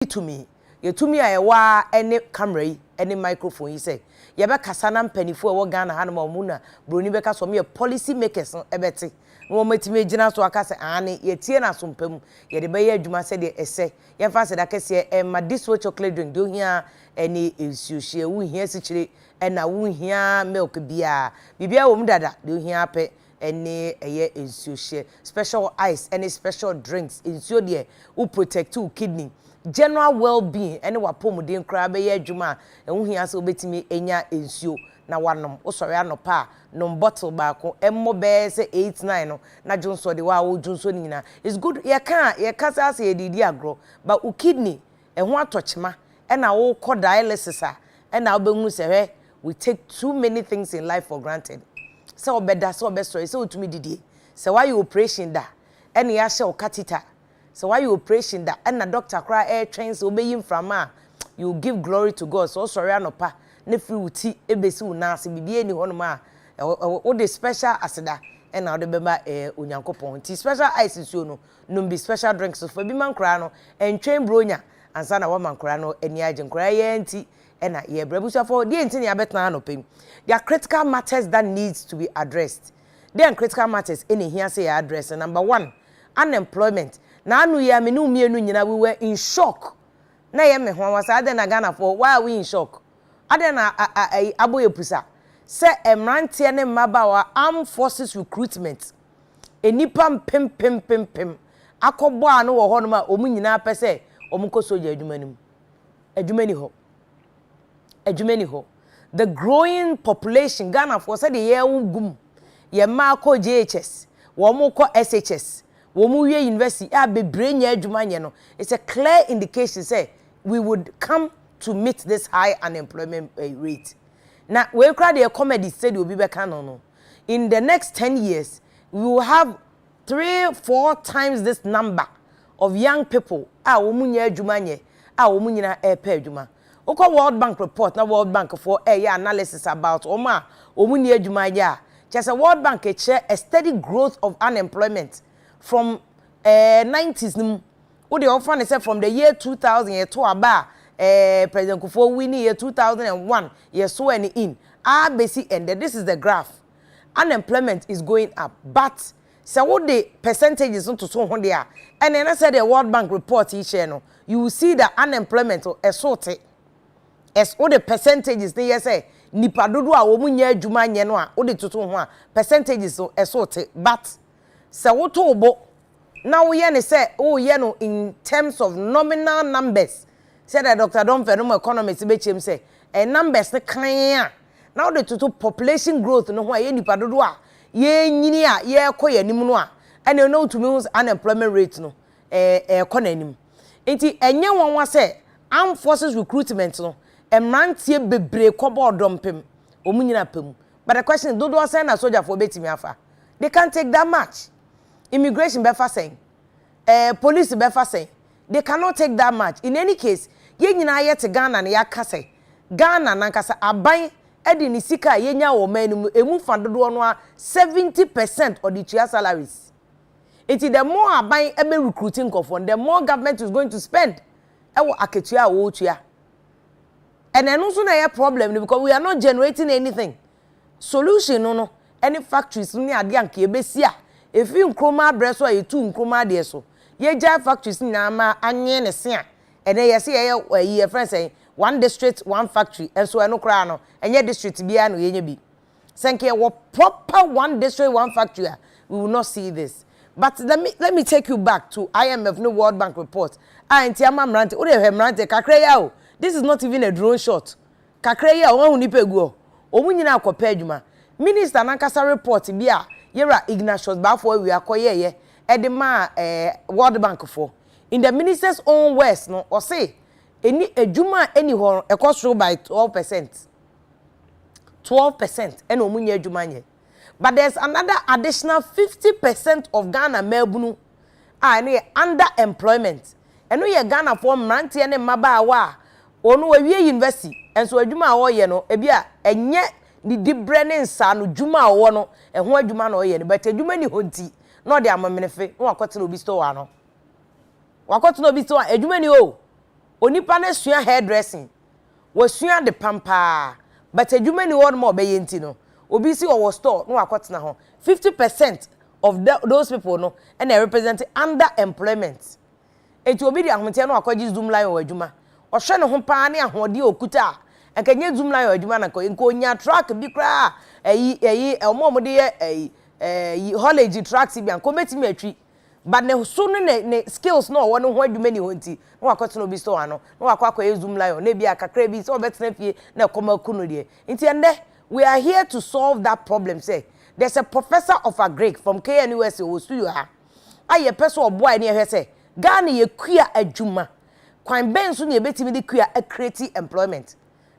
to me. You to me, I wa any camera, any microphone. You say, you be kasana penny for what Ghana Hanama Muna, Bruni Becca, so me a policy makers on ebeti. No meti me jina so akase ani ye tie na sompem ye de be ye adwuma se de ese ye fa se da kase e ma this chocolate drink do hia any nsuo hie wu hia sichire e na wu hia milk bia bibia wo mu dada do hia pe any eye nsuo hie special ice any special drinks nsuo de wo protect your kidney general well-being any wa pomuden kra be ye adwuma e wu hia se obetimi enya nsuo na wanom osori anopa no bottle baako emmo be se 8-9 no na jonso de wa wo jonso nyina it's good ye ka say ye didi agro but u kidney e ho atochema e na wo ko dialysis a e na obenhu se he we take too many things in life for granted se obeda se obesori se otumi didi se why you operation da e na ya hye catheter se why you operation da e na doctor kra air train se obeyim from a you give glory to God so sorry anopa ne free uti ebesi una se bibie ni hono ma o de special aseda e na o de beba onyankopon ti special ice nsuo no no be special drinks for bi man kra no entwen bronya ansa na wa man kra no eni age nkra ye nti e na ye brabusa for de nti ne abetna no pem there are critical matters that needs to be addressed then critical matters any here say address number 1 unemployment na anu ya me no mienu nyina we were in shock na ye me ho wasa ade na Ghana for why are we in shock ade na aboye pusa se emrante ne mabawa armed forces recruitment enipa pem akobo anu wo ho no ma omu nyina pese omuko soja adwumani ho the growing population Ghana for said ye ugum ye ma ko JHS wo mu ko SHS wo mu wie university a bebre nya adwumanye no it's a clear indication say we would come to meet this high unemployment rate. Now, we crowd the comedy said will be back no. In the next 10 years, we will have 3-4 times this number of young people. Womunya jumanye, womunya air juma. Oko World Bank report, na World Bank for analysis about womunya jumanya. Just a World Bank share a steady growth of unemployment from 90s. What they often say from the year 2000 to about President Kufo winning year 2001 year so any in basic and this is the graph unemployment is going up but so what the percentages on to so on there and then I said the World Bank report each channel you will see that unemployment as all the percentages they say nipa dodo a wo munya adwuma nye no a wo de toto ho a percentages so esote but so what obo now we say oh ye no in terms of nominal numbers said that Dr. Don Fenum economists be chem say numbers ne kan now the total population growth no ho ye nipa dodo a ye nyini a ye koyanim no a and you know to me unemployment rate no konanim enti enye won wa say armed forces recruitment no emrantie bebre kobo dompem omunyina pem but the question dodo say na soldier for betimi afa they can't take that much immigration be fa saying police be fa saying they cannot take that much in any case ye nyina ye te Ghana na yakase Ghana nankasa aban edi ni sika ye nya wo manum emu fadodo no a 70% of the chia salaries it is the more aban ebe recruiting for the more government is going to spend ewo aketua wo tua and enu so na ye problem because we are not generating anything solution no any factories ni ade anka ebesi a efi nkroma breso a yetu nkroma de so ye ja factories na ma anye ne se a ene ye se ye friends say one district one factory and so eno kra no enye district bia no ye nya bi senke wo proper one district one factory we will not see this but let me take you back to IMF no World Bank report anti amamrante o de hemrante kakra ya o this is not even a drone shot kakra ya o hu ni pegu o mu nyina akopa adwuma minister nankasa report bia yera Ignatius Bafo we akoye edema World Bank for in the minister's own words no or say any ejuma any ho ekosro by 12% and omunya ejuma nye but there's another additional 50% of Ghana mebunu any underemployment eno ye Ghana for mrante ne mabaawa onu awie university enso ejuma wo ye no ebia enye ni dibre ne nsa no juma wo no eho ejuma no ye ne but ejuma ni honti no de amamenefe no akote no bi store ano wakoto no bi store ejuma ni o onipa na sua hairdressing wasua de pampa but adwuma ni won mo be yenti no obi si owo store no akotena ho 50% of those people no and they represent underemployment enti obi di ahonte no akwaji zoom line o adwuma ohwe ne ho pa ne ahode okuta enkenye zoom line o adwuma na ko onya track bi kra omo de holiday tracks bi an kometimi atwi but ne so ne skills no wo no ho adwuma ni honti no akotena obi store ano no akwa zoom line na bi akakra bi so obetena fie na koma kunu de enti ende we are here to solve that problem say there's a professor of agric from KNUS who studio ha aye person oboa ne ehwe say Ghana ye kua adwuma kwan ben so ne betimi de kua a create employment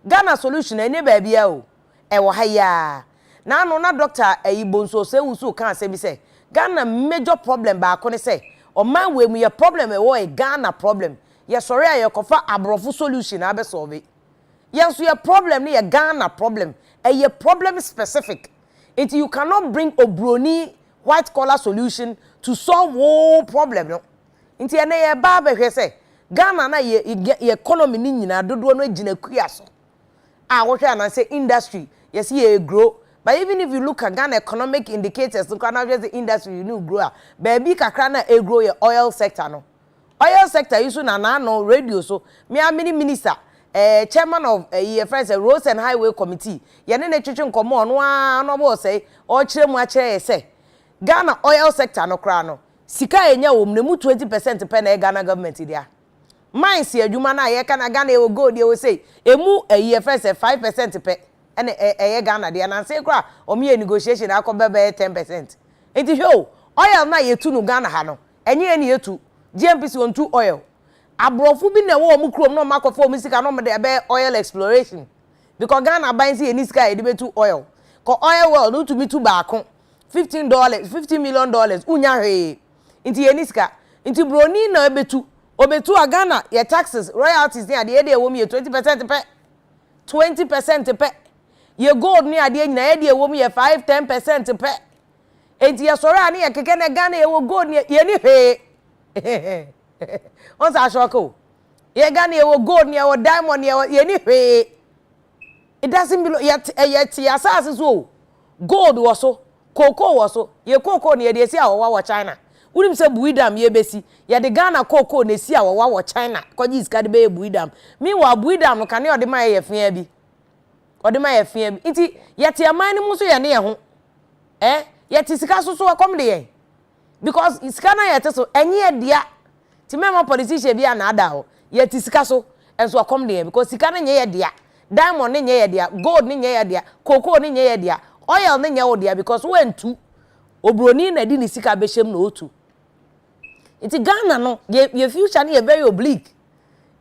Ghana solution ene ba bia o e wo ha ya na no na doctor Bonso se wusu kan se bi say Ghana major problem ba ko ne say o man we mu ye problem e wo e Ghana problem ye sorry aye kofa abrofo solution abe solve ye so ye problem ne ye Ghana problem a problem specific. It you cannot bring a brony white collar solution to solve all problem. No, inti ene ye ba be say Ghana na ye economy ni nyina dodo no agina kuaso. Ah, what I say industry. Yes, ye grow. But even if you look at Ghana economic indicators, look at just the industry you know grow. Baby kakra na e grow your oil sector no. Oil sector you so na no radio so. Me a mini minister. Chairman of friends Roads and Highway Committee ye ne twetwe nkomo no bo say o kire mu a kire say Ghana oil sector no kra no sika enya wo mnemu 20% pe na Ghana government dia mines adwuma na ye kana Ghana e gold ye wo say emu friends 5% pe ene Ghana dia na say kra o me negotiation akobebe 10% enti hwo oil na ye tu no Ghana ha no enye ne ye tu GMPC on tu oil abrofu bi na wo mu krom no makofo mu sika no me de be oil exploration because Ghana ban si eni sika e de betu oil ko oil well no to me to baako $15 million unya hwe inti eni sika inti broni na obetu a Ghana ye taxes royalties ni ade de wo mu 20% pe 20% pe ye gold ni ade nyina de wo mu 5-10% pe enti ye soro ani ye keke na Ghana ye wo gold ni ye ni hwe on sa shoko ye Ghana ye wo gold ni ye wo diamond ye ni hwe it doesn't belong yet asase so gold wo so cocoa wo so ye cocoa ni ye de si awowa wo China unim se buidam ye besi ye de Ghana cocoa ne si awowa wo China kwaji iska de be buidam mi wa buidam no kane ode ma ye fia bi ode ma ye fia bi nti ye te aman ni mu so ye ne ye ho ye te sika so akom de ye because iska na ye te so enye dia ti mema politician bia na ada ho ye ti sika so enso akom de because sika na nye ye dia diamond nye ye dia gold nye ye dia cocoa nye ye dia oil nye wo dia because when tu obroni na di ni sika be hyem na otu iti Ghana no ye future na ye very oblique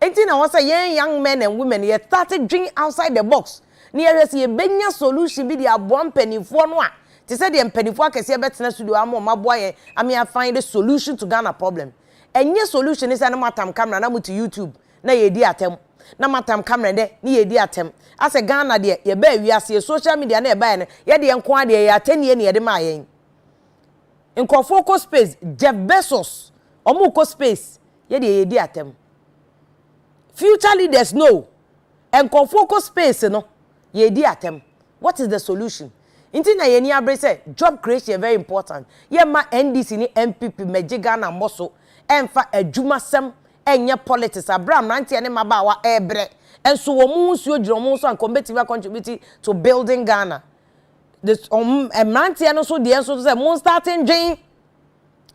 enti na won say young men and women ye started dreaming outside the box na ye hwese ye benya solution bi dia abo mpanifo no a ti say de mpanifo akese betena studio amo maboa ye am ya find a solution to Ghana problem enye solution is na matam camera na mutu YouTube na ye di atem na matam camera de na ye di atem ase Ghana de ye ba wiase social media na ye ba ne ye de enko ade ye atenie ne ye de ma yen enko focus space Jeff Bezos omu ko space ye de ye di atem future leaders know enko focus space no ye di atem what is the solution inti na ye ni abre say job creation very important ye ma NDC ni MPP meje Ghana moso emfa adwumasem enye politics Abraham nantie ne mabawa ebre enso wo mu nsuo giro mu so an competitive contribute to building Ghana this nantie no so de enso say mo starting dream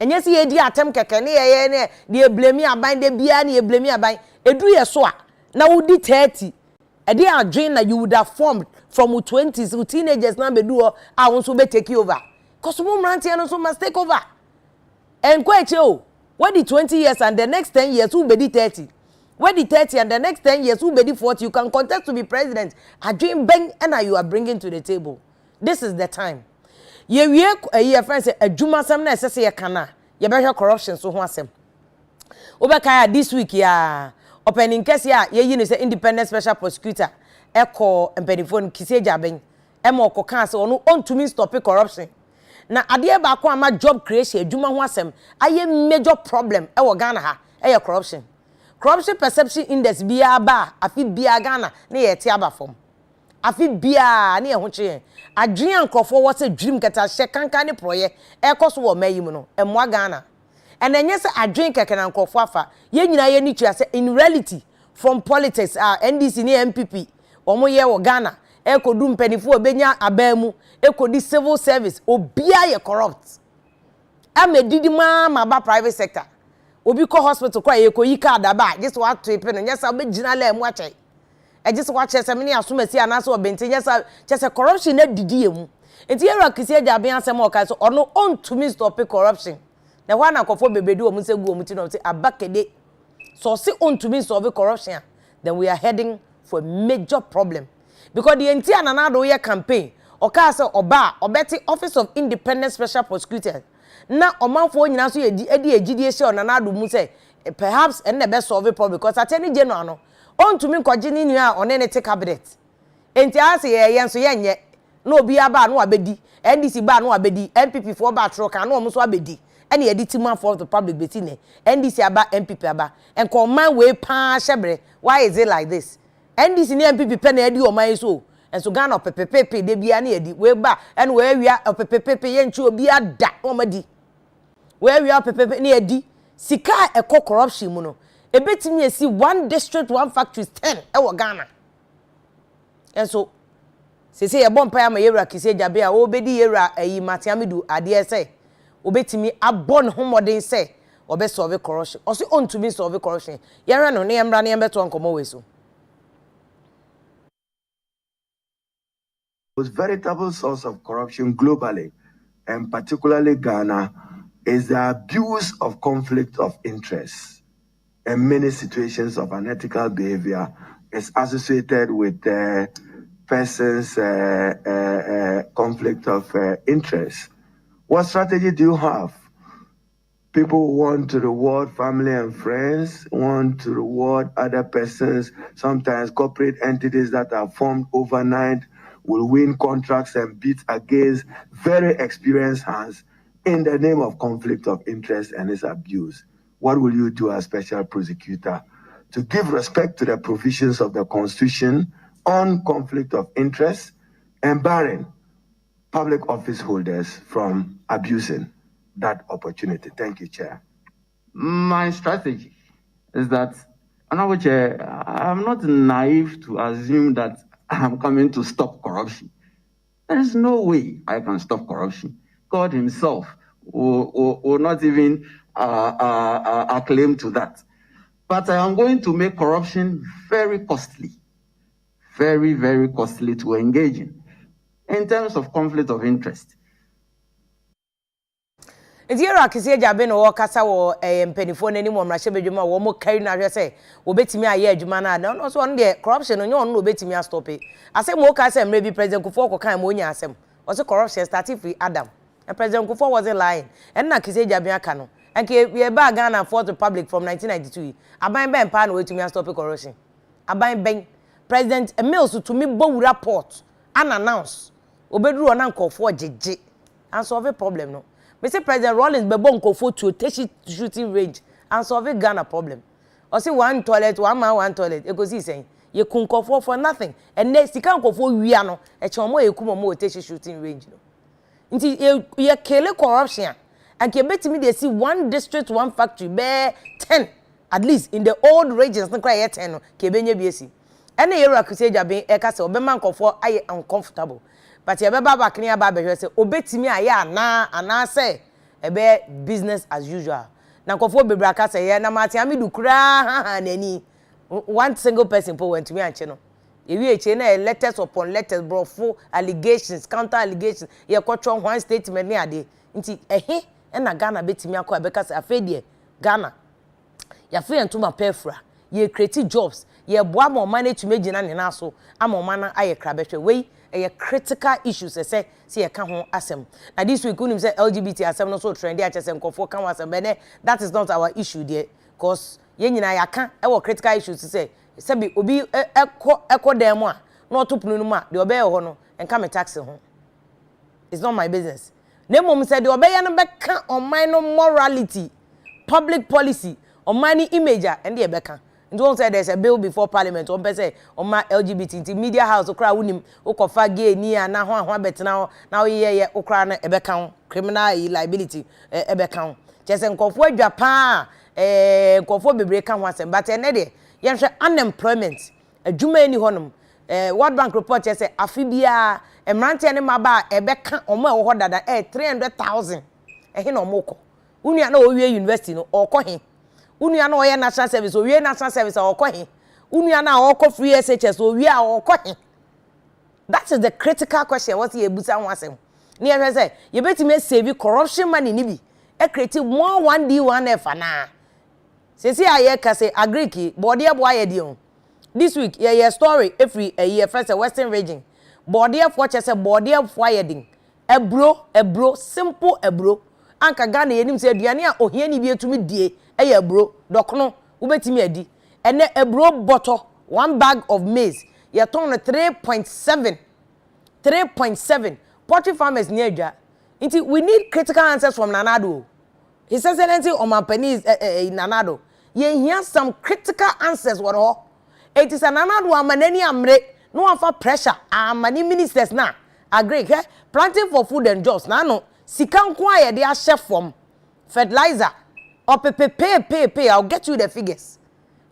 enye si ye di atem keke ne ye ne de blame aban de bia ne blame aban edu ye so a na wudi 30 e dey a dream na you would have formed from 20s teenagers na bedu o a won so be take over cause mo nantie no so must take over en kwa eche o what the 20 years and the next 10 years who be the 30 what the 30 and the next 10 years who be the 40 you can contest to be president a dream bang and you are bringing to the table this is the time ye wie friends adwumasem na esese ye kana ye be hwe corruption so ho asem obekaya this week ya opening case ya ye yi no say independent special prosecutor eko empedifon kiseja ben emo okoka se ono ontumi stop corruption na ade ba ko ama job creation adwuma ho asem aye major problem e wo Ghana ha corruption corruption perception index biya ba afi biya Ghana na ye te aba fom afi biya na ye ho kye adwen ankofo wo se dream keta hye kankan ne proye e koso wo mayim no emwa Ghana and enye se adwen keke na ankofo afa ye nyina ye ni tua se in reality from politics NDC ni MPP omo ye wo Ghana e kodu mpanifo obenya abamu e kodi civil service obia ye corrupt amedidi ma ba private sector obi ko hospital kwa ye ko yi card aba just what to pay no nyesa obegina la emu ache e just what chese me ni asomasi anaso obente nyesa chese corruption na didi emu enti era kisi aja ben asem o kai so ono ontumi stop corruption na hwa na kofo bebedu o mu se gu o mu ti no say abakede so se ontumi stop corruption then we are heading for a major problem because the enti anana do ye campaign o ka say oba obeti office of independent special prosecutor na omanfo nyina so edi egidie hye onana do mu say perhaps and the best solve problem because attorney general no ontumi nkwaje ni nua one ne te cabinet enti ase ye nso ye nye na obi aba no abedi NDC ba no abedi MPP for ba tro kan no omo so abedi ene ye di team for the public beti ne NDC aba MPP aba enko man we pa hyebre why is it like this NDC ni MPP pe na edi o man so enso Ghana pepepepe de bia na edi we ba ene we awia pepepepe ye nchi obi ada o madi we awia pepepepe na edi sika eko corruption mu no ebetimi esi one district one factories 10 e wo Ghana enso sese ye bompa ya ma yewra kise jabe a obedi yewra ayi matiamidu ade ese obetimi abon homoden se obe solve corruption osi ontumi solve corruption yere no ne emra ne embeto nkomo weso. Most veritable source of corruption globally, and particularly Ghana, is the abuse of conflict of interest. And many situations of unethical behavior is associated with persons' conflict of interest. What strategy do you have? People want to reward family and friends, want to reward other persons. Sometimes corporate entities that are formed overnight will win contracts and bid against very experienced hands in the name of conflict of interest and its abuse. What will you do as special prosecutor to give respect to the provisions of the Constitution on conflict of interest and barring public office holders from abusing that opportunity? Thank you, Chair. My strategy is that I'm not naive to assume that I'm coming to stop corruption. There is no way I can stop corruption. God himself will not even acclaim to that. But I am going to make corruption very costly, very, very costly to engage in terms of conflict of interest. Ndiera kisi jabe no kasa wo mpanifo nani mo mrahye bedwuma wo mo carry na hwe se obetimi aye adwuma na no so on the corruption no no obetimi stop it asem wo ka se mre bi president Kufuor ko kan mo nya asem o se corruption starting free Adam and president Kufuor wasn't lying and na kisi jabe aka no and ke we ba Ghana Fourth Republic from 1992 aban ben pa na wetimi stop corruption aban ben president Emils to me bo report unannounced obeduru na nkofo jeje and solve problem no. Mr. President Rollins be bon kofo to take shooting range and solve Ghana problem. Or see one toilet, one man, one toilet. You go see saying you kun kofo for nothing. And next you can't kofo we are no. E chomo you kuma mo take shooting range no. Inti you kill corruption. And you bet me they see one district, one factory, be 10 at least in the old regions. No cry 10 no. Kebenye BSC. Any era kuseja be e kase obema kofo aye uncomfortable. But you baba back near Baba say, obetimi aya na say ebe business as usual. Na kofo bebraka say ya na mati amidu kura nani. One single person po went to me anche no. Ewi eche na letters upon letters bro full allegations, counter allegations. Ye kwotro one statement ni ade. Nti na Ghana betimi akọ abeka say afedie Ghana. Ya free entuma pefra. Ye create jobs. Ye boa mo manage to meji na ne na so. Ama mana aye krabehwe. Wei a critical issues say see can ho asem na this week unim say LGBT asem no so trendy achesem kofo kan wasem bene that is not our issue there cause ye nyina yaka e wo critical issues say be obi eko dem a no topunu no ma de obe ho no enka me tax ho it's not my business na mom say de obe ya no beka on my no morality public policy on my image and de beka don't say there's a bill before parliament on person on my LGBT into media house okra wunim okofa gay ni ana ho betena na ye okra na ebeka criminal liability ebeka chese nkofo adwa pa nkofo bebre ka ho asem but ene de yenhwe unemployment adwuma eni honom World Bank report chese afibia emrante ne maba ebeka omo ewo ho dada 300,000 ehe na omoko unu na owie university no okohe unu na oye national service owie national service okohe unu na okọ free SHS owie a okohe. That is the critical question what you ebusa ho asem ne ye say ye betime save corruption money ni bi e create more 1D1F na sesi aye ka say agriki body ebo aye di on this week ye story every year first western region body for chese body for aye din ebro simple ebro anka Ghana yenim say aduane a ohia ni bi etumi die eye ebro dokno wo betimi adi ene ebro bottle 1 bag of maize ye ton 3.7 poultry farmers near ja nti we need critical answers from Nanado. His Excellency Omampani Nanado ye hear some critical answers what all it is an Nanado amaneni amre no afa pressure amani ministers na agree planting for food and jobs na no sika nko aye dey chef from fertilizer or pay I'll get you the figures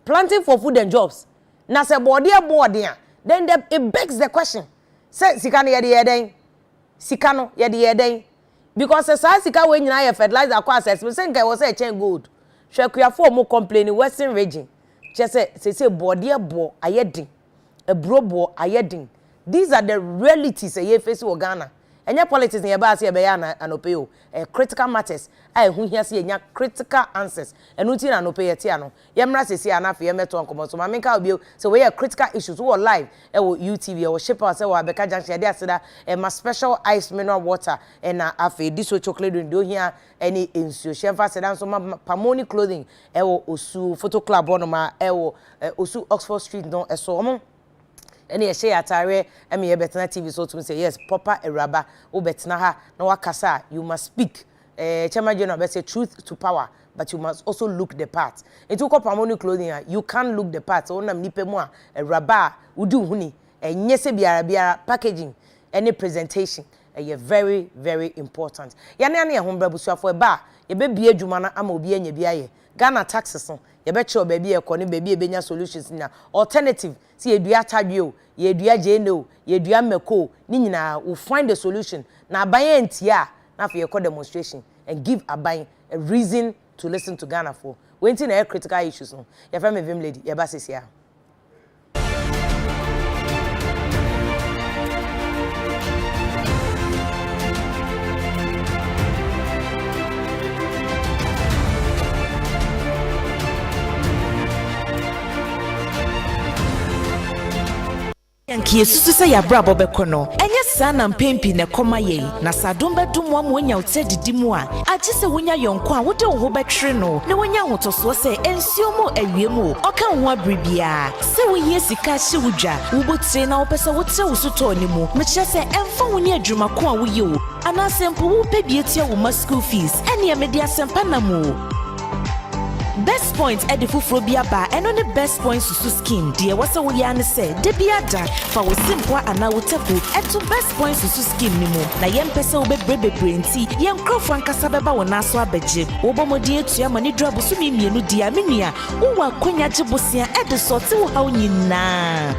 planting for food and jobs na say board there then it begs the question say sika no ye dey den sika no ye dey den because say sika we nyina ye fertilizer kwa access me say nkai wo say chain gold hwekuafo mo complaining western region che say board bo ayedin ebrobo ayedin. These are the realities ye face wo Ghana. Enya politics ye ba say be ya na anopeo critical matters ai hu hia say enya critical answers enu ti na anopeo tie ano ye mra sesi anafe ye meto nkomo so ma menka obi so we critical issues wo live wo UTV wo shipper say wo abeka junction dey aseda ma special ice mineral water na afi diso chocolate do hia any ensuo shefa sedan so ma pamoni clothing wo osu photo club ono ma wo osu Oxford Street no so omo any a share atare emi ye betena TV so to say yes proper eraba wo betena ha na wakasa you must speak chairman general be say truth to power but you must also look the part into kopamoni clothing you can't look the part so na nipe mu a eraba udi huni enye se biara packaging any presentation very very important ya na na ho brabusuafo e ba ye be bie adwuma na ama obi anya bi aye Ghana taxes no ye be che baby e ko ne baby e benya solutions na alternative si edua tadwe ye edua jeno ye edua meko ni nyina we find the solution na aban antia na for ye ko demonstration and give aban a reason to listen to Ghana for when tin na critical issues no ye fa me vim lady ye ba sesia Yankie susu se ya brabo bekono enye sa na mpempi ne koma ye na sadom bedum wa monya utedidi mu a agye se wonya yonko a wode wo betwere no ne wonya hotoso se ensio mu awiemu oka ho abribia se woyie sika hye wudwa wobotire na wopese wotre wosoto ni mu meche se emfa woni adwuma ko a woye o ana sempo wo pebie tia wo school fees ene media sempa na mu Best points at the Fufrobia bar and on the best points to scheme. Dear, what's a Yan said, Debiada, for simple and I will tapu at two best points to scheme Nimo. Na yem peso be brebe brainty, yem crow franca sababa or naswa beje. Obomo dear to yamani drabusumi mienu diaminia, uwa quenya jibusia at the sort of how you na.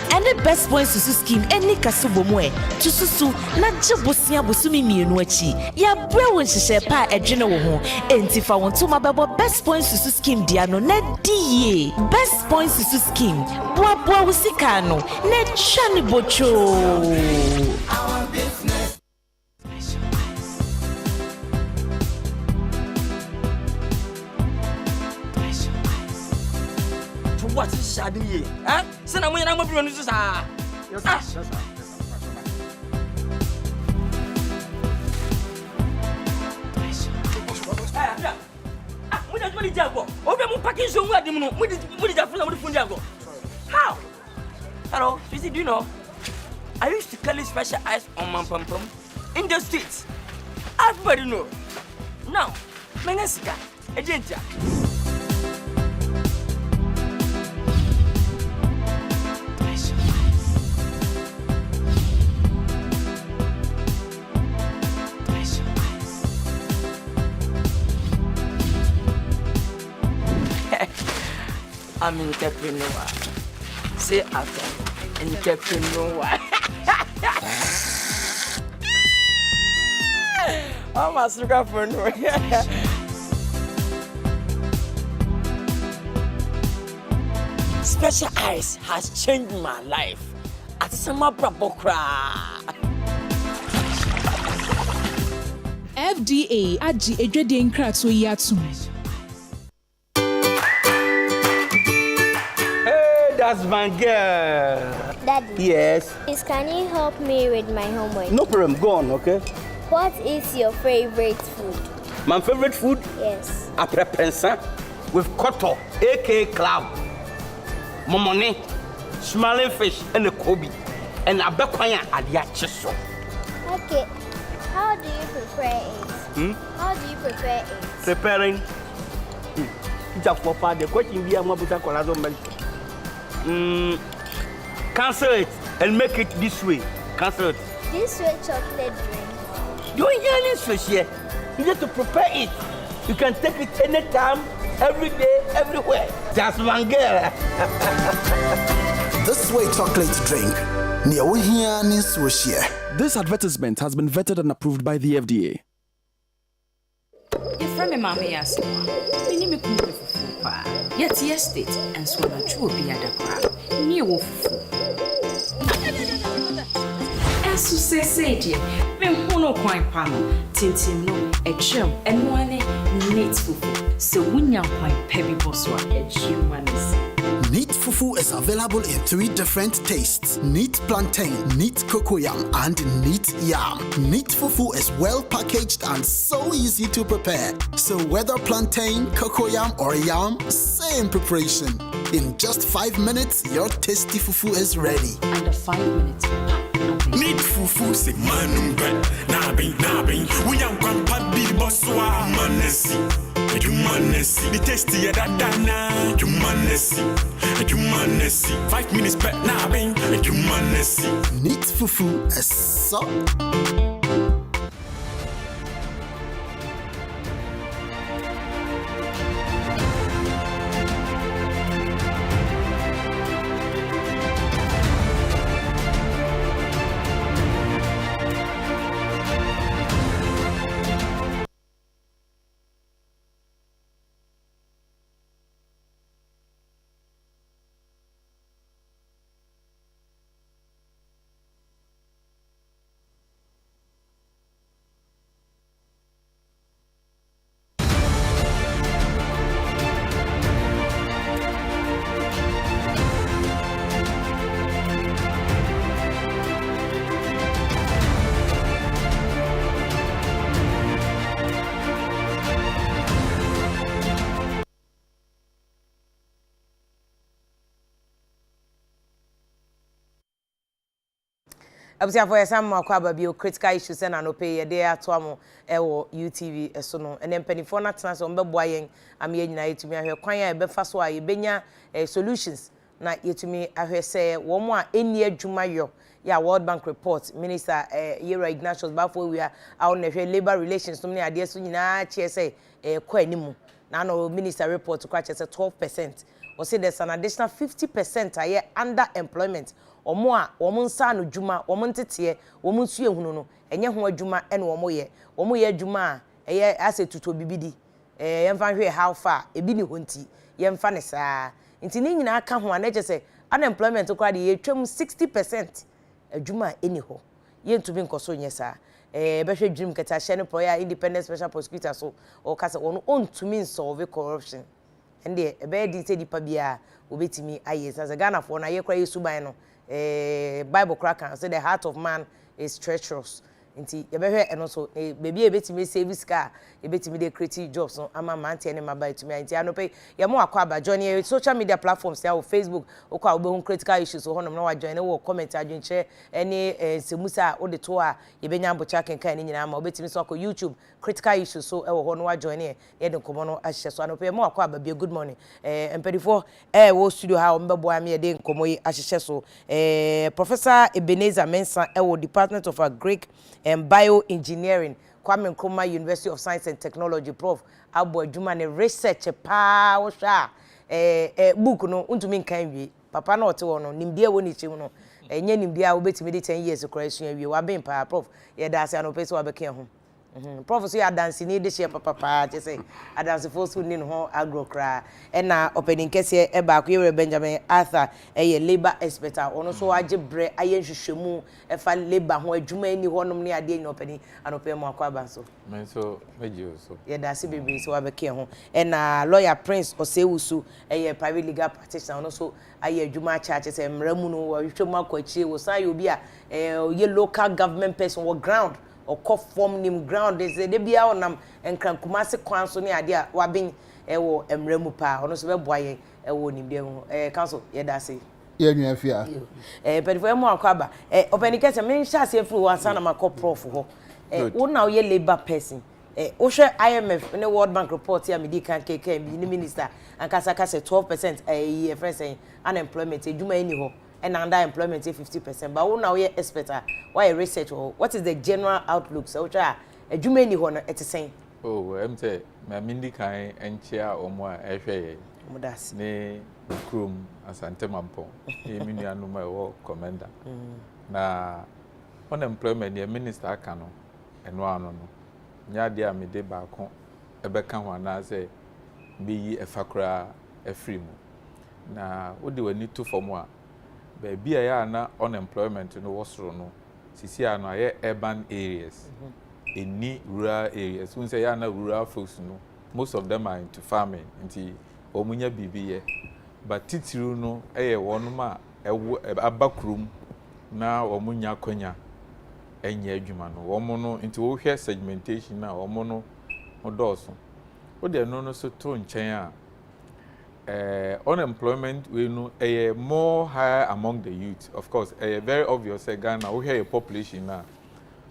And the best points to scheme any casubomwe to susu na jibusia busumi mienu echi. Ya brewen shishe pa edwene wo ho enti fa won to mababo best points to scheme dia no na die best points to scheme boa wusika no na chani bocho our business to what is shadi eh se na mo yana mo bi no sa yes sir How? Hello, Fizzy, do you know? I used to carry special eyes on my pom in the streets. Everybody know. Now, Menesika, Agentia. I'm an entrepreneur. Say after entrepreneur. I'm a sugar for no. Special Eyes has changed my life. At Summer Pokua. FDA agi edwede nkrato yi atum. That's my girl. Daddy. Yes. Please, can you help me with my homework? No problem. Go on, okay? What is your favorite food? My favorite food? Yes. Aprepensa with koto, aka club, momone, smiling fish, and a kobe, and a bekwanya adiacheso. Okay. How do you prepare it? How do you prepare it? Preparing. Just for part the question be a mabuta colado milk. Cancel it and make it this way. Cancel it. This way chocolate drink. You ain't getting this here. You need to prepare it. You can take it anytime, every day, everywhere. That's one girl. This way chocolate drink. This advertisement has been vetted and approved by the FDA. Your friend Mammy asked me, you make me yet estate and so that you will be at the crowd. Near wolf. As you say, dear, me who no quite panel, Tintin no, a chum, and one neat fufu. So when you're quite pebby boss, what a human is. Neat fufu is available in 3 different tastes: neat plantain, neat cocoyam, and neat yam. Neat fufu is well packaged and so easy to prepare. So whether plantain, cocoyam, or yam, same preparation. In just 5 minutes, your tasty fufu is ready. Under 5 minutes. Neat fufu se manumbe nabi we am grandpa bi boswa manesi the tasty ya dana you manesi 5 minutes back nabi you manesi. Neat fufu is so Abusia for some more kwaba critical issues and no pay dey atoamo ewo UTV eso no ene mpanifo na tena so mbeboa yen ame nyina yetumi ahwe kwan ya ebefa so a yebenya solutions na yetumi ahwe se wo mo a eni adwuma yo ya World Bank report minister Yera Ignatius bafo we are out na hwe labor relations no ne ade so nyina che se kwa animu na no minister report kwa che se 12%. We say there's an additional 50% aye underemployment. Omo a omo nsa no dwuma omo ntete omo nsu ehunu no enye ho adwuma ene omo ye adwuma a eye ase tuto bibidi yemfa hwe how far ebi ni honti yemfa ne saa nti ni nyina aka ho anaje se unemployment kwa de yetwam 60% adwuma eni ho yentumi nkoso nye saa behwe dream keta hye ne pro ya independent special prosecutor so o kasa wono ontumi solve corruption ende ebe di se dipa bia obetimi aye sa Ghana for na ye kra yesuban no Bible cracker say the heart of man is treacherous nti ye behwe eno so baby e betimi save sika e betimi dey create jobs no ama mante ne maba etimi nti anope ye mo akwa aba join social media platforms ya o Facebook okwa obehun critical issues so honom na wa join wo comment adwenche any semusa o de to a ye benya mbocha kenkan ni nyina ma obetimi so akọ YouTube critical issues so e wo ho no wa join ye de nkomo no ahye so anope ye mo akwa aba be good morning empedifo wo studio ha o mbebo am ye de nkomo yi ahye so Professor Ebenezer Mensah wo Department of Agric and Bioengineering Kwame Nkrumah University of Science and Technology Prof abo adwuma ne research pa wo hwa book no untumi nkan wie papa na ote wo no nimdia wo ni chim no enye nimdia wo betimi de 10 years kora asua wie wa ben pa prof ye da ase anope so wa beke ho prof so ya dance ni de share papa je say adance for school ni no ho agro kra na opening kese e ba ko ye Benjamin Arthur ye labor expert ono so age bre aye hwehwemu e fa labor ho adwuma ni ho nom ne ade ni opening anope mo akwa ba so men so meji so ye da se bebe so wa beke ho na lawyer Prince Osewusu ye private legal practitioner ono so aye adwuma church say mramu no wo hwehwemu akwachi wo san ye obi a ye local government person wo ground or form nim ground is the bia onam enkran kumase kwan so ne ade a waben wo emremu pa ono so be boaye wo nim de ho council ye da say ye nwa Afia pedifo mo akwaba openikese men sha se fru wansa na makọ prof ho wo na ye labor person wo hwe IMF ne World Bank report ya medi kan keke bi ni minister ankasa kase 12% year first unemployment edwuma eni ho and under employment 50%. But who now ye expert? Why research? What is the general outlook? So, adwuma ni ho no ete sen. Oh, say my mindi kan enchia omo a ehwe Mudas. Ne krum asante mampo. E minu anu ma wo commander. Na unemployment ye minister aka no eno anu no. Nya de a me de ba ko ebeka ho na say be yi efakra efri mu. Na wo de wani to for mo a baby ya na unemployment no wasoro no sisi ano aye urban areas any rural areas we say ya na rural folks no most of them are into farming nti omunya bibiye but titiru no eye wonum a abakrum na omunya kwanya enye adwuma no womo no nti wo hwe segmentation na womo no odoso wo de no so to nchen a unemployment we know more higher among the youth. Of course, very obvious. Ghana, we have a population now.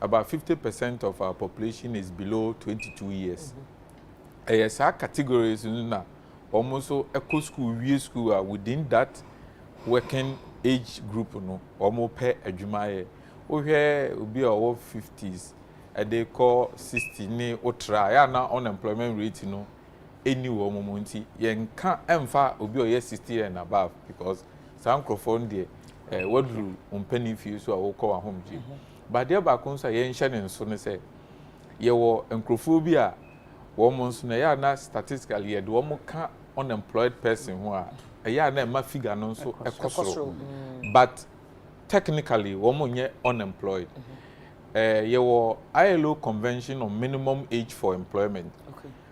About 50% of our population is below 22 years. Some categories now, almost eco school, we school within that working age group. No, almost per adwuma. We have be over 50s. They call 60 ne otra. Ya na unemployment rate no. Any woman yen can't emfa obi or 60 and above because some microphone there what do penny fees so I will call home G. But there back on say yen shannon so ne say ye wo microphobia woman so na ya na statistically ye do woman can unemployed person who are ya na ma figure no so ekosoro but technically woman ye unemployed ye wo ILO convention on minimum age for employment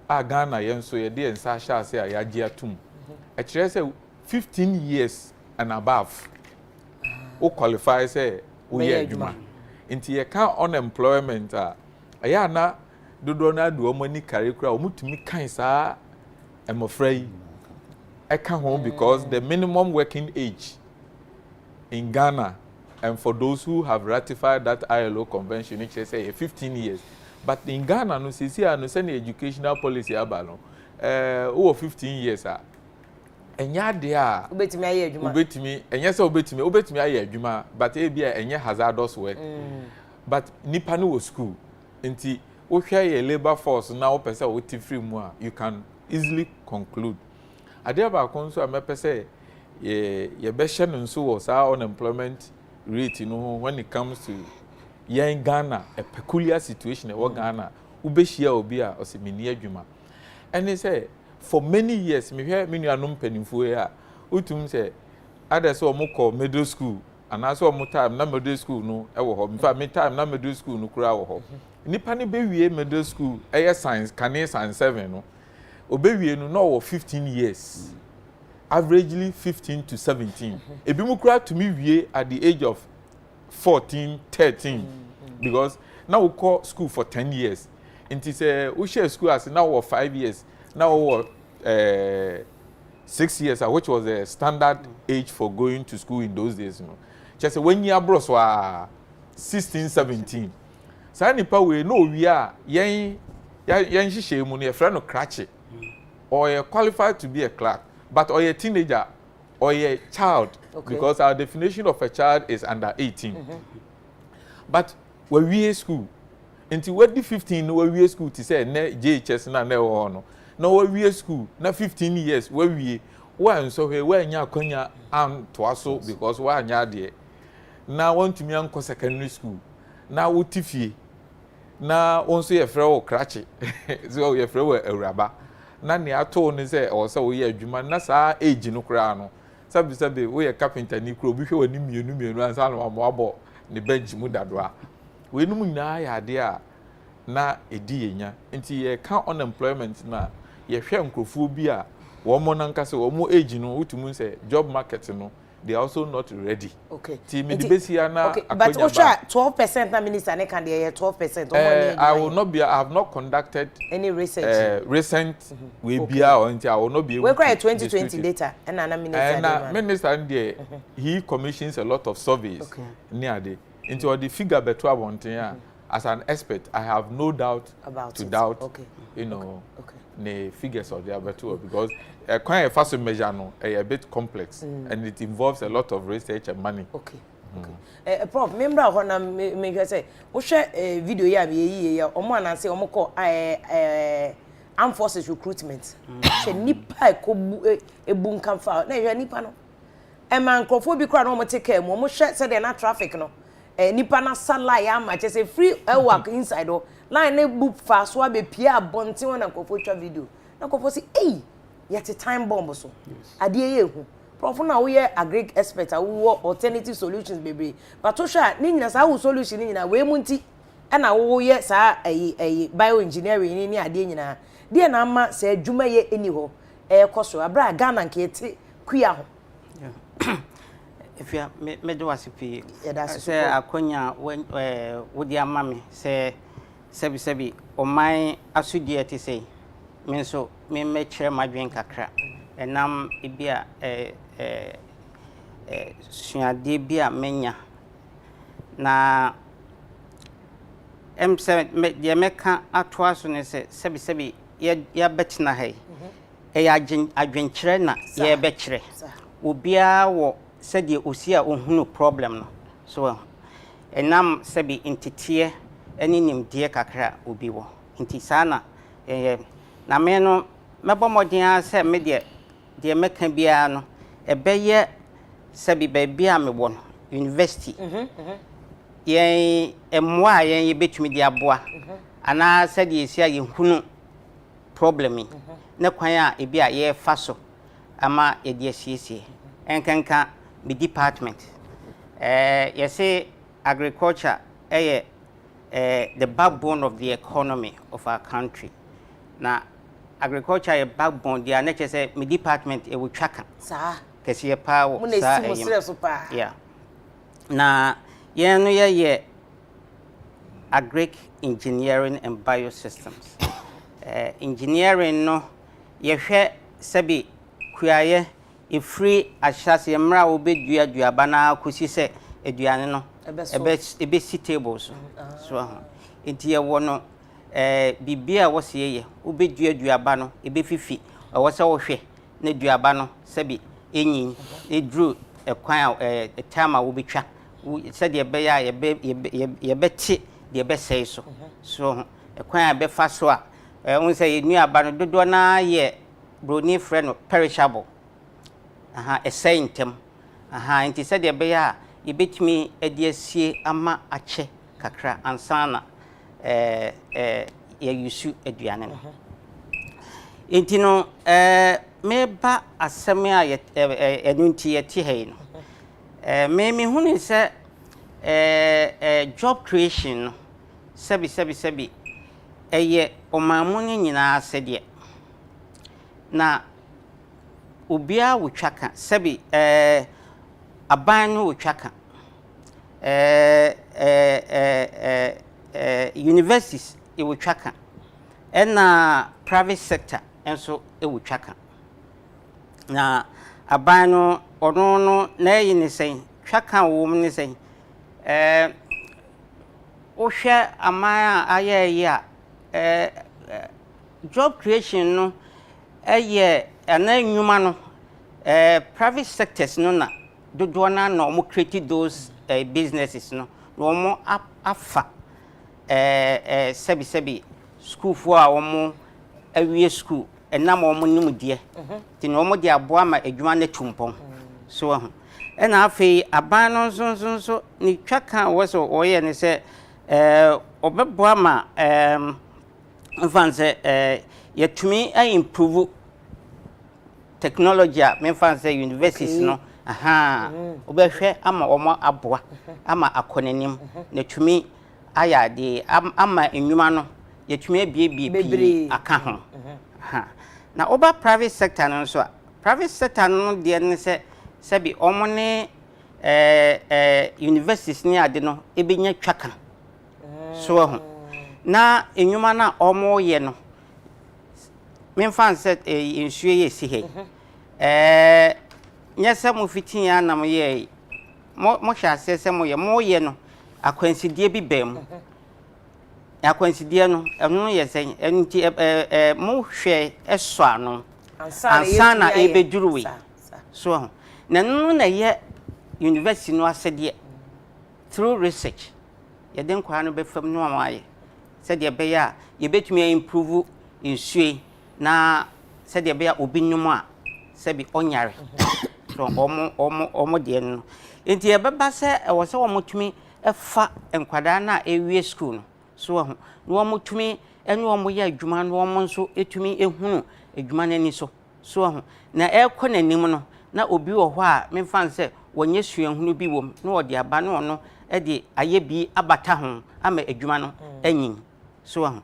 Ghana yenso ye de ensa sha se a yagia tum e kire say 15 years and above o qualify say o ye adwuma nti ye ka unemployment ya na dodo na do omani curricula o mutumi kan sa emofrai e ka ho because the minimum working age in Ghana and for those who have ratified that ILO convention it say 15 years. But in Ghana, no, see, no, send educational policy about over 15 years. And ya there, ubeti me aye adwuma. Ubeti me, and yes, ubeti me aye adwuma. But e bia enye hazardous work. But nipa no school. Enti, o hwe ye labor force now person o ti free mu a, you can easily conclude. Ade ba kon so amepe say ye be hye no so was our unemployment rate when it comes to in Ghana, a peculiar situation in Ghana, ubeshia obia or semini adwuma. And they say, for many years, me hear many anum penifo ya, utum say, others so mo middle school, and also mo time na middle school no, ewo ho. In fact, me time na middle school no kura wo ho. Nipa ni be wie middle school, science, can science 7 no. Obewie no 15 years. Averagely 15 to 17. Ebi mu kura to me wie at the age of 14, 13, because Now we call school for 10 years. It is we share school as now for 5 years. Now we 6 years, which was the standard age for going to school in those days. You know, just when you bros were 16, 17. So nipa we know we are yen share money a friend of cratchet or you qualified to be a clerk, but or a teenager or a child, because our definition of a child is under 18. But when we are school, until we 15, when we are school, to say ne JHS na ne no. Now when we are school, na 15 years when we so we nya konya am toaso because we nya de. Now want to me anko secondary school. Now we tifie. Now also ye frɛ wo krache. So ye frɛ wo awraba. Na ne ato ne say o say we adwuma na saa age no kra no. Sabi we carpenter ni kro bi hwe wani mienu ansa no abo ne bench mu dadoa. We no mu nyina ya de a na edi yenya. Nti ye ka unemployment na ye hwe nkrofo bi a wo mo nankase wo mo age no utumu say job market no they are also not ready. Okay. But Osha 12% na minister ne can dey 12%. I have not conducted any research. Recent we bia or I will not be able. We cry 2020 data and na minister. And minister there he commissions a lot of surveys near the into the figure better one thing. As an expert, I have no doubt you know, the figures of the better because quite a fast measure no a bit complex and it involves a lot of research and money. Prof, remember when I make say, we share video ya be ya omo ananse omo call armed forces recruitment. She nipa ko ebu nkamfa na hwe nipa no. E man krofo bi kra no omo take care mo hwe say na traffic no. Nipa na sala ya ma che say free work inside o line na bu fa so abepie abonte won na krofo twa video. Na krofo say yet a time bomb so. Ade ye hu. Prof na we agric expert wo alternative solutions baby. But to sha ni nyina sa wo solution ni nyina we mu nti e na wo ye sa bioengineering ni ade nyina. De na ama sa adwuma ye eni ho. Koso abra Ghana nke ete kuya ho. If you me do asipi say akonya wo di ama me say sebi oman asudie ate say me so me kyerɛ madwen kakra enam ebia suade bia menya na se de meka atoa so ne se sebi ya betina hai ya adwenkyerɛ na ye bekyerɛ obia wo se de osi a ohunu problem no so enam sebi intitiɛ eni nimdeɛ kakra obi wo nti sana na me no mebo modin se me de meka bia no ebeye sabi bia me wo no university yen emwa yen ye betumi de aboa ana se de esi a ye hunu problem ne kwan a ebi a ye fa so ama ye de asiesie enkanka me department ye say agriculture the backbone of the economy of our country na agriculture a backbone dia na say me department e wo twaka sa kese pa wo sa yeah na ye no ye agric engineering and biosystems engineering no ye hwe sabi kuaye e free ahyase mra wo bedua duaba na kosi se eduane no ebe suitable so enti ye wo no bibia wo se ye obedua duaba no ebe fifi wo se wo hwe na duaba no sabi enyin edru ekwan time a wo betwa se de be ya ye beti de be sei so ekwan a be fa so a won se ye nuaba no dodo na ye broni friend perishable esei ntem enti se de be ya ye betimi ediasie ama ache kakra ansana ye yusu aduane no enti no me ba aseme a enunti ye ti hei no me hunu se job creation no sebi eye omamu ni nyina asede na obia wotwaka sebi aban no wotwaka universities e wo twaka na private sector enso e wo twaka na aban no ono no na yi ne sen twaka wo mu ne sen o hwe aman aye ya job creation no eye ana nwuma no private sectors no na dodo na no mo create those businesses no mo afa sebi school for a mo awie school enam mo nim die ti no mo de aboa ma adwuma na tumpon so ho na afi aban no so ni twaka wo so oye ne se obeboa ma mfanse yetumi improve technology me fanse universities no aha obehwe ama omo aboa ama akonanim na tumi aya de ama enwuma no yetumi abie aka ho aha na oba private sector no so private sector no de ne se bi omo ne universities ni ade no ebenya twaka so ho na enwuma na omo ye no me fanse ensuye ye si he nyese mo fitin ya na mo ye mo hwa se mo ye no akwansidie bi bem akwansidie no eno ye sen enti mo hwe eso ano ansa na ebeduruwe so na no na ye university no asede through research ye den kwa no be fam no amaye sede be ya ye betumi improve insue na sede be ya obinwum a sebi onyare so omo de no enti e beba se e wo se wo motumi efa enkwada na ewie school no so ho no wo motumi ene wo ya adwuma no wo nso etumi ehunu adwuma nani so ho na ekọ nanim no na obi wo ho a me fan se wonye suahunu bi wom na wo de aba no no e de aye bi abata ho ama adwuma no anyin so ho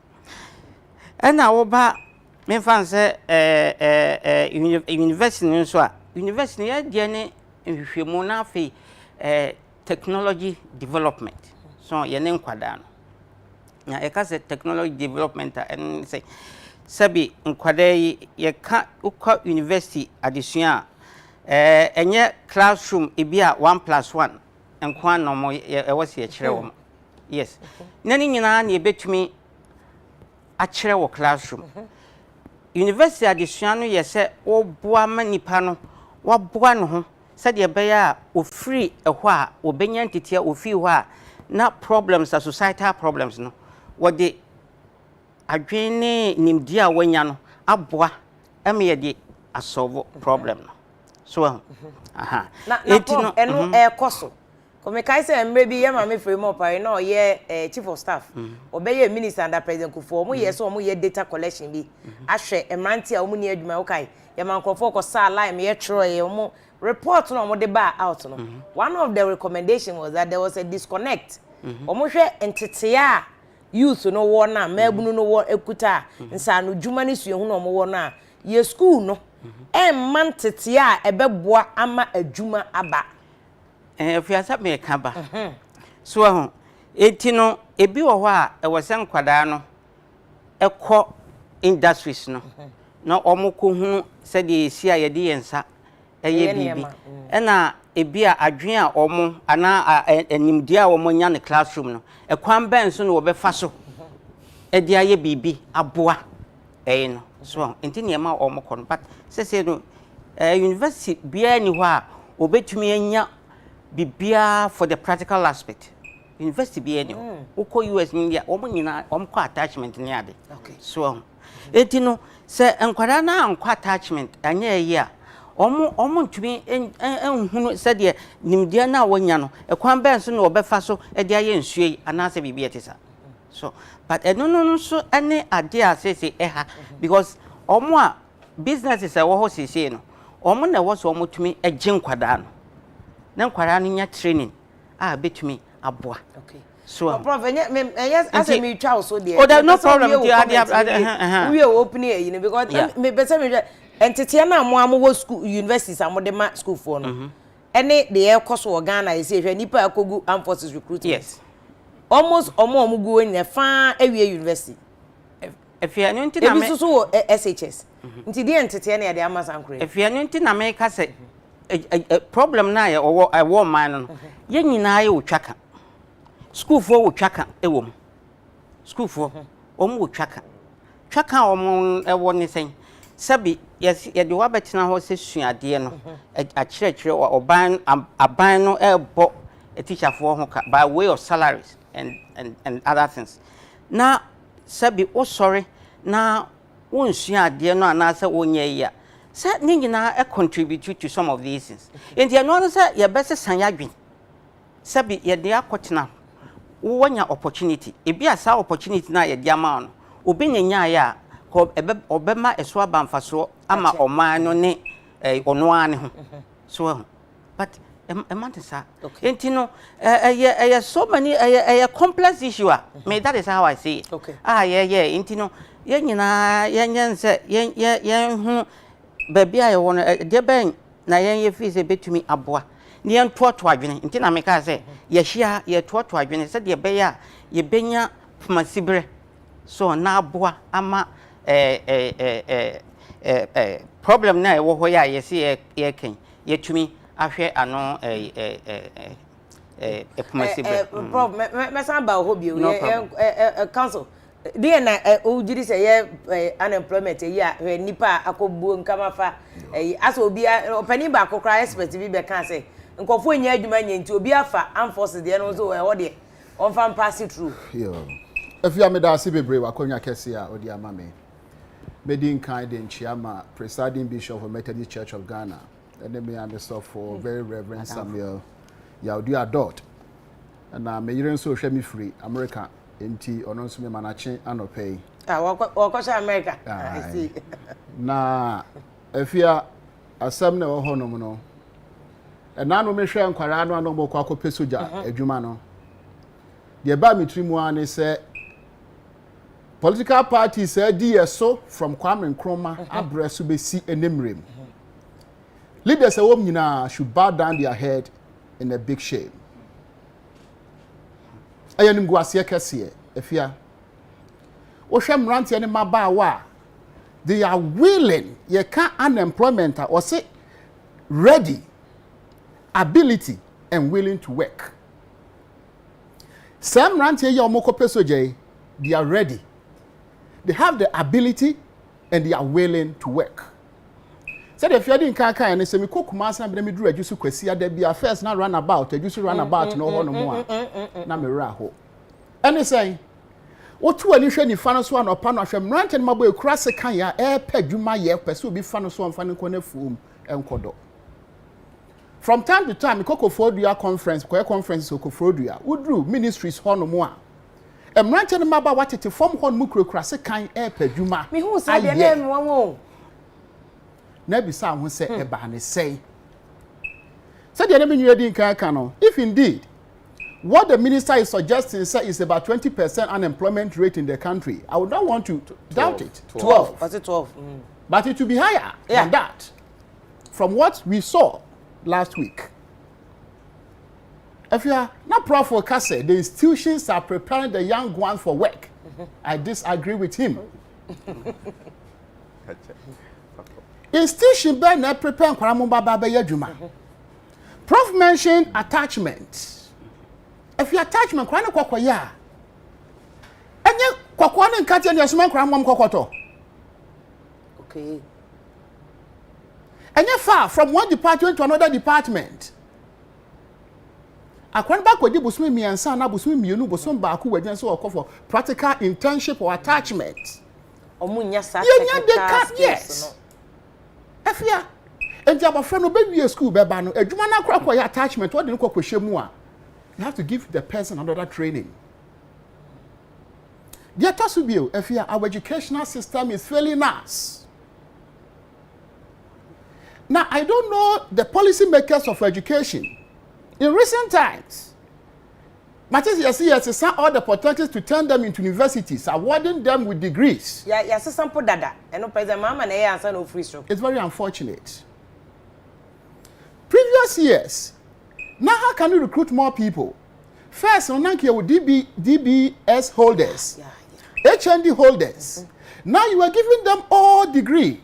ena wo ba me fan se university nso a university ya de ne hwehwemu na afi technology development so ye ne nkwada no na e ka se technology development and say sabi nkwada ye ka ukwa university adesua enye classroom ebia 1+1 enkwa no mo e wose ye kire wo yes nani nyina na ebetumi a kire wo classroom university adesua no ye se oboa manipa no waboa no ho se de be ya o free ehwo a obenya ntete o free ho a na problems a societal problems no what de adwene nimdia wanya no aboa eme ye de a solve problem no so aha na eno ekoso come kai say emre bi ye ma me free mo pare na ye chief of staff obeye minister under president Kufuor mo ye so mo ye data collection bi ahwe emranti a mo ni adwuma o kai ye man kofo ko sa line ye tro ye mo report no mo de ba out no one of the recommendation was that there was a disconnect mo hwe entete a youth no wo na mabunu no wo ekuta nsa no dwuma ni suahu no mo wo na ye school no man tete a ebeboa ama adwuma aba Afia sa me ka ba so ho enti no ebi wo ho a e wo se nkwada no ekọ industries no na omoko hu se de esi a ye de yensa eye bibi na ebi a adwen a omo ana animdia wo nya ne classroom no ekwan ben so no wo be fa so e de aye bibi aboa no so enti ne ma omoko no but se no university bia ni ho a obetumi anya bibia for the practical aspect university bi any uko US India omo nyina omko attachment ni ade okay so enti no se enkwara na anko attachment anya yi a omo ntumi enhunu se de nimdia na wonya no ekwan ben so na obefa so e de aye nsue anase bibia tisa so but no so ane ade a se eha because omo a businesses e wo ho sisi no omo na wo so omo tumi agye nkwada no na nkwara no nya training a betumi aboa okay so prof yes as me twa so there no problem we open here you know because me better me entity na mo school universities amode ma school for no any the course of Ghana is say nipa akogu armed forces recruitment yes almost omo go in the fan every university. If you are not in America, so SHS. Nti di entete na de amasankure. If you are not in America, say a problem na or a war man. Ye nyina ye utwaka. School for utwaka ewom. School for utwaka. Twaka omo ewo ni sen. Sabi yes ye de wa betina ho se suade no a kire oban aban no ebo a teacher for ho by way of salaries and other things. Now sabi oh sorry na won suade no anasa onye ya. Say ni nyina e contribute to some of these things. Enti e no say ye bese san yadwen. Sabi ye de akotena wo nya opportunity. E bia sa opportunity na ye de ama no. Obi nya ya obema eso abamfaso ama oman no ne ono ane ho so but emantesa enti no so many complex issue me that is how I see it. Okay. Yeah enti no ye nyina ye nse ye hu baby aye wono de ben na ye fi se betumi aboa ne ye ntoto adwene enti na me ka se ye hia ye toto adwene se de be ya ye benya masibre so na aboa ama problem na wo ho ya yesi ye ken yetumi ahwe ano problem me san ba ho bi o council dey na o jiri say ye unemployment ya nipa akobuo nkama fa aso obi opani ba akokra expert bi be kan say nkofo nya adwuma nya nti obi afa enforce de no so ho de on fan pass it through Afia me da se bebre wakonya kese a odi ama me Medin kind in Chiama, presiding bishop of Methodist Church of Ghana, and then me and myself for very Reverend Samuel Yaudi Adot. And may you so share me free America into or non me manache and pay. America. I see. Na Afia asamne o hono no. And now no me share nkwara no no bokwa ko pesoja adwuma no. De ba mitrimu ane se political parties said DSO from Kwame Nkrumah abresu be si enemrem. Leaders a woman should bow down their head in a big shame. Ayenim guasie kese Afia. Wo hwem rant ye ne mabawa. They are willing, ye can unemployment or say ready, ability and willing to work. Some rant ye omoko pesoje, they are ready. They have the ability and they are willing to work. Said if you didn't kaka and say me cook master na me do reduce kwesi ada bia first na run about no ho no mo a na me raho. Any say otu ani hwe ni fa no so an opa no hwe mrante no mabo ekura se kan ya e pa dwuma ye pese obi fa no so amfa ne kona fuum enkodo. From time to time Kokofodua conference Kokofodua udru ministries ho no mo a Emrante no maba watete form hon mu kurakura se kan padwuma me hu say de na me won na bisa ho se e ba ne sei say de na me nyu edi kan no if indeed what the minister is suggesting say is about 20% unemployment rate in the country I would not want to doubt it 12 was it 12 but it will be higher than that from what we saw last week. If you are not proud for Kase, the institutions are preparing the young ones for work. I disagree with him. Institution be na prepare kwaramu baba be yadwuma. Prof mentioned attachment. If you attachment kwara na kokoya. Enye kokwa na nkate na yasuma kwaramu kokoto. Okay. Enye far from one department to another department. Akwan ba kwadi busumi miensa na busumi mienu bosom ba ku wajen so for practical internship or attachment. Omunya sa yes. Afia enti abofra no be wie school be ba no adwuma na akwa ya attachment what dey ko kwehye mu a you have to give the person another training. There to be afia our educational system is failing us. Now I don't know the policy makers of education. In recent times, Matthias all the potentials to turn them into universities, awarding them with degrees. Yes, sample dada. And no president mama na answer no free stroke. It's very unfortunate. Previous years, now how can you recruit more people? First, on DBS holders, HND holders. Now you are giving them all degree.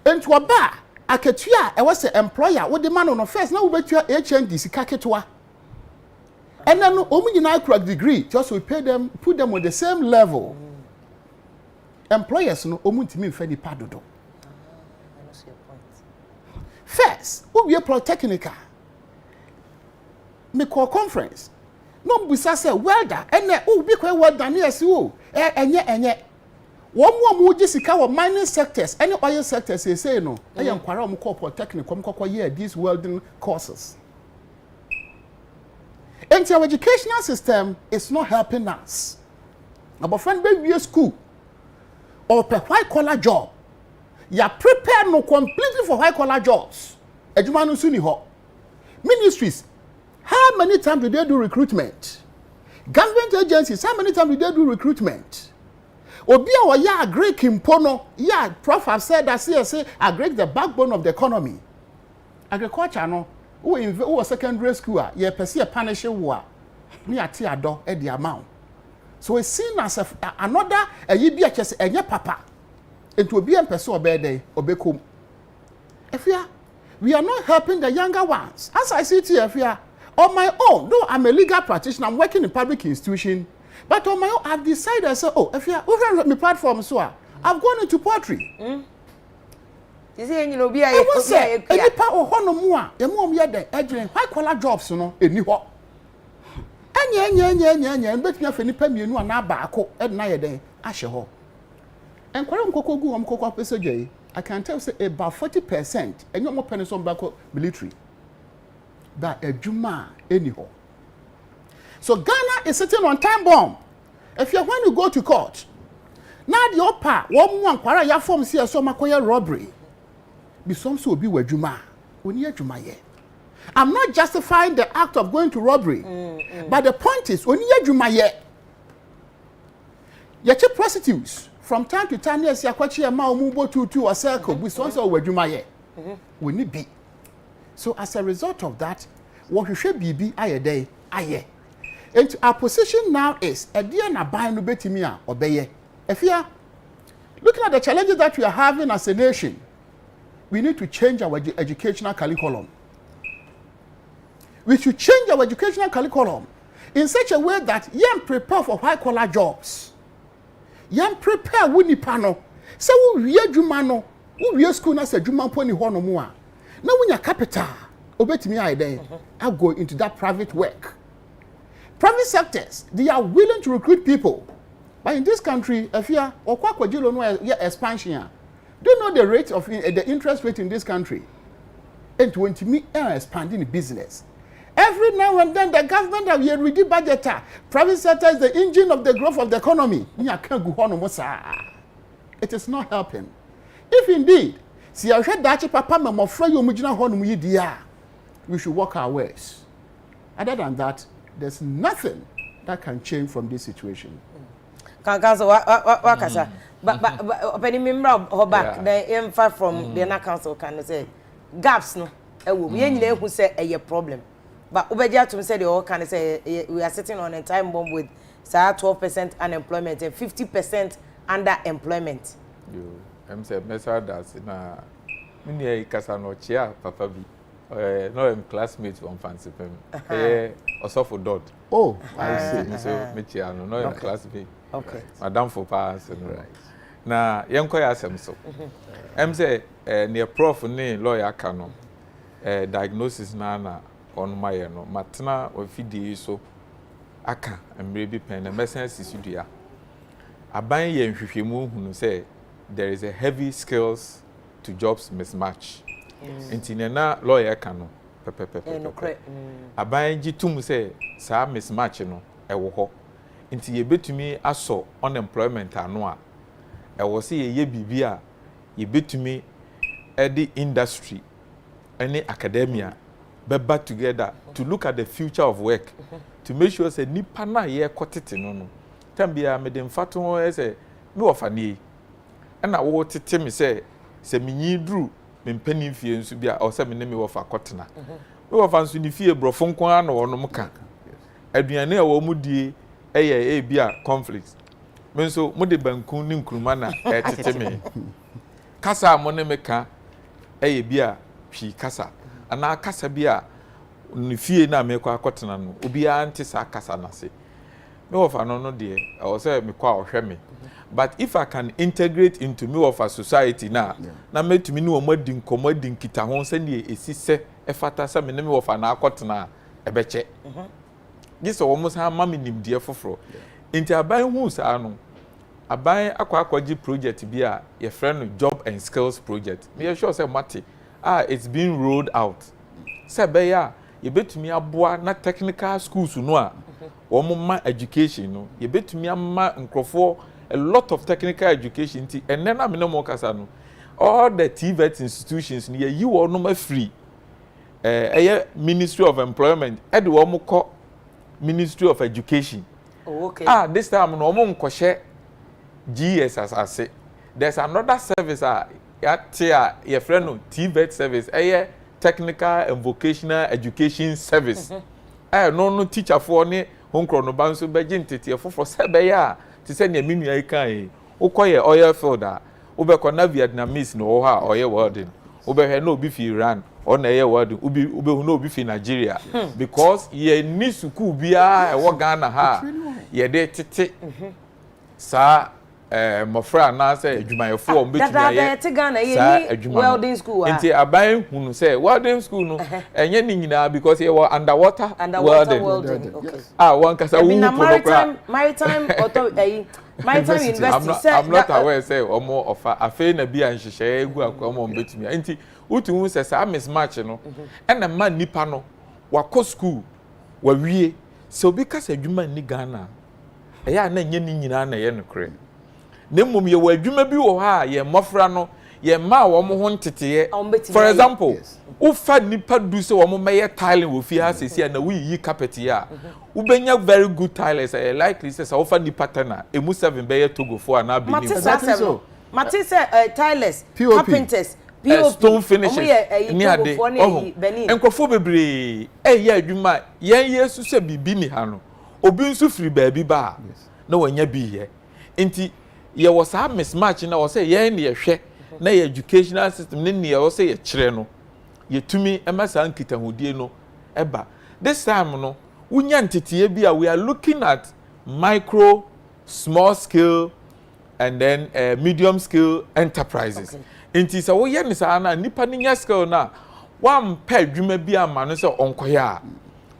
And to a bar, Aketua, I was an employer, what the man on the first, now we bet your HND, Sikaketua. And then, only now crack degree, just we pay them, put them on the same level. Employers, no, Omuntimi Fedi Padodo. First, we are Polytechnica. Me call conference. No, we say welder, and then, oh, be quite well done, yes, you, and one more Jessica or mining sectors, any oil sectors, they say no. I am Quaram Corporate Technical, these welding courses. And our educational system is not helping us. Our friend, baby, school or per white collar job. You are prepared no completely for white collar jobs. Ejumanu suni ho. Ministries, how many times do they do recruitment? Government agencies, how many times do they do recruitment? Obi a ya agree kimpono, ya prof have said that CSA agree the backbone of the economy. Agriculture no, who secondary school, ye perceive a punish war. Me ati ado e the amount. So it's seen as another a YBHS and your papa. It will be a person obey day, obekum. Afia, we are not helping the younger ones. As I see it here, Afia, on my own, though I'm a legal practitioner, I'm working in public institution. But on my own, I've decided, I said, oh, if you are my platform, so I've gone into poetry. You see, you know, be a any part of one more, a more yet, white collar jobs, you know, in New York. And bet me if any penny, you know, an abaco at night day, Asher. And Quaram Coco Guam Coco Pesajay, I can tell you about 40%, and no more pennies on back military. But a Juma, anyhow. So Ghana is sitting on time bomb. If you when you go to court, now the upper one kwara ya form see so makoya robbery. Be some so be we juma. Oni juma ye. I'm not justifying the act of going to robbery. But the point is oni juma ye. Ye prostitutes from time to time yes ya kwachi e ma omubo tutu or circle be some so we juma ye. We need be. So as a result of that, what we should be aye day aye. And our position now is a dear na buy no betimia obeye. Afia, looking at the challenges that we are having as a nation, we need to change our educational curriculum. We should change our educational curriculum in such a way that young prepare for high collar jobs. Young prepare wuni pano. So we juma no, we school na se juma poni ho no mo a. Na wunya capital, obetimi aye den. I go into that private work. Private sectors, they are willing to recruit people. But in this country, if you are expansion, do you know the rate of the interest rate in this country? And when to me expanding the business. Every now and then the government have a reduced budget. Private sector is the engine of the growth of the economy. It is not helping. If indeed, see I heard that papa mama afraid you mujina honum yidia, we should work our ways. Other than that, there's nothing that can change from this situation. Kankaso wakasa but opening member of back the info from the na council can say gaps no e wo we nyina ehu say a problem but obeja to say the all can say we are sitting on a time bomb with 12% unemployment and 50% underemployment. I'm say message that na me kasa no chia papa bi no I'm classmate from fancy pem also for dot. Oh, I see. So me chia no I'm classmate. Okay. Madam for pass right. Na yenko ya asem so. Em say near prof ne lawyer ka no diagnosis na on my no matna ofidi so aka emre bi pen na message sisudua. Aban ye nhwehwemu hunu say there is a heavy skills to jobs mismatch. Intine na lawyer ka no pepepepe. Aban gitum say sa mismatch no ewo ho. Inti ye betumi aso unemployment ano a ewo se ye bibia ye betumi edi industry any academia beba together to look at the future of work to make sure say nipa na ye kotete no tambia me dem fato ho say me wofane na wo tete me say menyi dru me mpani fie nsu bia o say me ne me wofa kotena me wofa nsu ni fie brofo nko ana wono mka aduane a wo mu die eye bi a conflict me nso mo de banku ni nkruma na tete me kasa mo ne meka eye bi a hwi kasa ana kasa bi a ne fie na me kwa akotena no obi a nte sa kasa na se me wo fa no de o se me kwa ohwe me but if I can integrate into me of a society na metumi ni wo madi nkomo di nkita ho se ne esise efata se me ne me wo fa na akotena ebeche gisa wo mo sa ma me nimdie foforo inti aban hu sa no aban akwaji project bi a ye friend job and skills project me sure say mate it's being rolled out se be ya ye betumi aboa na technical schools no a wo mo ma education no ye betumi ama nkrofo a lot of technical education ti enne na me no mo kasa no all the TVET institutions ni ye wo no ma free Ministry of Employment ede wo mo ko Ministry of Education. Oh, okay. This time no mo nkɔhye GSS. There's another service your friend no TVET service technical and vocational education service. No teacher for ne honkro no ban so beje ntete for sebe ya ti se ne menua yi kan ukoye oil field a ubekọ na Vietnamese no ha oye warden ubehwe na obi fi Iran or na ye warden ubehu na obi fi Nigeria because ye ni suku bia e wo Ghana ha ye de tete sa mofra na say adwumayefo o betumi ye te Ghana ye ni welding school nti aban hunu say welding school no enye ni nyina because ye were underwater welding. Okay. One kasa wu maritime maritime university. I'm not aware say omo offer afi na bia nhyehyɛ egu akomo betumi nti utu say sa mismatch no na man nipa no wakɔ school wawie so obi kasa adwuma ni Ghana eya na enye ni nyina na ye no kre nemmom ye wa adwuma bi wo ha ye mmofra no ye ma wo mo ho nteteye for example ufa nipa du se wo mo meye tiling wo fi ha sesi na we yi carpet ya ubenya very good tilers likely say ufa nipa tana emu 7 be Togo for na Benin Mati say tilers carpenters POP stone finishes ni ade enkofo bebre ye adwuma yen yesu se bibi ni ha no obi nso firi baabi ba na wanya bi ye enti ye was a mismatch na was say ye na ye hwe na ye educational system ne was say ye kire no ye tumi emasa nkitahudie no eba this time no unya ntetiye bi a we are looking at micro small scale and then medium scale enterprises enti sa wo ye ni sa na nipa ni nya scale na wan pa adwuma bi ama no se onkoya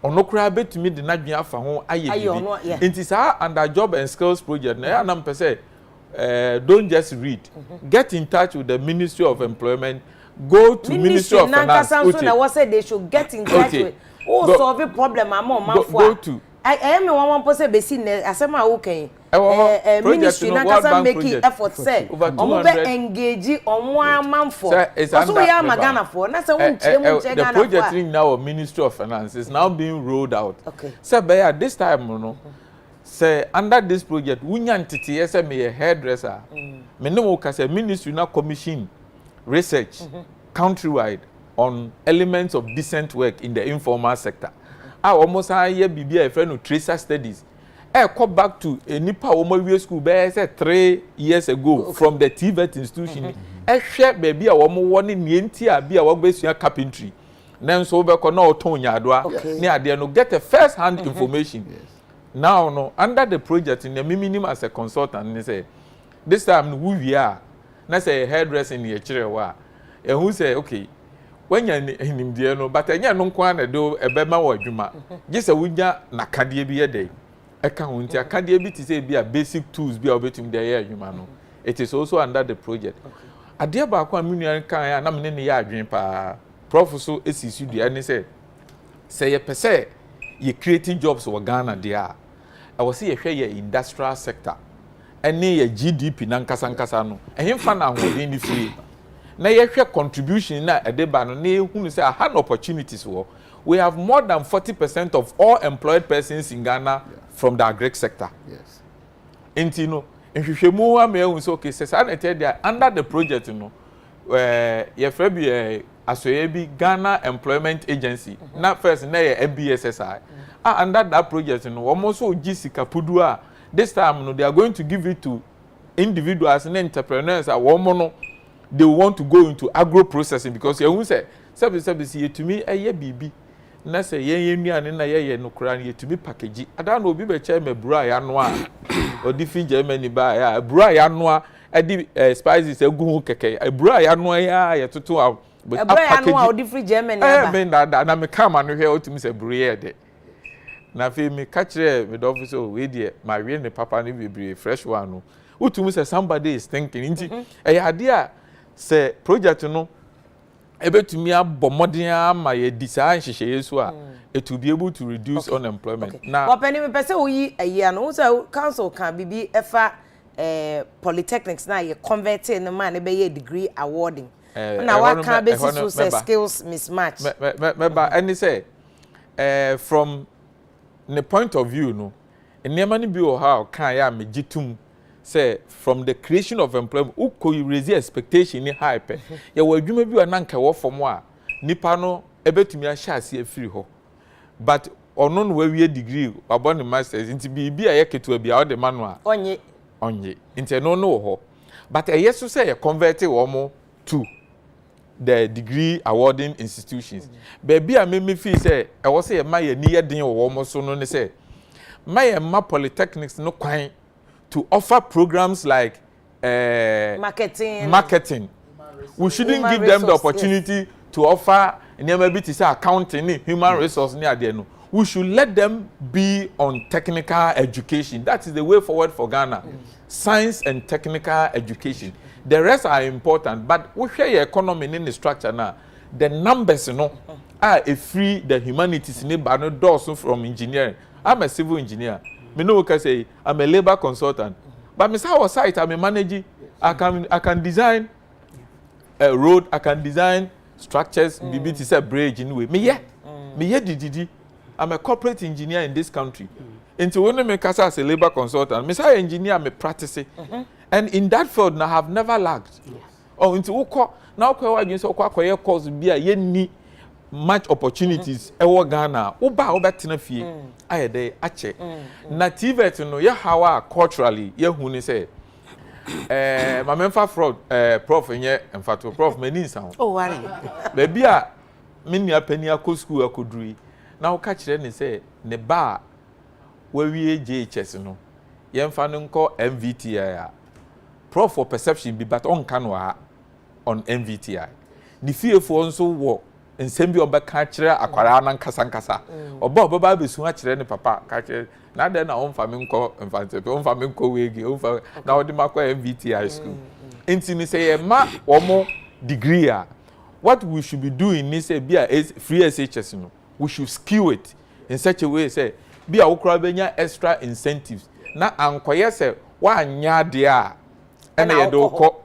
onokura betumi de nadwen afa ho aye bi enti sa under job and skills project na ya na mpese don't just read. Get in touch with the Ministry of Employment. Go to Ministry of Finance. Was said they should get in touch with. Oh, solve a problem. Go to. I am one person basing asema okay. Ministry Nankasa making effort say. Omo engage on one man for. So we are Ghana for. The project now of Ministry of Finance is now being rolled out. Okay. So by this time, no. Say under this project wunya ntete say me a hairdresser me no ka say ministry na commission research countrywide on elements of decent work in the informal sector almost a year bibia e friend no tracer studies go back to a nipa wo mawie school be say 3 years ago from the TVET institution hwe baby a wo mo woni nienti a bia wo gbesua carpentry nanso wo be ko na oton nyadoa ne ade no get a first hand information. Now, no, under the project, in the minimum as a consultant, they say, this time we are, let's say, hairdressing in the children, and who say, okay, when you're in India, no, but I don't want to do a bema or juma. Just a winja na kadie be a day. I can't a kadie be to say be a basic tools be able to the air, humano. It is also under the project. A dear Bakwa Munian Kaya, and I'm in the yard dream pa. Professor SCU, and say a per se. You creating jobs for Ghana there. I was see a share industrial sector. And near GDP nankasa no. And him fan na within the free. Na ye share contribution na a deba no ne who say I had opportunities for. We have more than 40% of all employed persons in Ghana from the agri sector. Yes. Intino. And if you move me we say okay, say under the project no. Ye frebi Ghana Employment Agency. Not first na ye MBSSI. under that project no almost so sika pudu this time no they are going to give it to individuals and entrepreneurs they want to go into agro processing because you say service to me bibi na say yen nuane na ye no kra na to me package ada no obi be che me bro ya no a odi fi Germany ba ya bro ya no a edi spices egu keke bro ya no ya ye toto a bro ya no a odi fi Germany ba me na me kama no hwe otimi say bro ye de na fi me catch me do office we dey my we ne papa ne be fresh one no utumi say somebody is thinking nti ade a say project no ebetumi abomoden ama ye design hyehyɛ yesu a it will be able to reduce unemployment na wapeni me pese oyi ayi no so council can bibi efa polytechnics na ye convert in man e be ye degree awarding na wa can be so say skills mismatch meba any say from the point of view no enema ni bi o ha kan ya megitum say from the creation of employment uko you raise expectation ni hype ya wadwuma bi na nka wo fom a nipa no ebetumi a hya ase afiri ho but ono no wawie degree abo ne masters nti bi a yeketo bi a ode manu a onye nti no ho but yeso say ye convert wo mo to the degree awarding institutions baby a me feel say e wo say ye ma ye ni ye den wo mo so no ne say ma ye ma polytechnics no kwan to offer programs like marketing. We shouldn't give them the opportunity to offer maybe to say accounting, human resource near there. No. We should let them be on technical education. That is the way forward for Ghana. Science and technical education. The rest are important, but we share your economy in the structure now. The numbers, are a free the humanities but no doors from engineering. I'm a civil engineer. Me know can say I'm a labor consultant, but me say our site I'm a manager. I can design a road. I can design structures. BBT say bridge anyway. Me I'm a corporate engineer in this country. Into when me kasa as a labor consultant, me say engineer me practice it, and in that field I have never lagged. Oh, into uko now kwa against uko kwa course be a ye much opportunities ewo Ghana uba obetina fie ayede ache na TVET no ye how culturally ye hu ni say my memfa fraud prof nye emfato prof mani nsan oh worry baby a me nua pani akọ school akoduri na wo ka kire ni say ne ba wawie JHS no ye mfa no nko MVTI a prof for perception bi but on kan wa on MVTI ni fiefo nso wo nsem bi obeka kire akwara na nkasa oba besu a kire ne papa ka kire na de na onfa me nko mfantepe onfa me nko wegi onfa na odi makwa MVTI school enti ni say ma omo degree a what we should be doing is say be a free SHS no we should skew it in such a way say be a ukra benya extra incentives na ankoye say wa anya de a ena ye do ko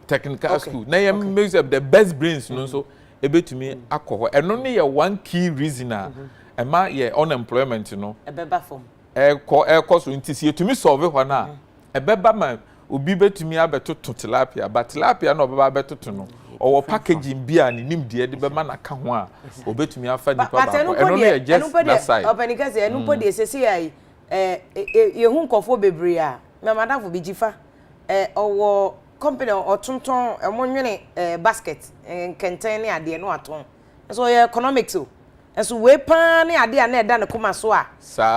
technical school na ye make up the best brains no so ebetumi akọ eno ne ye one key reason a ema ye unemployment no ebeba form ekọ so ntisi etumi solve ho na ebeba ma obi betumi abetoto tilapia but tilapia na obeba abetoto no owo packaging bia ni nimde de bema na ka ho a obetumi afa nipa ba eno ne ye just that side openika say enu podi esesi ai ye hu nkofo bebre a me madafo bi jifa owo company otonton emonwene basket kenten ne ade no aton so ye economics o so we pan ne ade na eda ne koma so a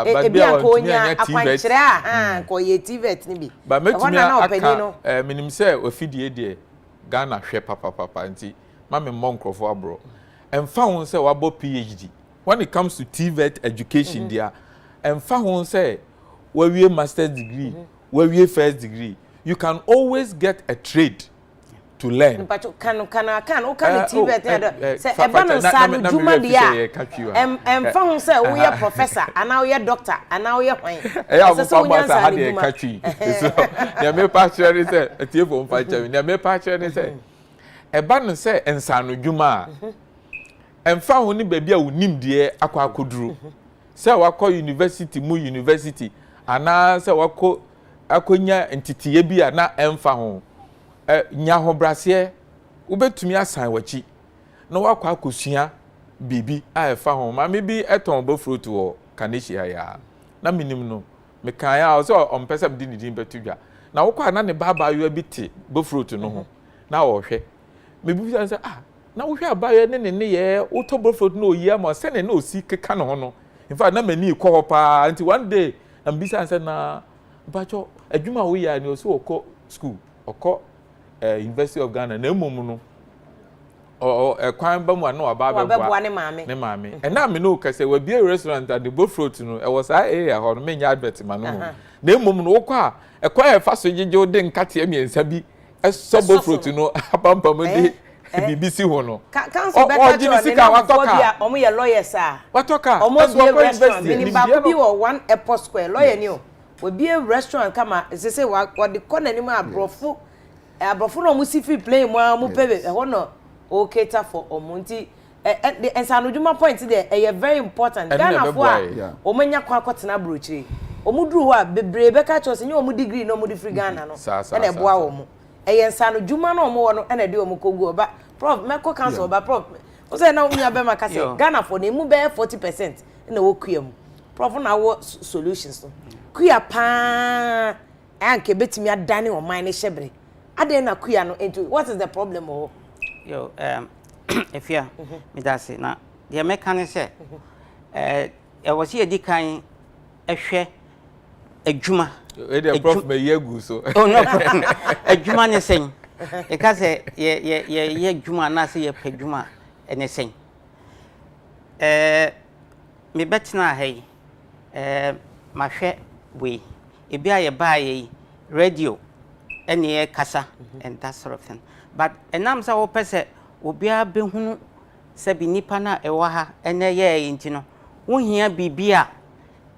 e bia ko nya akwankyere a ko ye TVET ne bi ba metumi aka minim say ofidie de Ghana hwe papa nti ma me monkrofo abro emfa won say wabo PhD when it comes to TVET education dia emfa won say wawie master's degree wawie first degree you can always get a trade to learn. But can TVET say ebanu sadu juma dia found say we are professor and now we are doctor and now we are fine. So we are the catchy. So there may partially say a table on fight there may partially say ebanu say ensanu juma found ni baby a unim die akwa akoduru say wakọ university ana say wakọ akonya entitiye bia na emfa ho nya ho brase ubetumi asan wachi na wakọ akosua bibi a fa ho ma me bi eton bo fruit wo kanehia ya na minim no me kan ya so on pese me din betudwa na wo kwa na ne baba yo bi te bo fruit no ho na wo hwe me bi say na wo hwe abaye ne ye wo to bo fruit no yi am se ne na osi keka no ho no in fact na mani ko ho pa until one day am bi say na bacho adwuma wo ya ni oso okọ school okọ University of Ghana na emom no kwan ba mu na oba beboa ne maame na me no kase we be restaurant at the Bofrot no e was area ho no me nya advert ma no na emom no wo kwa e fa so gege de nkate amiensa bi so Bofrot no apampam de BBC ho no council better to sika watoka omo ye lawyers watoka omo be restaurant ni ba bi wo one airport square lawyer ni o we be restaurant kama say what the corner ni ma abrofo no mu si free play mu pebe ho no o cater for omonti and sanoduma point there e very important Ghana for o manya kwa kwatena brochire o mu duru ho a bebre be ka chose nye o mu degree no mu di free Ghana no e na boa wo mu e sanoduma no mo wo no e na de o mu kogu oba prof meko council oba prof o say na unya be maka say Ghana for na mu be 40% na wo kua mu prof na wo solutions no kua pa anke betimi adane o man ne shebre ade na kua no into what is the problem o yo Afia me da say na the mechanic say e was here di kan ehwe adwuma e dey prof me yegu so oh no adwuma ne sen e ka say ye adwuma na say ye padwuma ne sen me betina hey ma hwe we e bia ye ba ye radio ene kasa and that sort of thing but enam sa wo pese obia behunu se bi nipa na e wa ha ene ye ntino wo hia bibia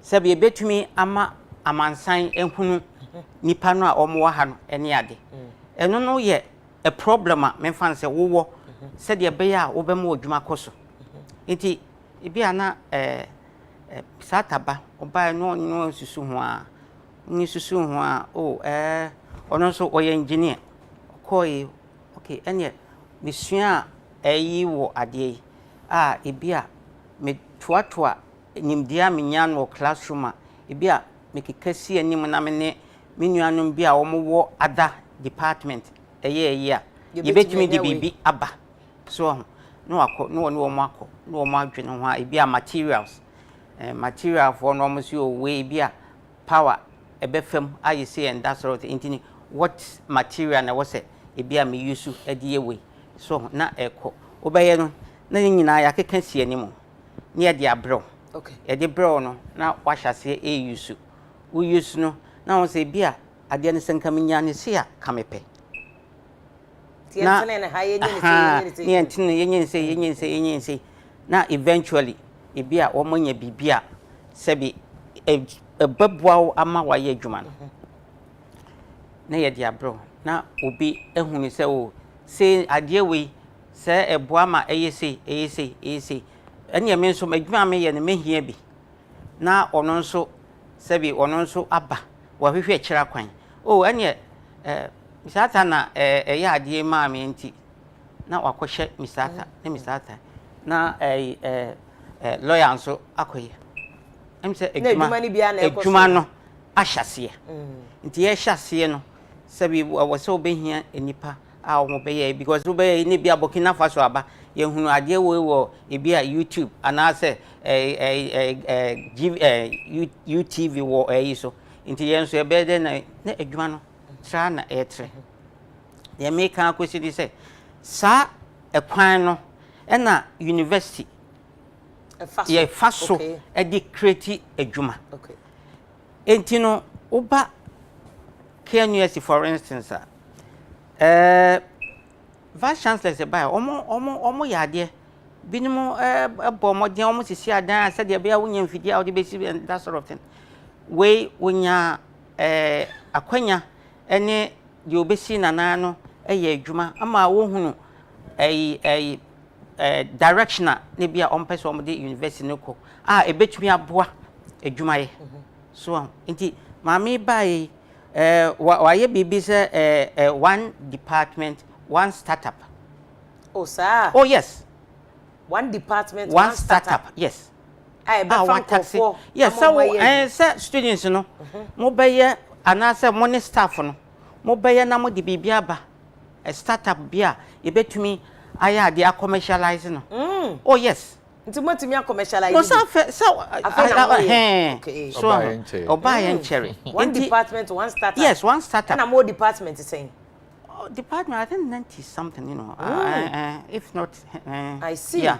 se bi betumi ama amansan ehunu nipa no a omo wa ha no ene ade eno no ye a problem a me fan se wo se de be ya wo be ma odwuma koso nti bia na sataba oba no susu ho a ni susu ho a ono so oye engineer koi okay ene misua ayi wo ade ebia me toatoa nimdia menya no classroom a ebia me kekasi anim na me ne menuanum bia wo wo ada department eye a yebetumi de bibi aba so no akọ no wo mo akọ no wo mo adwene ho a ebia materials material for no mo si o we bia power ebefam aye say and that sort of thing what material na was ebia me use ade we so na eko obeye no na nyina ya keka si animu na ye de abro okay ye de bro no na wahase use wo use no na won say bia ade ne senka menya ne se ya kamepe na yenye say na eventually ebia wo manya bibia sebi babwa ama wa ye adwuma no na ye de abro na obi ehunu se o se ade we se eboa ma eyese ene me nso adwuma me ye ne mehia bi na ono nso sebi ono nso aba wa hwehwe kira kwan o ene misata na eye ade ma me nti na wakohye misata na misata na lawyer nso akoye emse adwuma no ahyase nti ye hyase no sabi wose obehia enipa a wo beye because wo beye ni bia Burkina Faso aba ye hunu ade wo ebia YouTube anase UTV wo so nti ye nso ebe de na adwuma no tra na etre ye make an kwesi say sa ekwan no na university ye faso e di create adwuma okay enti no oba KNUST for instance vice chancellor say by omo yade binimu ebo modin omo sisi adan say de bia wonya mfidi a de besi and that sort of thing we wonya akwanya ene de obesi nana no eye adwuma ama wo hunu directional ne bia ompese omo de university no ko ebetumi aboa adwuma ye so enti mami bai waye bibi say one department one startup oh sir oh yes one department, one startup. Yes. One taxi. Yes, so students no. Mo beye anase money staff no. Mo beye na mo di bibia ba. A startup bia e betumi aya dey commercialize no. Oh yes. Nti mo timi commercialize. No so buy and cherry. One department, one startup. Yes, one startup. And more department is saying. Department I think 90 something, you know. If not I see. Yeah.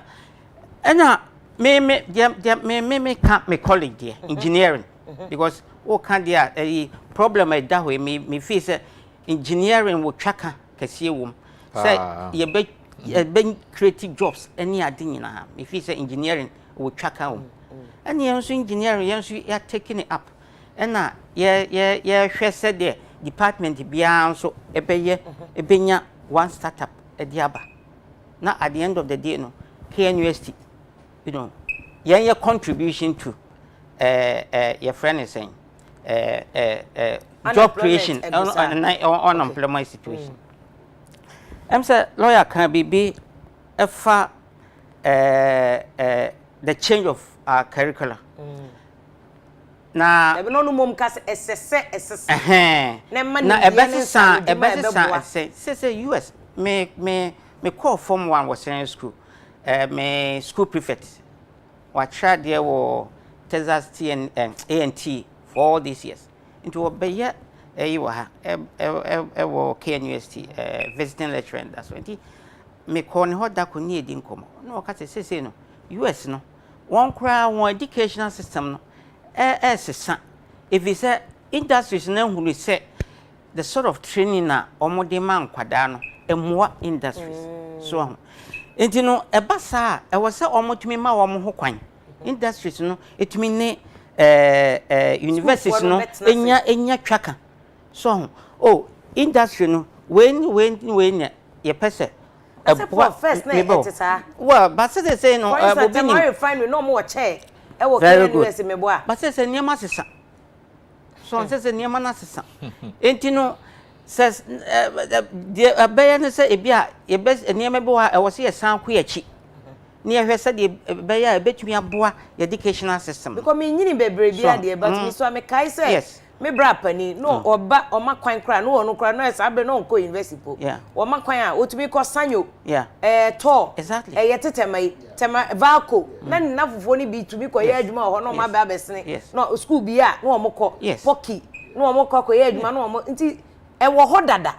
And me can't me college there engineering because can there a problem that way me feel say engineering will tracker kesi wom say you be creative jobs any adin na me feel say engineering will tracker wom and you so engineering you so you are taking it up and na hwe said there department bia so ebenya one startup ediaba na at the end of the day no KNUST you know, your contribution to your friend is saying job creation unemployment situation. I'm saying lawyer can be the change of our curriculum. Na no mum kas SS na ebesa say US me call form 1 was in school. My school prefect was tried there were Texas T and A&T for all these years. Into a year, you were KNUST visiting lecturer. That's when he me call hot that could need income. No, because say no, US no one cry one educational system no. If it's a industries now who say the sort of training na omo demand kwadano and more industries. So. Enti no ebasa e was say omotumi ma wo ho kwan industries no etumi ne universities no enya twaka so industry no when ye pese first na etisa well but say no obi find no mo che e wo KNUST mebo a but say niam asesa so say niam na asesa enti no says the bayan say ebia e best niam be wa e wo say san ko yachi ne hwe say the baya e betumi aboa educational system because me nyini bebre bia de but me so me kai say yes me bra pani no oba o makwan kra no ono kra no esa be no nko university po o makwan a otumi ko sanyo to exactly yetetemai tema valco na nna fofo ni bi tumi ko ye adwuma ho no ma ba besene no school bi a no omko poki no omko ko ye adwuma no omo nti e wo ho dada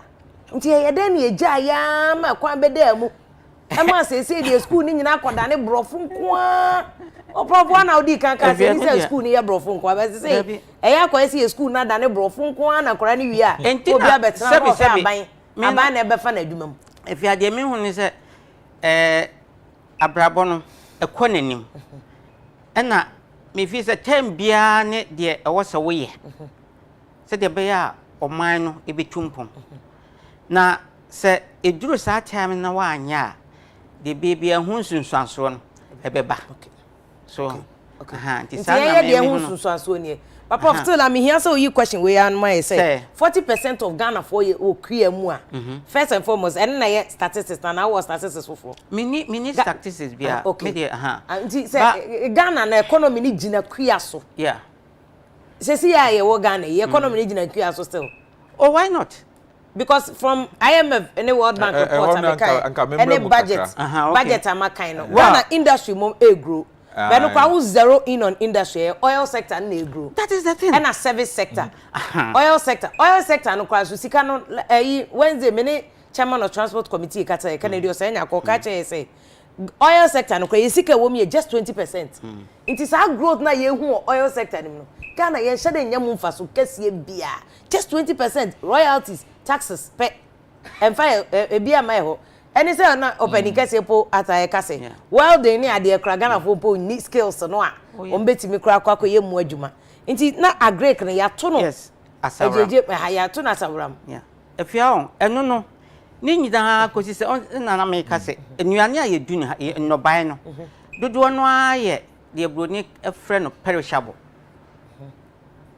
nti ye de na eja ya ma kwan be da mu e ma se de school ni nyina akoda ne brofo nko a o prof na odi kan ka se ni school ni ye brofo nko ba se e ya kwa se school na da ne brofo nko na kora ni wi a obi abetena no aban na e be fa na adwuma mu e fi ade me hu ni se abrabo no e ko nanim e na me fi se tem bia ne de e wo se wo ye se de be ya oman no e betumpom na se eduru sa time na wa anya de baby ehun sunsuanso no e beba so nti say de ehun sunsuanso ni papa still am here so you question we an my say 40% of Ghana for ye o kria mu a first and foremost and na ye statistics na was statistics for mini statistics bia me dey nti say Ghana na economy ni gina kria so say see ye wo Ghana ye economy ni gina kria so still oh why not because from IMF any World Bank report any budget budget amakai no Ghana industry mom grow but no kwa zero in on industry oil sector na grow that is the thing and a service sector oil sector no kwa so sika no Wednesday many chairman of transport committee kata Kennedy say nya ko ka che say oil sector no kwa sika wo me just 20% it is our growth na ye hu oil sector no Ghana ye shade nya mu mfa so kese bia just 20% royalties taxes pe and fire bia mai ho any say na opening kase po ataye kase well dey ni ade kra Ghana fo po ni skills no a on betimi kra kwa ye mu adwuma nti na agrek na ya to no yes asawram ya to na asawram afia on eno no ni nyida ko si se na na me kase enuane a ye du ni no ban no dodo no aye de broni friend no perishable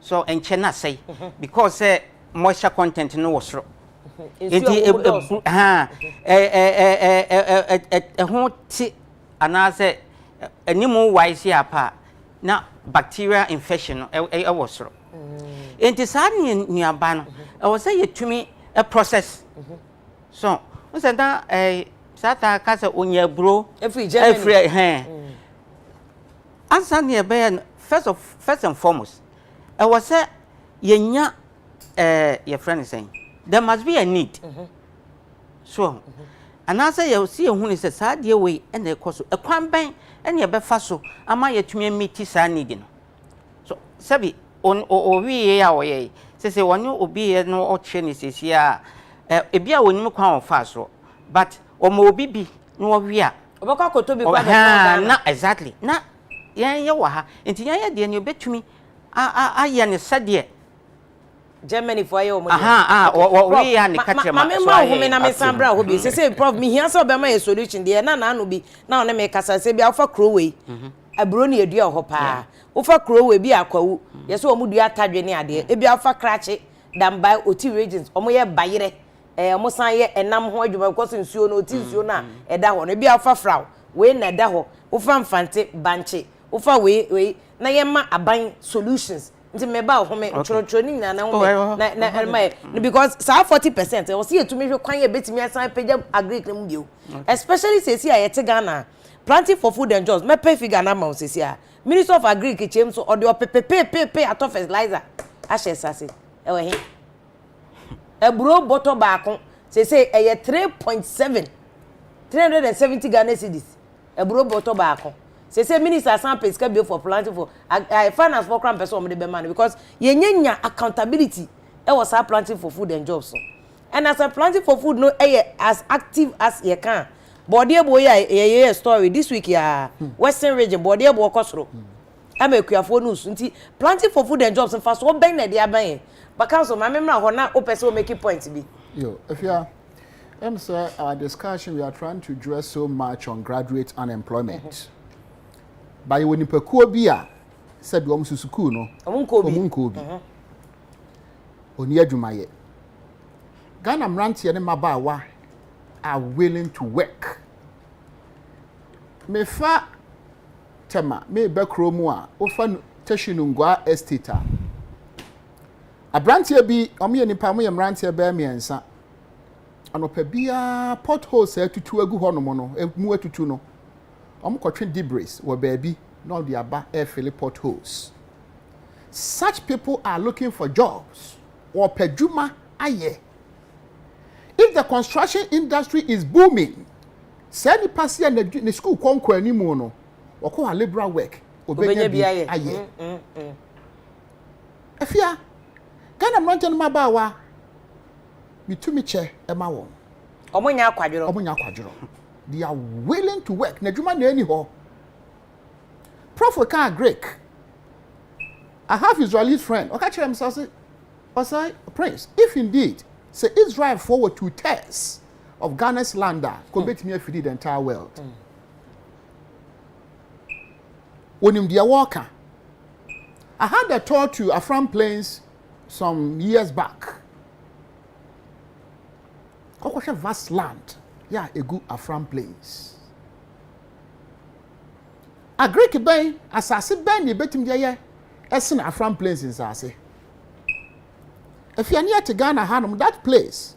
so enche na say because moisture content no was wrong. Ho ti anaasɛ animu wise apa na bacterial infection e was so enti saa nuaba no e was say yetumi a process so we say that sata ka say onya bro every answer near be first and foremost I was say yenya your friend is saying there must be a need so and answer you see who is a sad year way and the course a kwan ban and your befaso ama yetumi meet saa need no so sabi on we ya we say one you obi no o che ni sesia e bia wonim kwan of faso but o ma obi bi no we a obekwa koto bi kwa na exactly na yan ye wa ha enti yan ye de ni obetumi ye ne sade Germany for you we ya ne kache ma so ma hu na me sambra ho bi say prof me hia so be ma solution de na no bi na one me kasa say bia ofa crowway aburo ne adua ho pa ofa crowway bi akwawu ye so omu dua atadwe ne ade e bia ofa krache dambai oti regions omo ye bayere omo san ye enam ho adwuma because nsuo no oti nsuo na eda ho no bia ofa fraw we na eda ho ofa mfante banche ofa we na ye ma aban solutions nti meba ho me choro ni na ho na because sa 40% o see etumi hwe kwan ye betimi asan pagya agric na mu bio especially say see ayete Ghana planting for food and jobs me pay figure na ma say see Minister of Agric chem so o de pay ato fertilizer a share sase e we he eburo bottle baako say eye 3.7 370 Ghana cedis eburo bottle baako say minister san pesca bill for planting for finance for crime person de be man because yenya accountability e was planting for food and jobs so and as a planting for food no as active as ye can body boy ye story this week ya western region body boy kosoro amekuafo news nti planting for food and jobs first what ben na dia ban but council my memra ho na o person make point bi yo Afia sir, our discussion we are trying to address so much on graduate unemployment by when Pokua bia said we almost school no omunko bi oni adwumaye Ghana mrantie ne mabawa are willing to work me fa tema me be kromu a ofa teshinungwa estate abrantie bi omo nipa mo ye mrantie be miensa anopa bia potholes atutu agu honom no mu atutu no kotwe debris wo baby no the aba air fill potholes. Such people are looking for jobs or pejuma aye. If the construction industry is booming, send pasia ne school konko animu no wako a liberal work obenya bi aye. Afia Ghana mranten mabawa mitumi che ema won omonya akwadworo they are willing to work na dwuma na ani ho Prof can Greek I have Israeli friend okay tell him say Prince if indeed say Israel forward to test of Ghana's land could bet me feed the entire world when him dia walker I had a tour to Afram Plains some years back Kokosha vast land yeah a good Afram Plains a Greek ben asase ben ne betim dia ye esen Afram Plains in sase if you are near to Ghana Hanum that place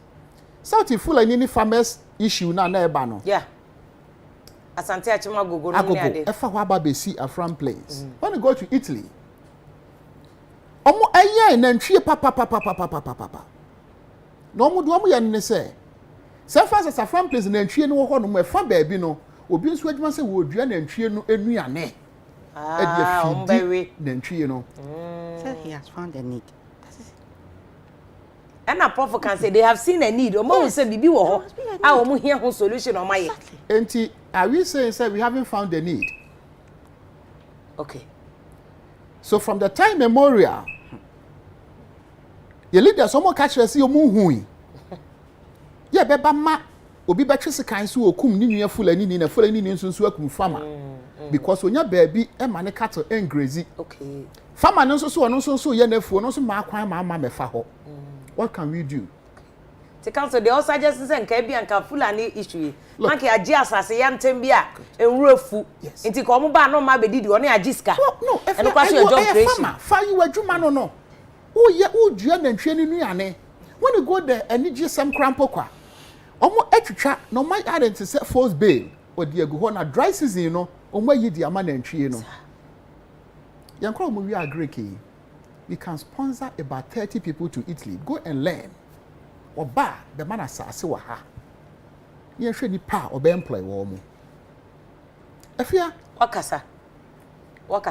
South full any farmers issue na eba no yeah asante achima gogo no ne ade efa ho aba be see Afram Plains when you go to Italy omo aye na ntwie papa no mo do omo ya ne se fast as Afram Plains na ntwie no ho no mo efa ba bi no obi nso adwuma se wo dua na ntwie no enuane umbewe na ntwie no so he has found a need and a prof can say they have seen a need omo say bibi wo ho omo here ho solution omaye enti are we saying say we haven't found the need okay so from the time memorial your leaders omo catch us omo hui ye beba ma obi betwe kan so okum ni nua fulani ni na fulani ni nso akum farmer because onya baabi e ma ne cattle engrazi okay farmer no nso so ono nso ye na fuo no nso ma kwan ma mefa ho what can we do The council they also just say nka bia nka Fulani issue na ke agi asase ya ntem bia enwurefu nti ko mo ba no ma be didi oni agi ska no eno kwa so your job creation fa you adwuma no wo ye wo dua nantwie ni nuane when you go there and you some Pokua omo etwitwa no my aren't say force bail odi agu ho na dry season no omo yi di ama nantwie no yankro mo wi agree we can sponsor about 30 people to Italy go and learn oba the man asase wa ha ye hwe ni pa oba employ wo mu Afia wakasa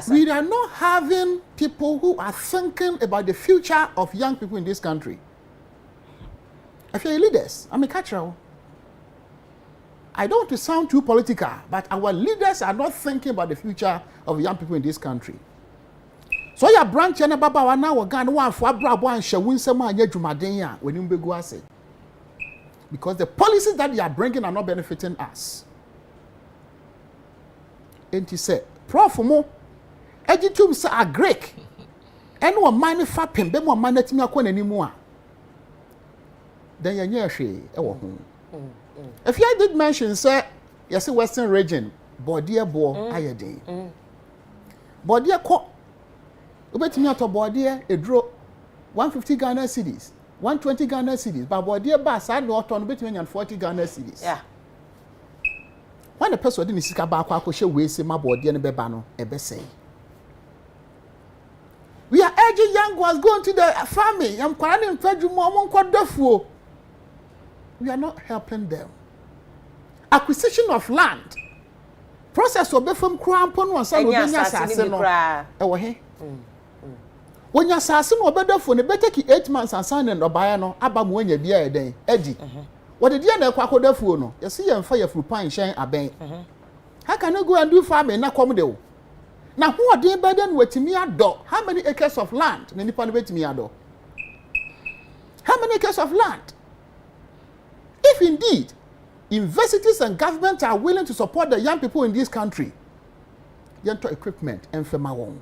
we are not having people who are thinking about the future of young people in this country. Afia leaders I'm a catcher. I don't want to sound too political, but our leaders are not thinking about the future of young people in this country. So your branch and baba wa na wa gan one for abrabo and shawunsem anya dwumaden a when you begu ase. Because the policies that they are bringing are not benefiting us. And he said, Prof mo ejitum say a Greek and one man fa pembe mo man natimi akọ nanimu a. Then yanya hwe e wo ho. If you did mention say yes Western region body bo ayedin. Body ko obetimi ato body edro 150 Ghana cedis 120 Ghana cedis but body ba sa no oto no betimi nya 40 Ghana cedis. Yeah. When the person didn't sika ba akwa akoshe we say my body no beba no e be say we are urging young ones going to the farming am kwara ne mfadwuma omo nkwodafuo. We are not helping them. Acquisition of land process obefom krampo no say obenya asase no e wo he wonya asase no obedafo ne beteki 8 months and sign and obaya no aba mo nya bia eden edi what the dia na kwakodafo no ye se ye mfa ye frupan hyen aben how can you go and do farming na come de na who odin beden wetimi ado how many acres of land na nipa no betimi ado how many acres of land if indeed universities and government are willing to support the young people in this country yento equipment enfema won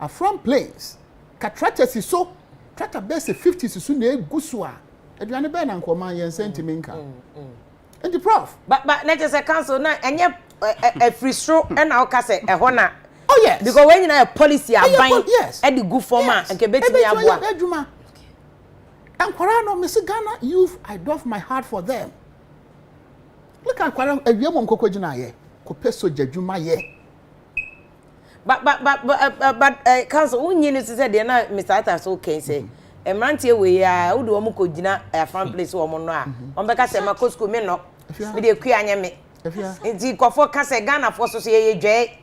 from planes tractors so tractor base 50 so na eguso a aduane be na nkoma yen sentimenka and the prof but let us council na enye free straw and now ka say e ho na oh yes because when you na policy aban yes e di good forma nke betimi aboa adwuma and kwara no me Ghana youth I doff my heart for them. Look at kwara awiam nkoko gina ye ko peso jadwuma ye but council unyi ni say de na Mr. Atta so can say emrantie we ya wo de wo ko gina farm place wo mo no a on be ka say makosko me no me de ku anya me nti kofo ka say Ghana for so ye dwe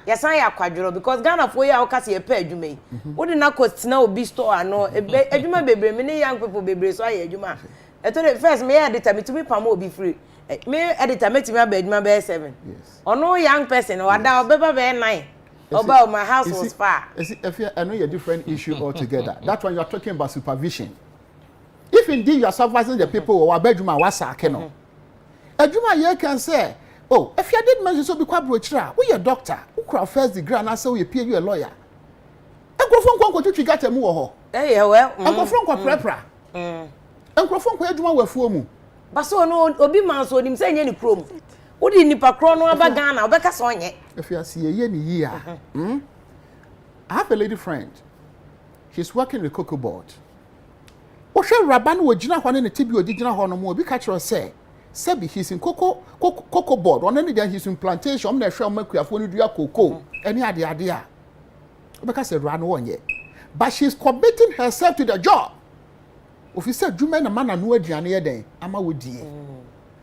yesan ya kwadworo because Ghana for ya wo ka say ye pa adwuma yi wo de na ko tina obi store ano adwuma bebre me ne young people bebre so aye adwuma eto the first me editor me to be pam obi free me editor me timi abadwuma be 7 ono young person wada obeba be 9 oba my house was far. If I know a different issue altogether. That's when you are talking about supervision. If indeed you are supervising the people who are bedroom and what's no. Adwuma you can say, oh, if you did mention so be quite brochura, we a doctor, who crowd first degree and I say we pay you a lawyer. And go from Kwanko to get a mu ho. Eh well. And go from Prepra. And go from Kwadwuma we fuo mu. But so no obi man so nim say any chrome. Udi nipa kro no aba Ghana obeka so onye. If you are see ye ni year. I have a lady friend. She's working with Cocoa Board. O hwe raban wo gina ho ne tibi odi gina ho no mo obi ka kire say Sebi he's in Cocoa Board. On any day he's in plantation. I'm not sure makuafo ni dua cocoa. Any ade a. Obeka say run one ye. But she's committing herself to the job. Officer Juma na man na no aduane ye den ama wodie.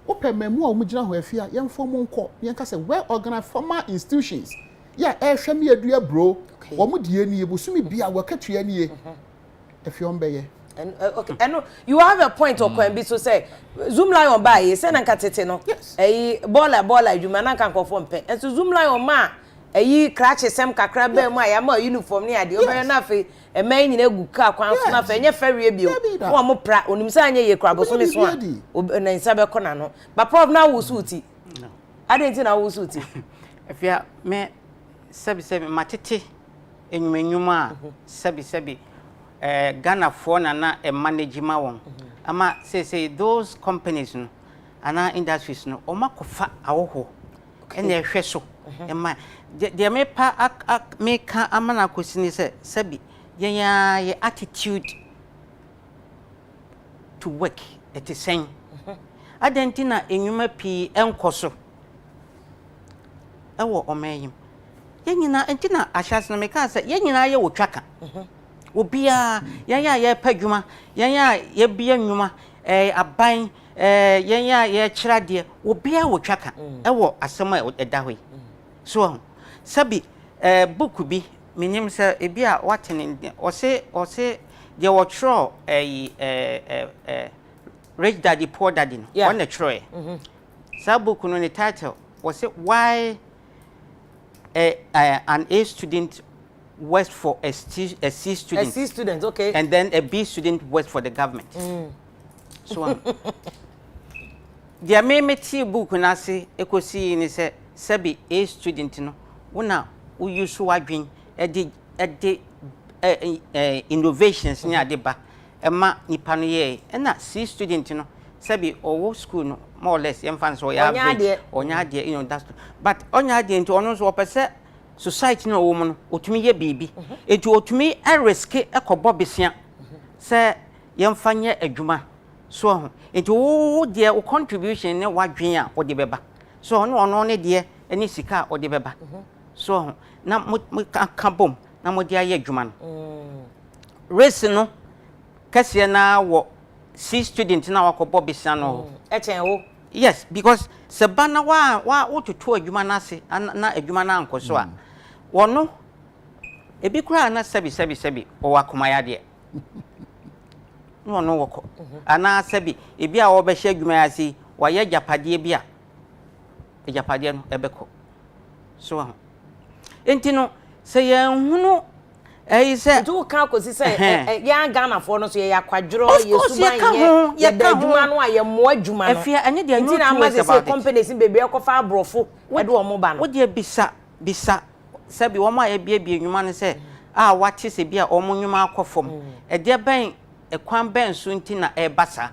Open memu a omugina ho afia yem form nko yenka say well organized formal institutions yeah ehwe me adua bro wo die ni ebusumi bia wakatua ni efi on beye and okay and you have a point or can be so say zoom line on buy say na nkatete no baller adwuma na kan konform pe and so zoom line on ma crash sem kakra be mu aya ma uniform ni ade obere na fe e man nyina gu ka kwan so na fe enye farie bio wo mo pra onim say anye ye krabo so me so na nsa be kona no but prof na wo suiti no ade na wo suiti afia me sebi matete enyumenyuma sebi Ghana for na e manage ma won ama say those companies no ana industries no omakofa awoho ene ehwe so ema de me pa meka amana kosini say sabi yenya ye attitude to work it is saying adentina enwuma pi enkoso ewo omayim yenyina entina ahyase no meka say yenyina ye wotwaka obia yenya ye padwuma yenya ye bia nwuma aban yenya ye kyerade obia wotwaka ewo asema edahwe so sabi book bi minim say ebia watene ose de wotro Rich Daddy Poor Daddy no on the tray sa book no the title was it why an A student works for a C student. A C student, okay. And then a B student works for the government. So, the amemeti book na se ekosi ni se sabi A student no una use wadwin e innovations ni adeba ema nipa no ye na C student no sabi owo school no more or less emfan so ya average onya de you know that's but onya de nti ono so opese society no wo mu no otumi ye bibi eti otumi risk ekobo besia se yemfanye adwuma so ho enti wo de wo contribution ne wadwen a wo de beba so ono ne de eni sika wo de beba so ho na mo ka bom na mo de aye adwuma no race no kase na wo C student na wakobo besia no echen wo yes because sebana wa wototo adwuma na ase na adwuma na ankoso a wono ebi kura na sebi o wakoma ya de no woko ana sebi ebi a wo be hye adwuma ya si wa ye japade bi a japade no ebeko so enti no se ye hunu say do kan ko si say ya Ghana for no so ye yakwadworo ye suban ye da adwuma no aye mo adwuma no afia ene de no na say companies bebe ekofa abrofo we de omo ba no wo de bisa sabi wo ma ye bia nwuma no say wate se bia omo nwuma akofom e de ben ekwan ben so nti na e basa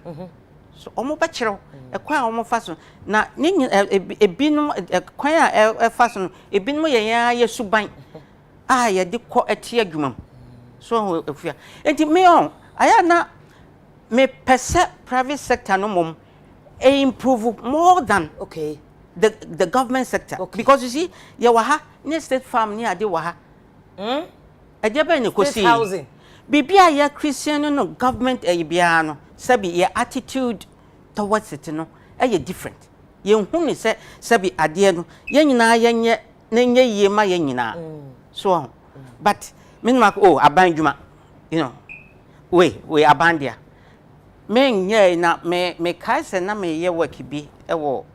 so omo ba kire ekwan omo fa so na ebinum ekwan a e fa so ebinum ye suban ye de ko eti adwuma so afia enti me aya na me pese private sector no mom improve more than the government sector because you see ye wa ha ne state farm ni ade wa ha e de be ne kosi housing bibia ya Christian no government bia no sabi ye attitude towards it no ye different ye hu ni se sabi ade no ye nyina ye nye na nye ye ma ye nyina so but minmak abandjuma you know we abandia men ye na me kaise na me ye work bi e wo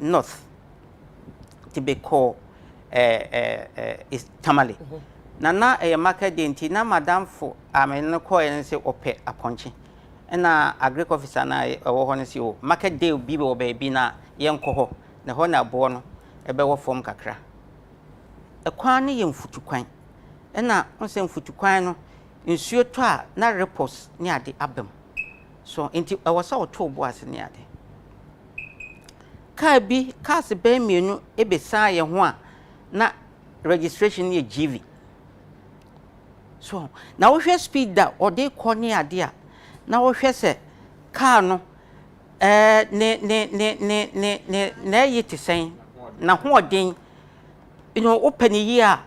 north tibeko is tamale na market denti na madam fo amen ko yen se ope aponche na agric officer na wo ho ne se o market day bi be oba na yen ko ho na ho na bo no ebe wo form kakra ekwan ne yemfutukwan na onse mfutukwan no nsuo to a na reports ne ade abem so enti awasa oto bo ase ne ade ka bi cars be mienu ebesa ye ho a na registration ne GV so na wo hwe speed da ode ko ne ade a na wo hwe se car no ne yiti sen na ho odin you know open year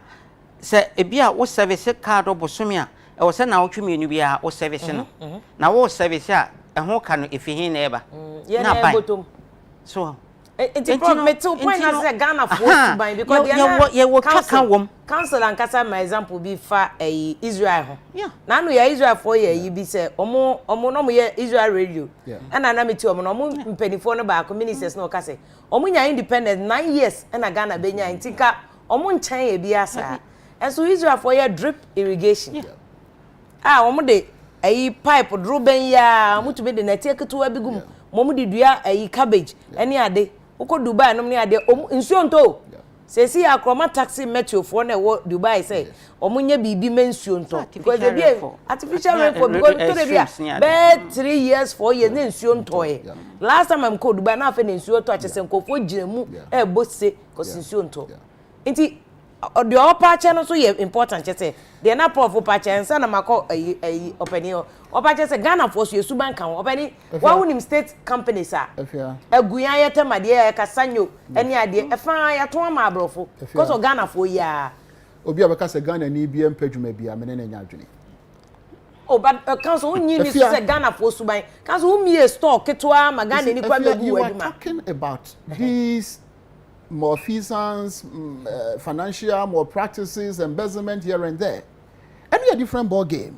say ebia wo service card obosome a e wo say na wo twemi enu bia wo service no na wo service a e ho ka no efihin na eba na ban so it's problem me too point na say Ghana for ban because ye wo kaka wom council and kasa my example be fa Israel ho na no ya Israel for ye bi say omo no mo ye Israel radio na me ti omo no mo mpanifo no ba ko ministers no ka say omo nya independent 9 years na Ghana be nya ntika omo nchan ye bi asa so Israel for ye drip irrigation omo de pipe druben ya mo to be de na tie ketewa bi gum mo de dua cabbage ene ade uko Dubai no ne ade nsuo nto Say see akroma taxi metro for na wo Dubai say omunye bibi mensuo nto because they be artificial rainfall because to be 3 years 4 years na nsuo nto e last time I'm called Dubai na afa na nsuo to achese nkofo ginemu e bose cause nsuo nto nti the upper channel so ye important chese the na prof upper channel na mako openi upper chese Ghana for so yesuban kan openi wa hunim state companies a aguyan ye temade e kasanyo eni ade e fa ya to ma abrofo cause Ghana for ya obi abeka se Ghana ni bi empadwuma bia me na nya adwene oh but council unyi ni se Ghana for suban council umie store ketwa ma Ghana ni kwa megu you are talking about these malfeasance, financial malpractices, embezzlement here and there. And we are different ball game.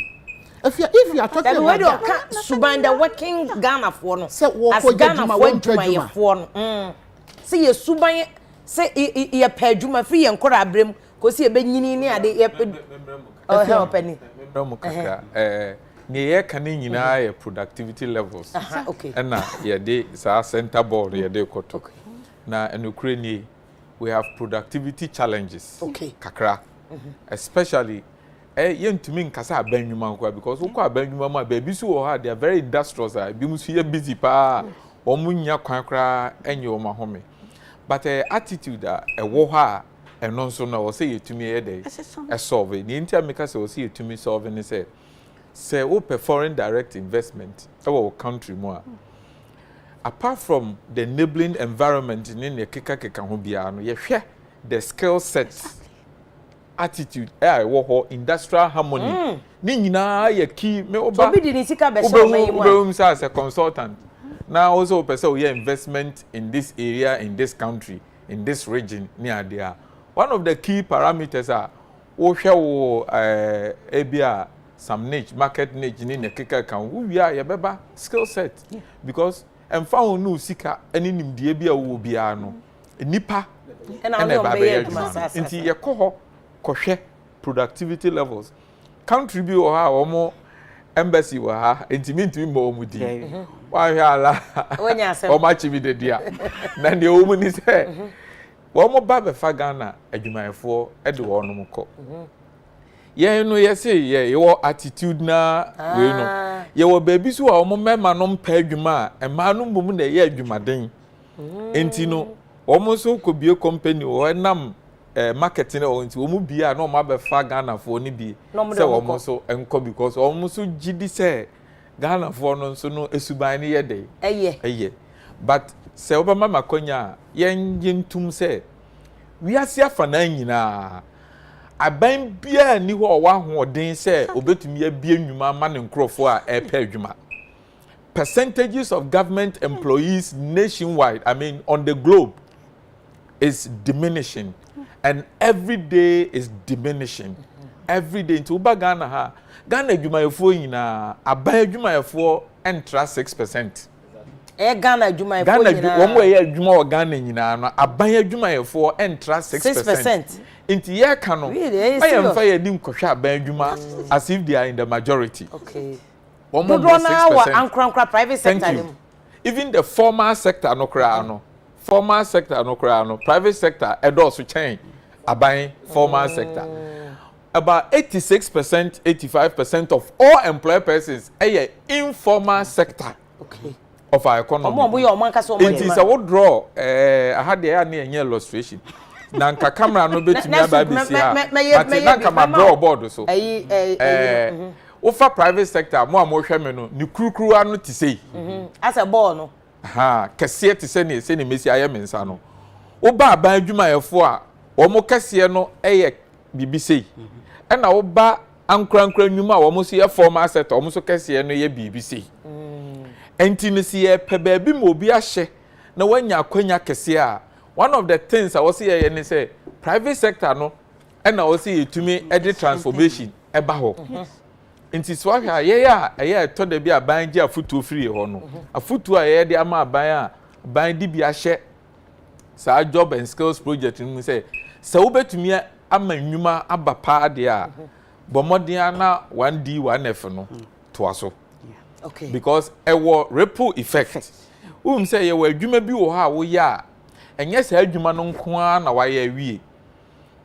If you are talking about that, Suban the working Ghana for no, as Ghana for see you Suban say you pay Juma free and Kora Brim, because you be near the help any. Near canning in our productivity levels. Okay. And now, yeah, they are center board, yeah, they got okay. Now in Ukraine, we have productivity challenges. Okay. Kakra. Especially, yen to me kasa benyuma because ukwa benyuma ma baby so they are very industrious. Be musu busy pa. Omunya kwankra enye o mahome. But attitude a wo ha eno so na o say you to me e dey solve. The intia make say o say you to me solve ni say o foreign direct investment our country more. Apart from the enabling environment in the keka ho bia no ye hwe the skill set attitude industrial harmony ni nyina ye key me oba so be di sika be so me mu as a consultant now also person we investment in this area in this country in this region near there one of the key parameters are wo hwe wo ebia some niche market niche ni the keka kan wo wia ye beba skill set because and found no sika any nimdie bia wo bia no nipa na ba be nti ye ko hwe productivity levels country bi o ha omo embassy wa ha nti mintu mo omudi wa hwe ala wonya asem o ma chi bi de dia na ne o mu ni se wo mo ba be fa Ghana adwumayefo e de wo no mko ye no ye say ye wo attitude na we no ye wo baby so a omo mema no mpa adwuma e ma no mbom na ye adwumaden enti no omo so ko bie company o nam marketing o enti omo bia na omo ba fa Ghana fo ni bi say omo so enko because omo so gidi say Ghana fo no so no esuban ni ye dey eye but say oba mama konya ye ntum say wi ase afa na nyina aban bia ni ho wa hoden se obetumi abie nnwuma ma ne nkrofo a epe adwuma percentages of government employees nationwide I mean on the globe is diminishing and every day is diminishing every day to ba Ghana ha Ghana adwumayefo nyina aban adwumayefo entra 6% Ghana adwumayefo nyina wo mo ye adwuma o Ghana nyina no aban adwumayefo entra 6%. Inti ye ka no I am fire dim kohwa aban adwuma as if they are in the majority. Okay. One more 6%. Private sector. Even the formal sector no kra no. Formal sector no kra no. Private sector edoso chain aban formal sector. About 86%, 85% of all employed persons are informal sector. Okay. Of our economy. It is a would draw I had the near illustration. Na nka camera no betumi aba bisi a but na nka ma draw board so ofa private sector mo hwe me no ni kurukuru anu ti sei as a ball no ha kese ti se ne mesi aye mensa no oba aban adwumayefo a omo kese no eye bibi sei e na oba ankrankra nwuma a omo so ye formal sector omo so kese no ye bibi sei enti ne si ye pe ba bi mo bi ahye na wanya akwanya kese a one of the things I was here and say private sector no and I was see to me every transformation eba ho nti so ahwa ye to da bi aban gi afutu free ho no afutu a ye de ama aban di bi ahye sa job and skills project no say se wo betumi ama nnwuma aba pa de a bomodin na 1D 1F no to aso okay because e wo ripple effect say ye wo adwuma bi wo ha wo ya enye sa adwuma no nko a na waye awie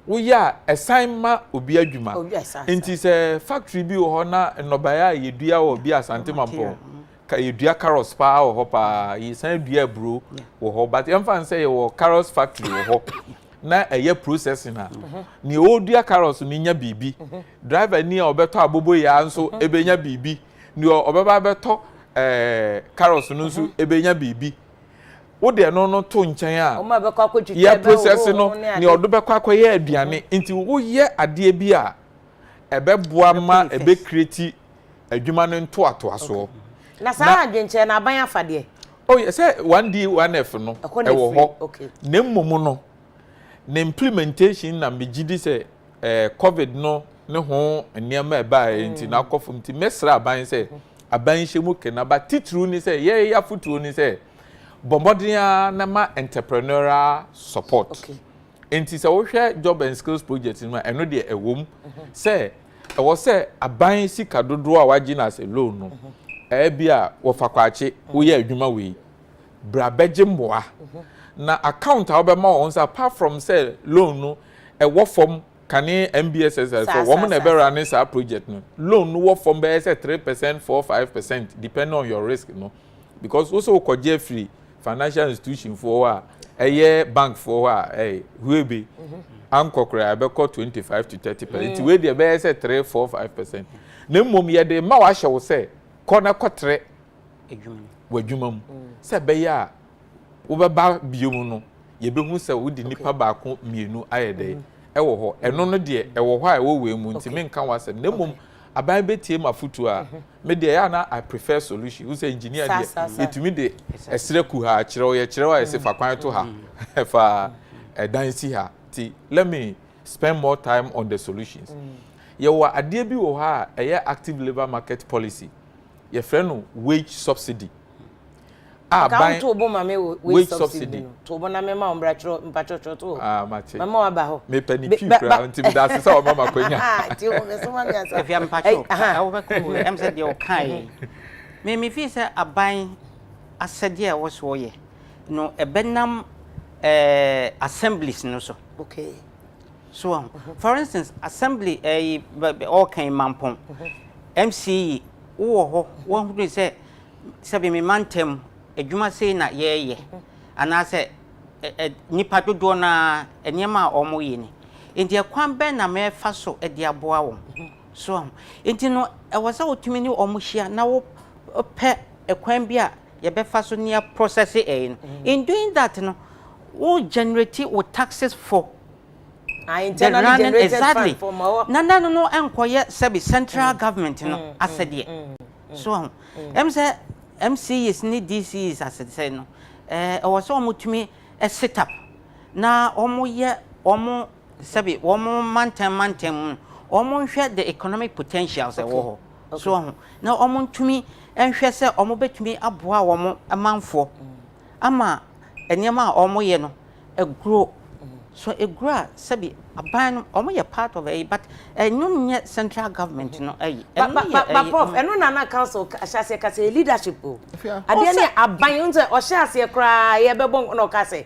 wo ya esan ma obi adwuma enti se factory bi wo ho na nnobaya yedua wo bi asante mampo ka yedua carrots pa wo ho pa yisan dua bro wo ho but emfa say wo carrots factory wo ho na eye processing ha ni odua carrots ni nya bibi driver ni obeto abobo ya nso ebenya bibi ni obeba beto carrots no nso ebenya bibi wo de no to nchen a o ma be kwa kwetwa ya process no ni odo be kwa kwa ye aduane nti wo ye ade bi a ebe boa ma ebe create adwuma no nto aso na sa adwenche na aban afade oh yes say 1D 1F no e wo ho na mmom no na implementation na megidi say covid no ne ho niam e ba nti na akofum nti mesra aban say aban hyemu kena ba titru ni say ye ya futuo ni say bombodia na ma entrepreneurial support enti say wo hwe job and skills project no eno de ewom say e wo say aban sika dodo a wagi na say loan no bia wo fakwache wo ye adwuma we bra beje mboa na account a obema won say apart from say loan no e wo form kane MBSS so wo na be run sa project no loan no wo form be say 3% 4-5% depending on your risk no because also ko je free financial institution for a bank for who be ankokra be ko 25 to 30%. We dey be say 3-4-5%. Na mom ye dey ma wa hye wo say kona kotre adwuma mu say be ya wo be ba biom no ye be hu say wo di nipa ba ko mienu ayede e wo ho eno no de e wo ho a wo we mu ntimi nka wa say na mom aban betie mafutu a me de ya na I prefer solution who say engineer de etumi de esreku ha kirewo ye kirewo ese fa kwan to ha fa dansi ha ti let me spend more time on the solutions ye wa ade bi wo ha eye active labor market policy ye frɛ no wage subsidy ban to bo ma me wage subsidy to bo na me ma ombra chro mpachotro to mate mama wa ba ho me pani kra nti da se sa o mama kwanya ti o me so ma me asa Afia mpacho awo be ko em said de o kai me fi say aban asede e wo so ye no ebenam assemblies no so okay so for instance assembly all kind mampon MCE wo ho wo hu say be me mantem adwuma sei na ye ana se nipa dodo na enema omo ye ni enti ekwan ben na me fa so e dia boa wo so enti no e wasa otumi ni omo hia na wo pe ekwan bi a ye be fa so near process in doing that no wo generate wo taxes for internally generated exactly fund for no enkoye sebi central government no asede so em say MC is need DC is as it say no was omutumi a set up na omo ye omo sabi omo mantem omo hwe the economic potentials e wo so na omo ntumi enhwe se omo betumi aboa omo amanfo ama enema omo ye no e grow so e grow sabi aban omo ye part of it but no central government no but prof eno na council ashase ka say leadership o ade ne aban unze o shase kra ye bebon no ka say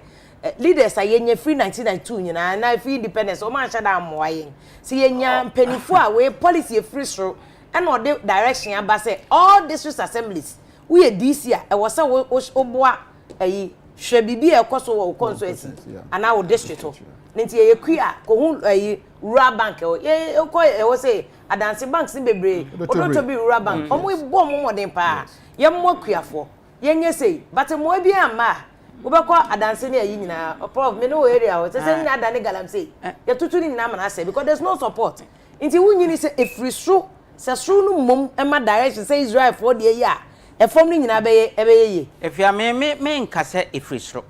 leaders ayenye free 1992 nyina na free independence o man shada amoa yen si yenya mpanifu a we policy free sro and o the direction aba say all district assemblies we DC a e wo say oboa ayi hwe bibi e koso wo constituency ana wo district o nti ye kua ko hu ayi rural bank ye ko e wo say adanse banks ni bebre odoto bi rural bank omo ibo mo modern pa ye mo kuafo ye nye say but mo bi ama wo be ko adanse ni ayi nyina prof me no area o say ni adane galam say ye tutu ni na mana say because there's no support nti wu nyini say efrisru say sru no mom e ma direction say Israel for the year e form ni nyina be ye Afia me nkase efrisru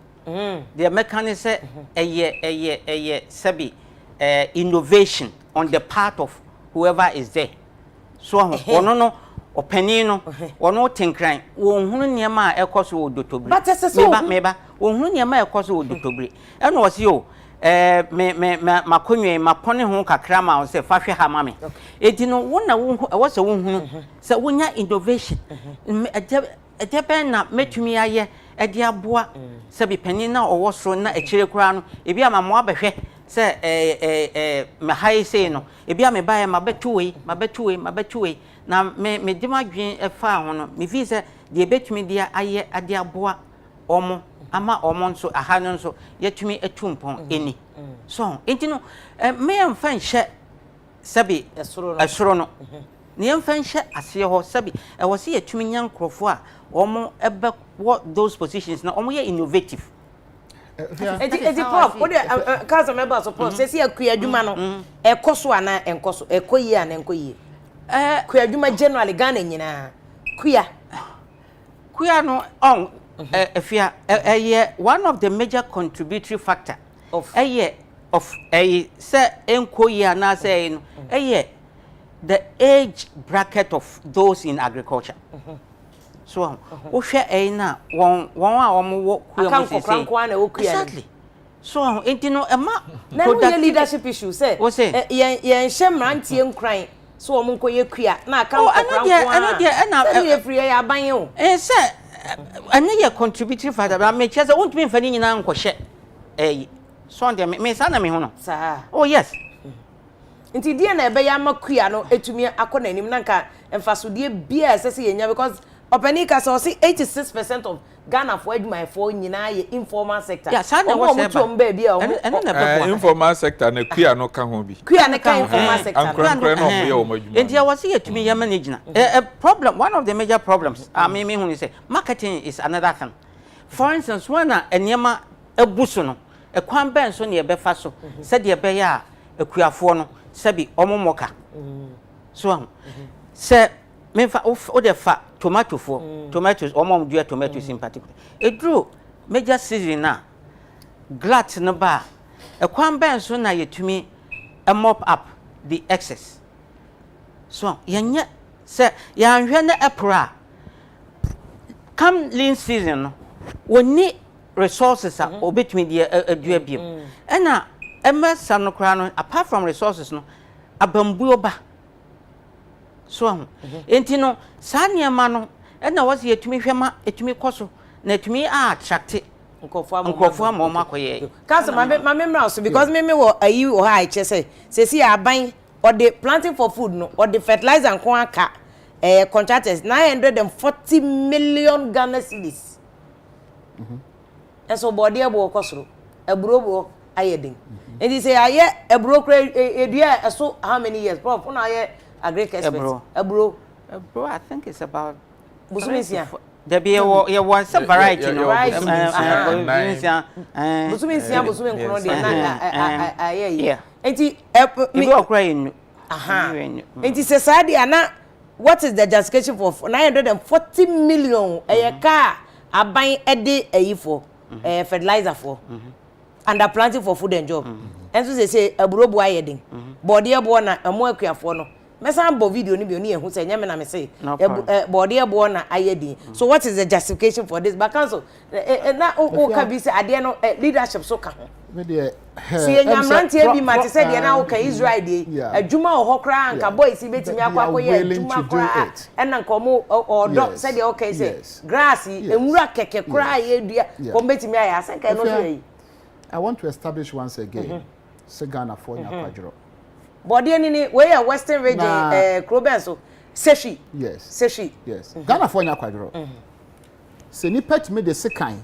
the mechanism a sabi innovation on the part of whoever is there so ono no openino ono tinkran wo hunu niam a ekoso odotobri meba wo hunu niam a ekoso odotobri eno wo se yo me makonwe mapone ho kakra ma wo se fa hwe ha mame enti no wona wo se wo hunu se wonya innovation ejebe na metumi aye e de aboa se bi panin na owo soro na e kire kura no e bi ama mo abehwe se me haye sei no e bi ama ba e ma betuwe na me di madwen e fa ho no me fi se de betumi dia aye ade aboa omo ama omo nso aha no nso yetumi etumpon eni so enti no me am fa nhye sabi esoro no ne am fa nhye ase ho sabi e wo se yetumi nyankrofo a omo ebe what those positions na omo ye innovative eti prof what the council member so prof say akua adwuma no ekoso ana enkoso ekoyi ana enkoyi akua adwuma generally Ghana nyina kuya no on Afia one of the major contributory factor of say enkoyi ana say no the age bracket of those in agriculture so o hwe na won a omo kuya mo say exactly so entino ema na no leadership issue say yen hye nkran so omo nkoye kuya na aka na ye free ya ban o say anya contributory factor but me chese won't be fani nyina nkohye so ndem me sa na me ho no oh yes nti die na ebe ya makuya no etumi akona anim na nka emfasodie bia esese yenya because Openika so see 86% of Ghana for my for nyina ye informal sector. Yeah, sana was informal sector na kuya no ka ho bi. Kuya na ka informal sector. Ankran no mo ye o madwuma. Enti was here to me ya manage na. A problem, one of the major problems. Me hu say marketing is another thing. For instance, when enema ebuso no, e kwan ben so na e befa so. Said ye be ya akuafo no, sabi omomoka. So say mefa o de fa tomatoes omom dua tomatoes in particular it drew major season na glut no ba e kwan ben so na yetumi mop up the excess so yenye se yanhwe na epra come lean season no woni resources a obetumi de adua biem na emesa no kra no apart from resources no abambuo ba so enti no sanya ma no na wase yetumi hwema etumi koso na etumi attract nkofo ama makoye cause my memory so because me wo ayi wo ha I say si aban or the planting for food no or the fertilizer nko aka contractors 940 million Ghana cedis eso body ebo kosoro eburo bo ayedin enti say aye eburo kra edua eso how many years prof una aye agriculture eburo I think it's about Busumisia. There be a one variety, no. Busumisia, Busumin, yeah. And me crying. And it's a sad, Anna. What is the justification for 940 million a car? I buy a day a year for fertilizer for and are planting for food and job. And so they say a bro boy heading. Body a born a more care for no. Mesambo video ni bi oni ehun say nyame na me say body ebo na ayedi so what is the justification for this but council na o ka bi say ade no leadership so ka ho me de see nyamrante bi mate say de na o ka Israel de adwuma o hokra anka boys betimi akwa ye adwuma kra na nka mo odo say de okay say grass enwura keke kra ye dua ko betimi aya say ka no say I want to establish once again say Ghana for nyakwadro body any we are western region Kroben so Seshi yes Ghana for nyakwadro se ni pet me de sekan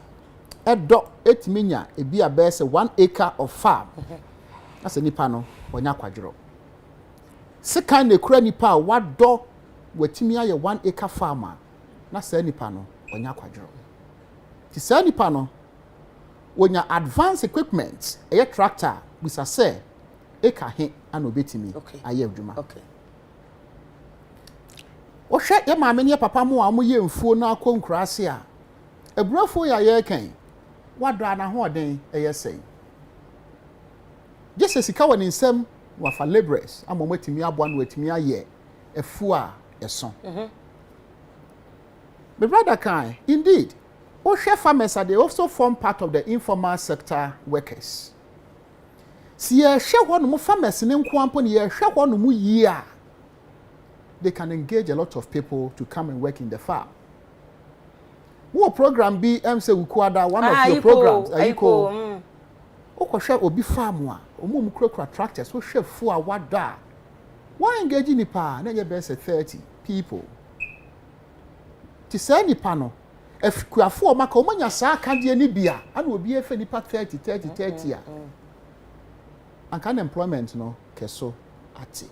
edo etiminya ebi abese 1 acre of farm ase nipa no onyakwadro sekan ne kura nipa wado watimi aye 1 acre farmer na se nipa no onyakwadro ti se nipa no wonya advanced equipment e tractor bisa se eka he ana obetimi aye adwuma o hwe ye maame ne papa mo a mo ye mfuo na akonkurase a eburafo ya ye kan wado ana ho oden eye sei just sika woni nsem wa fa laborers ama mo atimi abo na watimi aye efu a eso my brother kan indeed o hwe farmers they also form part of the informal sector workers. Si ye hwe ho no mo farmers ne nko ampo ne ye hwe ho no mo yi a they can engage a lot of people to come and work in the farm. Wo program bi say Ukuada one of your programs ayiko. Okoshe obi farm a omum kura tractors so hwe fu a wada. Why engage nipa na ye be say 30 people. Ti say nipa no if kuafo o maka omanya saa kade ni bia ana obi efe nipa 30 a. Anka employment no keso ati.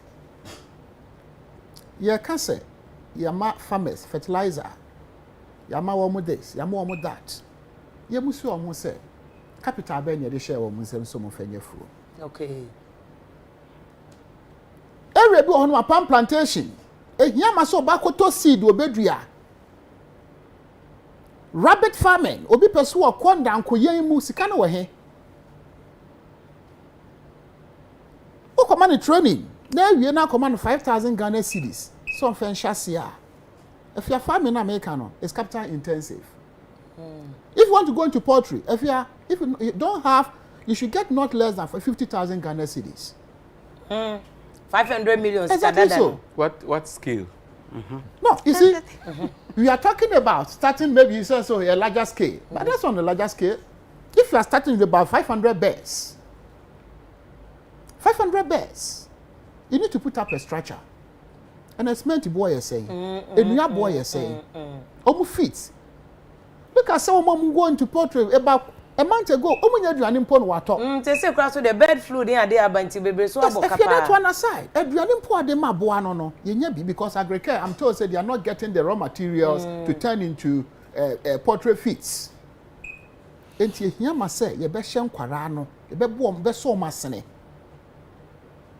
Ye ka say yama farmers fertilizer. Yama womo this, yama womo that. Ye musu omo say capital be nye de share womo nsem so mo fanye fu. Okay. Area bi ono apam plantation. Ehia ma so ba koto seed obedua. Rabbit farming, obi peso akonda ankoyen mu sika na wo he. O command training. Na wie na command 5,000 Ghana cedis. So fen shasia. If you are farming in America, no, it's capital intensive. If you want to go into poultry, if you don't have, you should get not less than 50,000 Ghana cedis. 500 million. Exactly so. What scale? No, you see, we are talking about starting maybe you say so a larger scale, but that's on the larger scale. If you are starting with about 500 bears, 500 bears, you need to put up a structure. And it's meant to boy is saying, a new boy is saying, almost fit. Look at some mom going to portrait about a month ago. Omunya do an impon water. They say cross the bird flu there they are banti baby so about if you that one aside, a duanim po de ma boa no yenye because agricare I'm told said they are not getting the raw materials to turn into portrait fits. Enti ehia ma say ye be hye nkwara no ye be bo be so masene.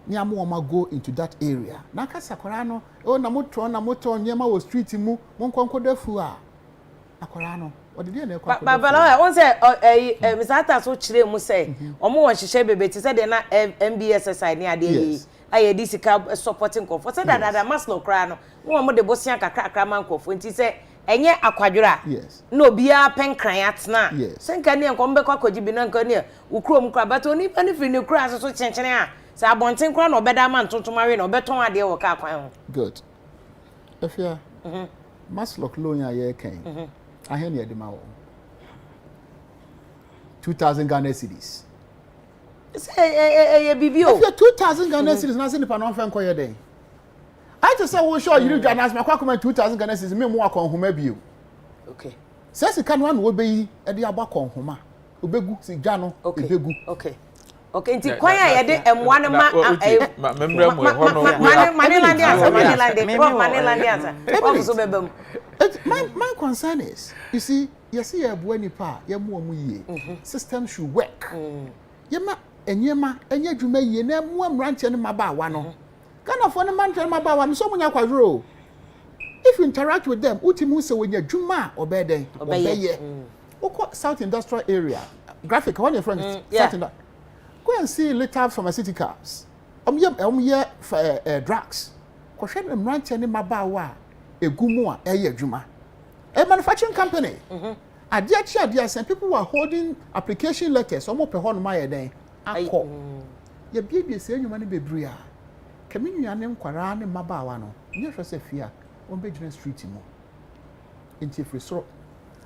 Ni amu go into that area. Na kasa kwara no o na moto nyema wo street mu monkonko dafu a akwara no odede na ekwa. Baba won say Mr. Ata so chire mu say omo won hyehyɛ bebe ti say de na MBSSI ni ade yi aye di sika supporting comfort say that maslo kra no mo de bosia kakra man comfort nti say enye akwadwura no bia penkran atena senka ne enko mbekwa kwaji bi no nka ne ukrom kra but oni pani firi ne kra so chenchene a say abonten kra no obeda man tontomare no obeton ade wo ka kwan ho. Good. Afia maslo loan ya ye kan ahe ne de ma wo 2,000 Ghana cedis. Say bibio. If 2,000 Ghana cedis na say nipa no fa nko ye den. I just say we sure you do Ghana ma kwa 2,000 Ghana cedis me mo akon homa bio. Okay. Say sika no na obeyi e de abakon homa. Obegu si gwa no ebegu. Okay. Okay, nti kwan a ye de emwa ne ma memra mo ho no Manilandi answer. Also bebam. My concern is, you see, a bueni pa, ye mu omu ye. System should work. Yema enye dwuma ye na mu amranche ne mabawa no. Kana fo ne manche ne mabawa no so munya kwadro. If you interact with them, utimu se wonya dwuma obeden, obeye. Oko South Industrial Area. Graphic, what your friend South Industrial. Go and see later pharmaceuticals. Drugs. Ko hwe ne manche ne mabawa egumu a eye adwuma. A manufacturing company. Adia some people were holding application letters omo pe ho no ma ye den akọ. Ye bie se enwuma ne bebre a. Kaminua ne nkwara ne mabawa no. Nye hwe se fia on be June street mo. Enti free so.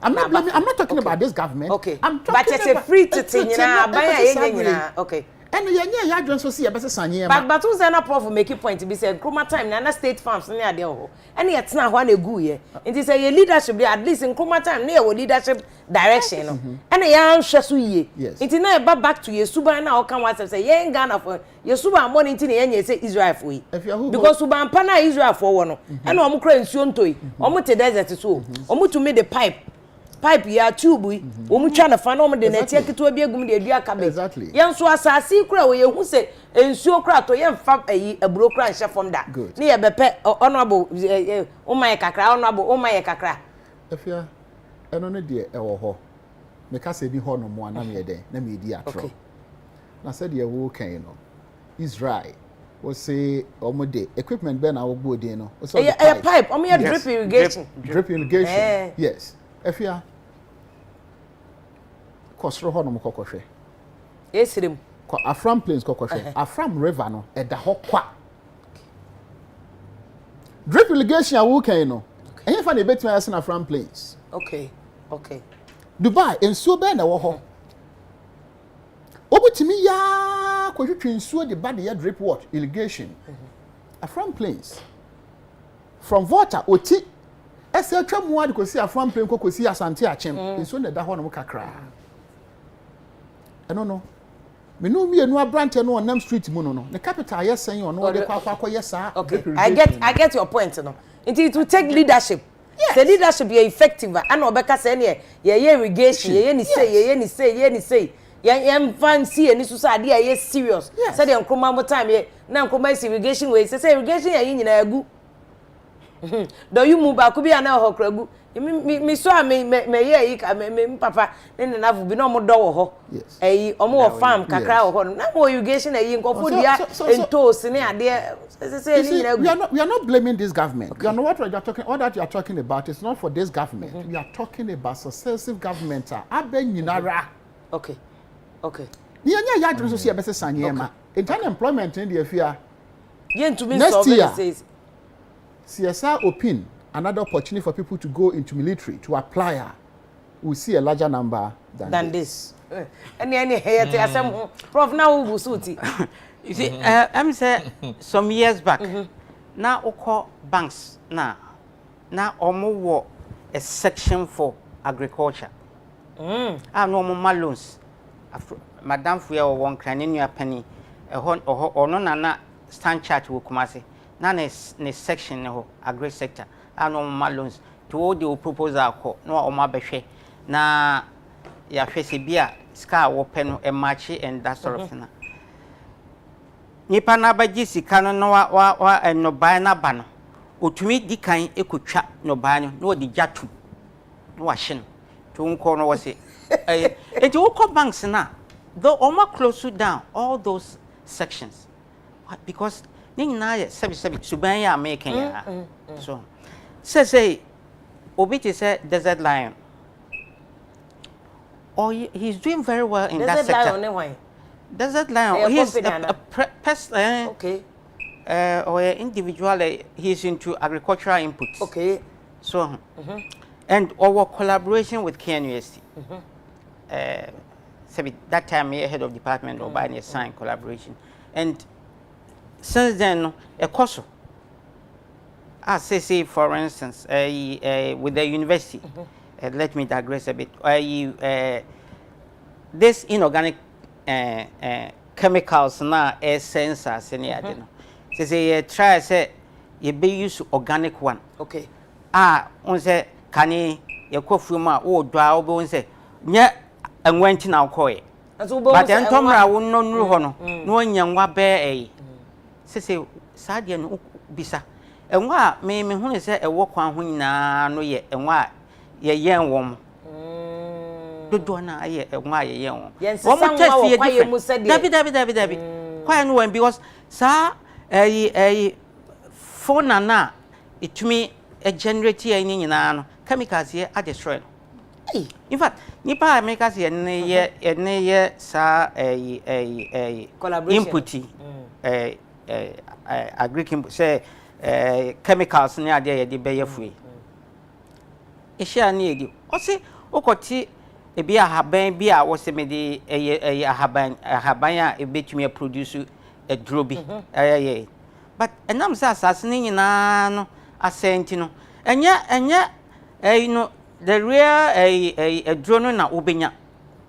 I'm not talking about this government. Okay. I'm talking but it's a free to nyina abaya nyina. Okay. And yenye ya dwen so see e be sanye ma. But who's na prof make a point be say Nkrumah time na state farms na ade ho. And ye tena ho na egu ye. Nti say your leadership dey at least Nkrumah time na your leadership direction no. And ye anhwe so ye. Nti na e ba back to your suban na o kan wa say ye Ghana for your suban money nti na ye say Israel for yi. Because suban pa na Israel for wo no. And o mo kra nsuo ntoi. O mo te desert so. O mo to me the pipe ya tube omu twa na fa na omu de na tie keto bi egum de dua ka be yen so asase kura we yehu se ensuo kura to yen fa ayi aburo kura nhye fom da ne ye bepe honorable umaye kakra honorable umaye kakra Afia eno ne de e wo ho me ka se bi ho no mo anam ye den na me di atro na se de wo kan no Israel we say omu de equipment be na wo gbo den no so pipe omu ye drip irrigation yes Afia kosro ho no mo kokohwe esirem ko Afram plains kokohwe Afram river no e da ho kwa drip irrigation awu kan no enye fa na betima ya na Afram plains Okay. Dubai ensuo be na wo ho. Obutimi ya kwahwetwe nsuo de ba de ya drip what irrigation. From plains. From water oti ese atwa mu ade kosi afram plain kokosi asante achem ensuo na da ho no mo kakra. Eno no. Me no mienu abrante no on Nam Street mu no. The capital yes sen on no de kwa yes sir. Okay. I get your point no. It will take leadership. Yes. The leadership be effective and obeka say ne ye irrigation ye ni say ye fancy any society ye serious. Say the nkroma mo time ye na nkroma is irrigation way say irrigation ye nyina agu. Do you move back bi ana ho kragu. Me so me ye me papa ne na fu bi no mo do wo ho. Eh omo wo farm kakra wo ho na mo irrigation ye nkofo dia entos ne ade we are not blaming this government. Okay. You know what you are talking about is not for this government. We are talking about successive governments. Okay. Okay. Ya dream so see be sanyema. Internal employment in the Afia. Next year CSR open another opportunity for people to go into military to apply. We see a larger number than this. Any here te asem prof now we suit. You see, I'm say some years back, now oko banks now omo a section for agriculture. I no more loans. Madam Fuya one craning your penny, or no na stand chart will come say. Na ne section no agri sector. I no more loans to all the proposal no o ma behwe na ya hwese bia ska wo pen e match and that sort of thing. Nipa na baji sika no wa no ban na ba no otumi dikan ekotwa no ban no na odi jatu no wa hye no to nko no wo se enti wo ko banks na though almost close down all those sections because ni na ye sebi suban ya making ya so say obi te say Desert Lion he's doing very well in that sector. Desert Lion Desert Lion, he's a okay. Or individual, he's into agricultural inputs. Okay. So, and our collaboration with KNUST. That time, head of department or by signed collaboration. And since then, a course. I say, for instance, with the university, let me digress a bit. This inorganic chemicals na sensors any ade no say try say you be use organic one. Okay. On say kani ye kofu ma o do a obo on say nya enwanti na koye but entomra wo no nuru ho no no nyanwa be say saade no bisa enwa me hu say ewo kwan ho nyina no ye enwa ye yen wom do na aye enwa ye yen wom wo test ye dabi why no when because sa phone na itumi generate ye nyina no chemicals ye are destroy. In fact, nipa America say ye sa input agric say chemicals ne ade ye de be ye free. E share na edi. O say okoti e bi ahaban bi a wo se me de ahaban a e betumi produce a drobi. But enam sa asase ni nyina no asenti no. Enya you know the real a drone na obenya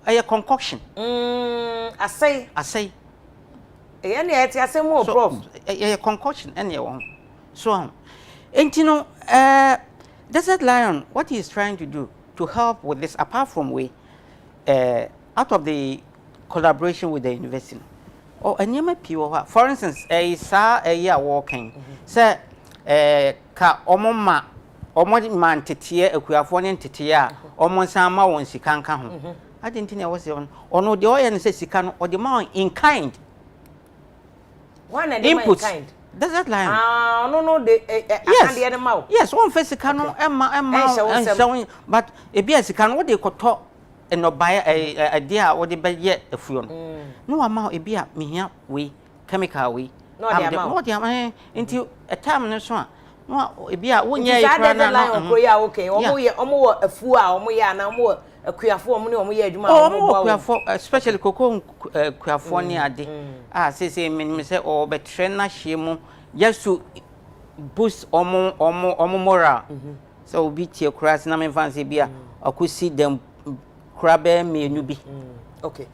a concoction asay any eti asem o prof a concoction any one so entino Desert Lion what he is trying to do to help with this apart from we out of the collaboration with the university or anyama piwo for instance sa year walking say ka omoma omo man tete akuafo ne tete a omo nsan ma won sika nka ho adenti na wo se ono de oye ne se sika no o de ma in kind one and in kind Desert Lion no the and the ma yes one face sika no emma but e bia sika no wo de koto eno buy a dia wo de be ye afuo no no ama e bia mehia we chemical we no de ama enti a time no so a no ebi a wonye ikra na okro ya okay omo afu a omo ya na omo akuafo omo ne omo ya adwuma omo akuafo especially koko akuafo ne ade say me say o betre na hye mu just to boost omo moral so obi tie kras na me fancy bia akosi dem krabe menu bi okay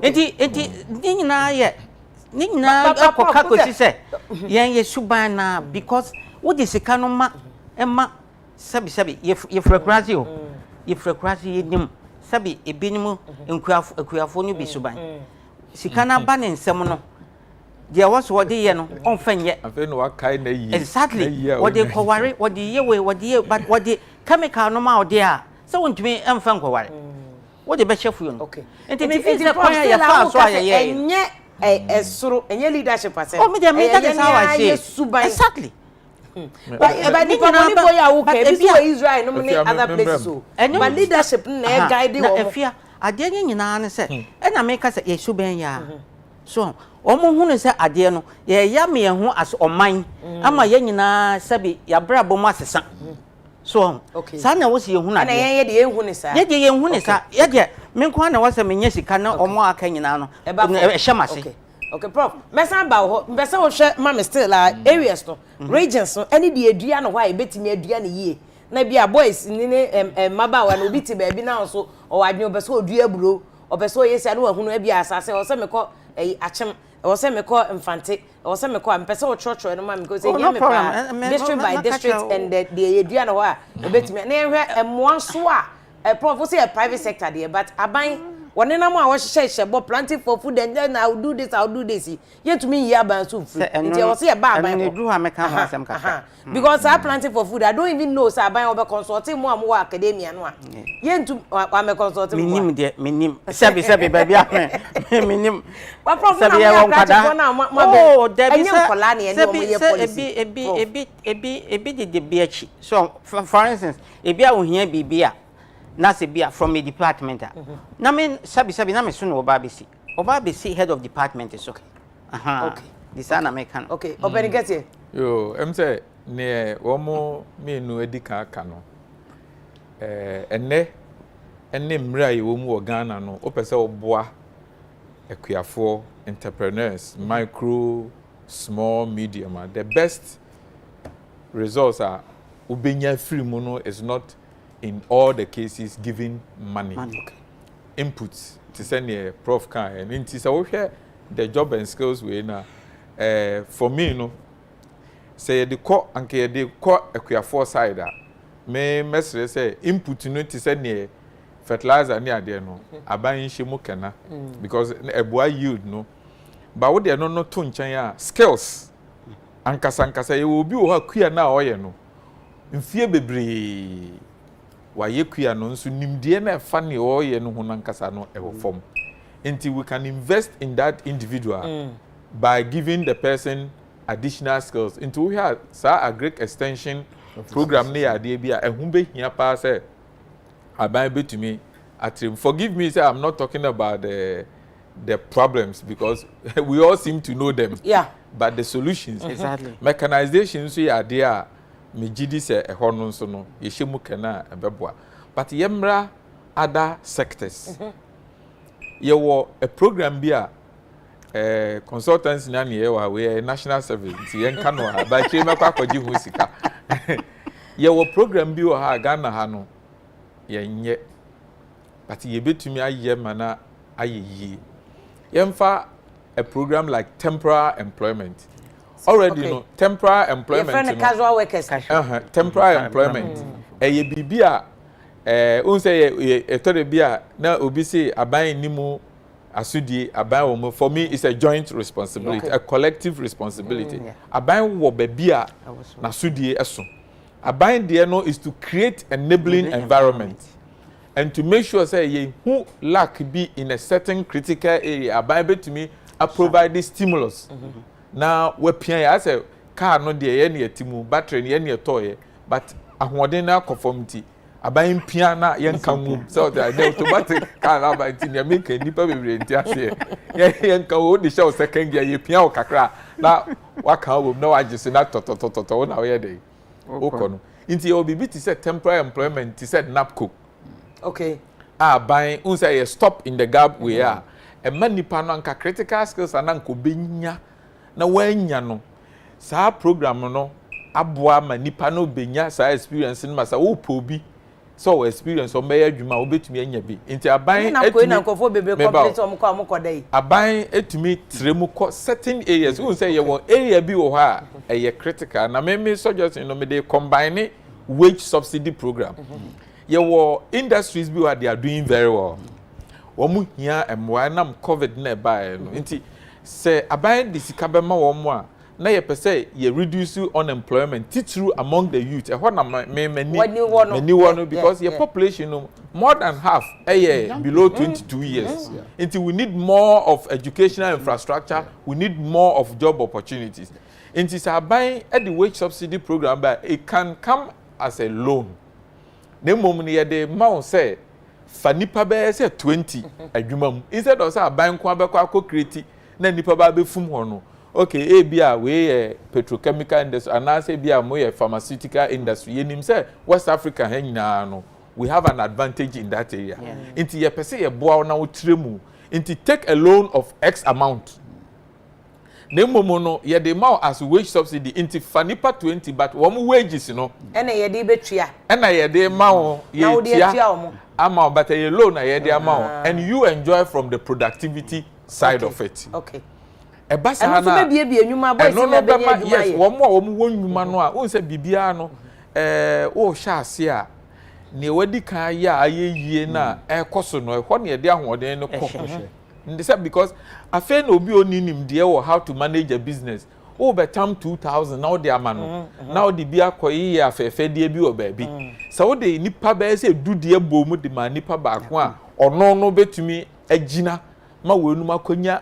enti nyina ye nyina akoka kosi se ye suban na because what is sika no ma ema sabi ye frequency o ye frequency ye nim sabi ebinim enkuafo no bi suban sika na ba ne nsem no dia was what dey no on fanye afa no wakai na yi exactly what they koware what dey we what dey but what dey chemical no ma odi a so wontumi emfa nkoware what dey be chef you no okay enti me fi say point ya fa so aye enye esuru enye leadership ase oh me dey that is how I say exactly but the company boy ya wo ke bi so Israel no many other places so but leadership na guide wo Afia ade nyina ne se e na me ka se ye suban ya so omo hunu se ade no ye ya me hu as oman ama ye nyina sabi ya brabo mu asesa so sa na wo se ye hunu ade na ye de ye hu ne sa ye de ye hu ne sa ye de me nko na wo se me nya sika na omo aka nyina no e hyemase okay prof mesa ba ho mbese wo hwe ma me still areas no regions no any de adua no why betimi adua ne yie na bia boys ni ne maba wa no biti ba bi na so o wadwe obese odua buro obese o yesi anu ahunu bia asase o se meko achem o se meko infante o se meko mpese o church no ma me go say ye me pa district by district and the adua no wa betimi na ehwe emmoa so a prof wo say a private sector there but aban one na mo a wo hye bo planting for food and then I'll do this yet to me here ban so food nti wo say ba ban na du ha me ka ha asem ka because I planting for food I don't even know say ban obe consulting mo am wo academia no a yentu wa me consulting mo minim sabi ba bia minim wa prof na mo practice na oh there say kola na ene mo ye policy ebi de biachi so for instance ebi a wo hia bibia na se bia from a department na me sabi na me so no oba besi head of department is okay okay this na me kan okay open get here yo say ne womo me nu edika aka no enne mra ye womu wo Ghana no opese oboa akuafo entrepreneurs micro small medium the best results are ubenya free mu no is not in all the cases giving money. Okay. Inputs to send a prof can and in the job and skills we na for me no say the core and the core a side me message say input no to send a fertilizer near there no aban shimu kana because a boy yield no but what they no to nchen skills ankasa you will be o akua na oye no mfie bebre waye kua no nso nimdie na fa ne oye no ho nankasa no e wo fom until we can invest in that individual by giving the person additional skills into we have a great extension program ne ya de bia ehun be hia pa say aban betumi atrim forgive me say I'm not talking about the problems because we all seem to know them but the solutions exactly mechanization so ya there me gidi se ehon no so no ye hyemu kana ebeboa but yemra other sectors ye wo a program bi a consultants na ne ye wa we national service yen ka no ha ba che me kwakoji ho sika ye wo program bi wo ha Ghana ha no ye nye but ye betumi aye mana aye yi yemfa a program like temporary employment already no temporary employment no casual workers temporary employment ye bibia unse ye tore bia na obi say aban nimu asudie aban wo for me it's a joint responsibility a collective responsibility aban wo bibia na asudie eso aban de no is to create enabling environment and to make sure say ye who lack be in a certain critical area aban betumi a provide this stimulus na wapian ya say car no de ye na yetimu battery ne ye na toye but ahoden na conformity aban pia na ye nka mu so that the automatic car na ba tin ya make nipa bebre nti ase ye nka wo de show second gear ye pia o kakra na waka wo na wagye na tototototo na wo ye dey okono nti e obi ti say temporary employment ti say napco okay ban unsa ye stop in the gap we are e ma nipa no anka critical skills ananko benya na wanya no saa program no aboa ma nipa no benya saa experience no masa wo pobi so experience o meya adwuma wo betumi anya bi nti aban etumi na nkofo bebe complete omko amokodai aban etumi tremu ko certain areas wo say ye wo area bi wo ha eye critical na me suggestion no me dey combine wage subsidy program ye wo industries bi where they are doing very well wo mu hia emwa nam covid na bae no nti se aban de sika be ma wo mo a na ye pese ye reduce unemployment through among the youth e ho na many one because your population no more than half below 22 years until we need more of educational infrastructure we need more of job opportunities until say buy at the wage subsidy program but it can come as a loan na mom ne ye ma say fa nipa be say 20 adwuma mu instead of say buy nko abekọ akọ na nipa ba be fum ho no okay ebia we petrochemical industry and now say bia mo pharmaceutical industry yenim say West Africa ha nyina no we have an advantage in that area inti ye pese ye boa na wo tremu inti take a loan of x amount na momo no ye dey ma as wage subsidy inti fanipa 20 but wo wages no ena ye dey betua ena ye dey ma wo ye tia ama but ye loan na ye dey ama wo and you enjoy from the productivity side of it okay ebasa na no be bie enwuma boy se be enwuma yes wo mo wo nwuma no a won se bibia no wo hya ase a ne wadi kan ya ayeyie na ekoso no ho ne de ahoden no ko ndisa because afa na obi oninim de wo how to manage a business wo betam 2000 now de amano now de bia koyi ya afefe de bi o baabi so wo de nipa ba se dudie bomu de ma nipa ba ko a ono no betumi agina ma wo enum akonya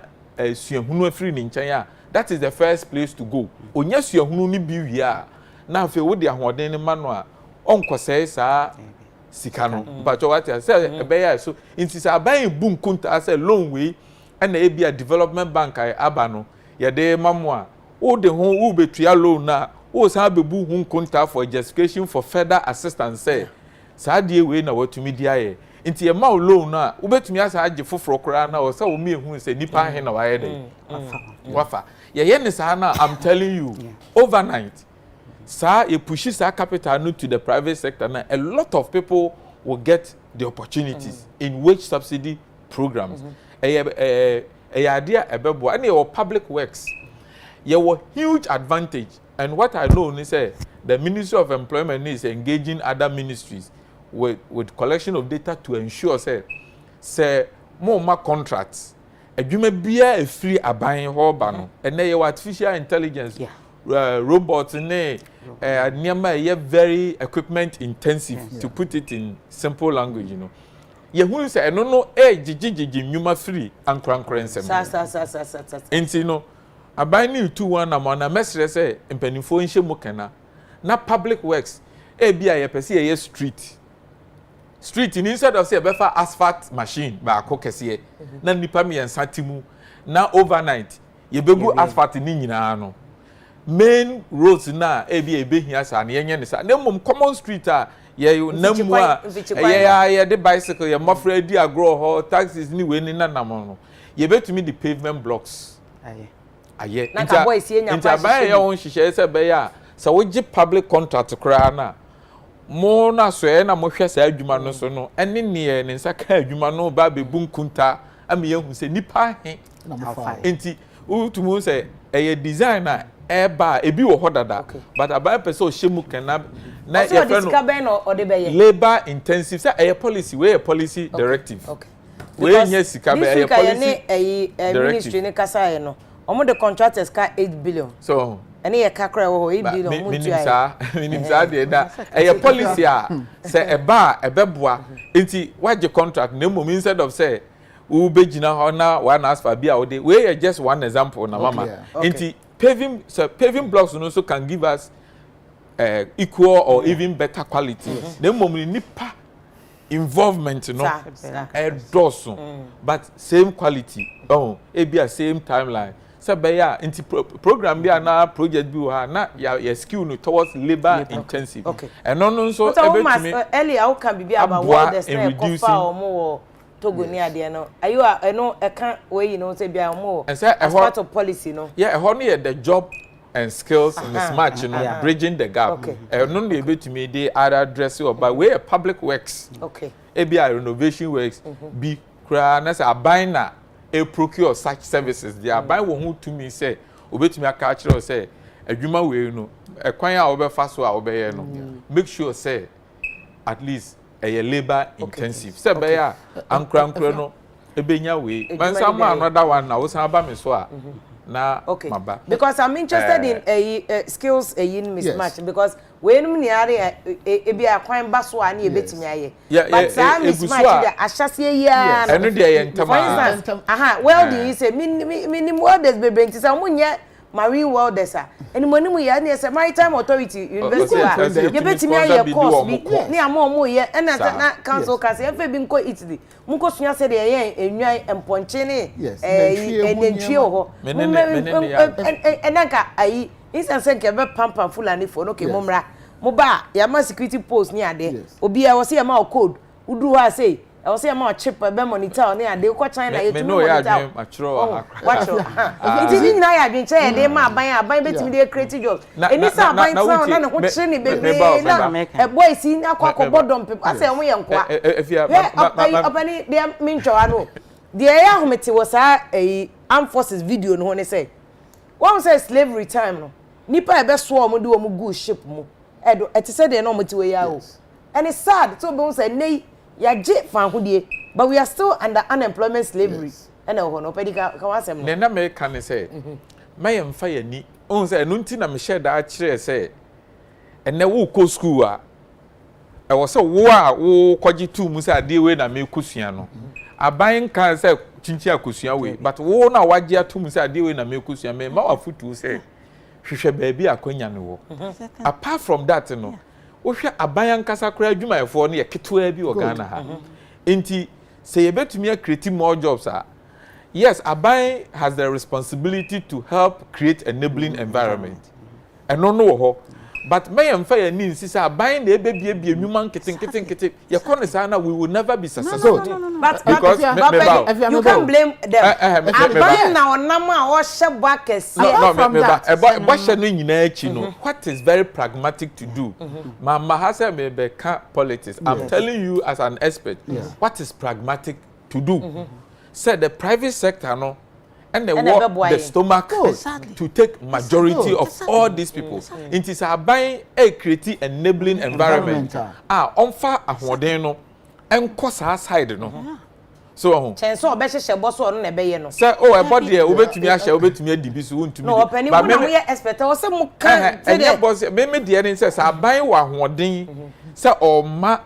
suahunu afiri ni nkyɛn a that is the first place to go onya suahunu ni bi wi a na afi wo de ahoden ne ma no a onkɔsɛe saa sika no but what I say ebeya so inti sa ban bu nkunta say loan we na e bia development bank ai aba no ye de mamo a wo de ho wo betua loan na wo sa bebu hu nkunta for justification for further assistance say sa de we na watumi dia ye inti ye ma loan na wo betumi asa age foforo kra na wo sa wo me hu say nipa he na wa ye de wafa ye ne sa na I'm telling you overnight sir, you push that capital no to the private sector now, a lot of people will get the opportunities in wage subsidy programs. A idea about any of public works, you have huge advantage. And what I know is the Ministry of Employment is engaging other ministries with collection of data to ensure say more contracts. You may be a free buying hobano, and then you artificial intelligence. Robots Nyama very equipment intensive to put it in simple language, you know. Ye who say no no jiji nyuma free and crankren sa enti no abani 21 amona mesre say empanifo nhye mu kana na public works bia ye pese ye street in instead of say befa asphalt machine ba akokese na nipa me ensatimu na overnight ye begu asphalt ni nyina no main roads na ebehia sa na yenye ne sa na mom common street a ye namu a ye the bicycle ye mafra di agro ho taxis ni we ni nanam no ye betumi the pavement blocks aye nta ba ye won hihye se be ya sa wogi public contract kra na mo na so ye na mo hwe sa adwuma no so no ene ne ne nsa ka adwuma no ba be bunkunta am ye hu se nipa he enti utumu se eye designer eba ebi wo hodada but abai person o shemu kana na ye feno labor intensive say a policy we a policy directive we nya sika be a policy ministry ne kasa ye no omo the contractors ka 8 billion so ene ye kakra wo 8 billion mu tua minim sa de da a policy a say eba ebeboa enti waje contract na mom instead of say we be gina ho na one ask for bia we we just one example na mama enti paving blocks also can give us equal or even better quality. Then we nipa involvement, you know, dozen, but same quality. Oh, it be a same timeline. se be ya inti program bi na project bi wa na ya skill no towards labor intensive and no nso ebetumi earlier how can be about what the say kofa omo Togo ni ade no ayo eno eka we no say bia omo as part of policy no yeah ho no the job and skills mismatch, you know, bridging the gap. No dey betumi dey address you by way of public works. ABI renovation works be kra na say aban na e procure such services. The aban wo hu to me say obetumi aka kire say adwuma we no e kwan a obefa so a obeye no make sure say at least a labor intensive. Say be ya ankra no ebenya we. Man some another one na wo san ba me so a na maba. Because I'm interested in a skills in mismatch because when me are e be akwan ba so ani e betimi aye but some mismatch dey ahyase ya eno dey yentama welding is a minimum welders be bring say omunye marine welders a enimonimu ya na say maritime authority university ye betimi aye course bi ni amomo ye na na council case e fe bi nko Italy munko sunya se dey ye enwan emponche ne enentwie ho enanka ayi insense nke be pampa fulani for no ke momra mo ba ya ma security post ni ade obi e wo se ya ma code udu ha say e wo se ya ma chip be monitor ni ade ko China ye tu monitor watch it na ya adwen che ye de ma aban betimi de create job eni sa aban sound na ho kire ni bebe na e boy si na kwa bodom people ase mo ye nkwa opani de mincho ano de ya homete wo sa armed forces video no ne say one say slavery time no nipa e be so o mo de o mo good ship mu edo eti say de no mo ti we ya o and it's sad so be say nei ya je fan hodie but we are still under unemployment slavery and ho no pedika ka wasem no na me kan say may mfa ya ni on say no nti na me share da kire say enne wo ko school a e wo say wo a wo kwaji tu mu say ade we na me kusua no aban kan say chinchi akosua we but wo na waje atum say ade we na me kusua me ma wafutu say hwehwe baabi akonya ne wo apart from that no wo hwe aban ankasa kora adwumayefo no ye ketewa bi Ghana ha enti say ye betumi create more jobs yes aban has the responsibility to help create enabling environment eno no wo but mayam fa ya ni nsisa aban na ebebie enwuma nkete ye kone sa na we will never be successful but because you can't blame them aban na onam a wo hye buckets from that ebo hye no nyina achi no what is very pragmatic to do mama hasa me be ka politics I'm telling you as an expert what is pragmatic to do say the private sector no and they work the stomach to take majority of all these people. It is a buying a creative enabling environment. Onfa ahoden no enko side no. So chance o be hye boss o no na be ye no. Say e body e obetumi ahye obetumi adibi so wontumi. No opani wo na we expect o say mu kan say boss me de ne say aban wa ahoden say o ma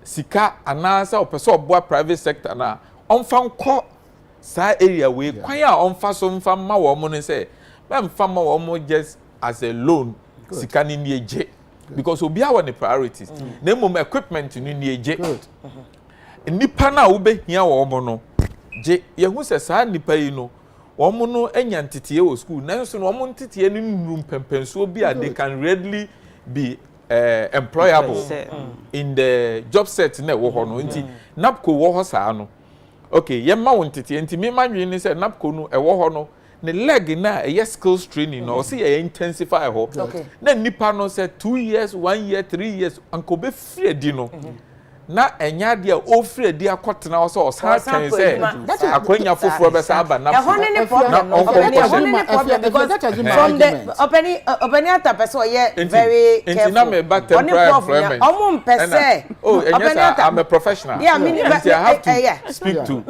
sika anasa o pese oboa private sector na onfa nko sa area we kwan a onfa so mfa ma wo mo ne say be mfa ma wo mo just as a loan sika ni ni eje because obi a won priorities na mom equipment ni ni eje nipa na wo be hia wo mo no je ye hu se sa nipa yi no wo mo no anya ntete wo school na so no wo mo ntete ni nrum pempenso bi a they can readily be employable in the job set na wo ho no nti napco wo ho sa no okay ye ma won tete enti me manwe ni say napco no e wo ho no ne leg na e skills training no say e intensify ho na nipa no say 2 years 1 year 3 years anko be free di no na enya de o free di akotena o say o sa twen say akwanya foforo be sa aba na e ho ne problem because from the opening at person ye very careful enti na me ba temporary employment omo mpese I'm a professional yeah meaning I have to speak to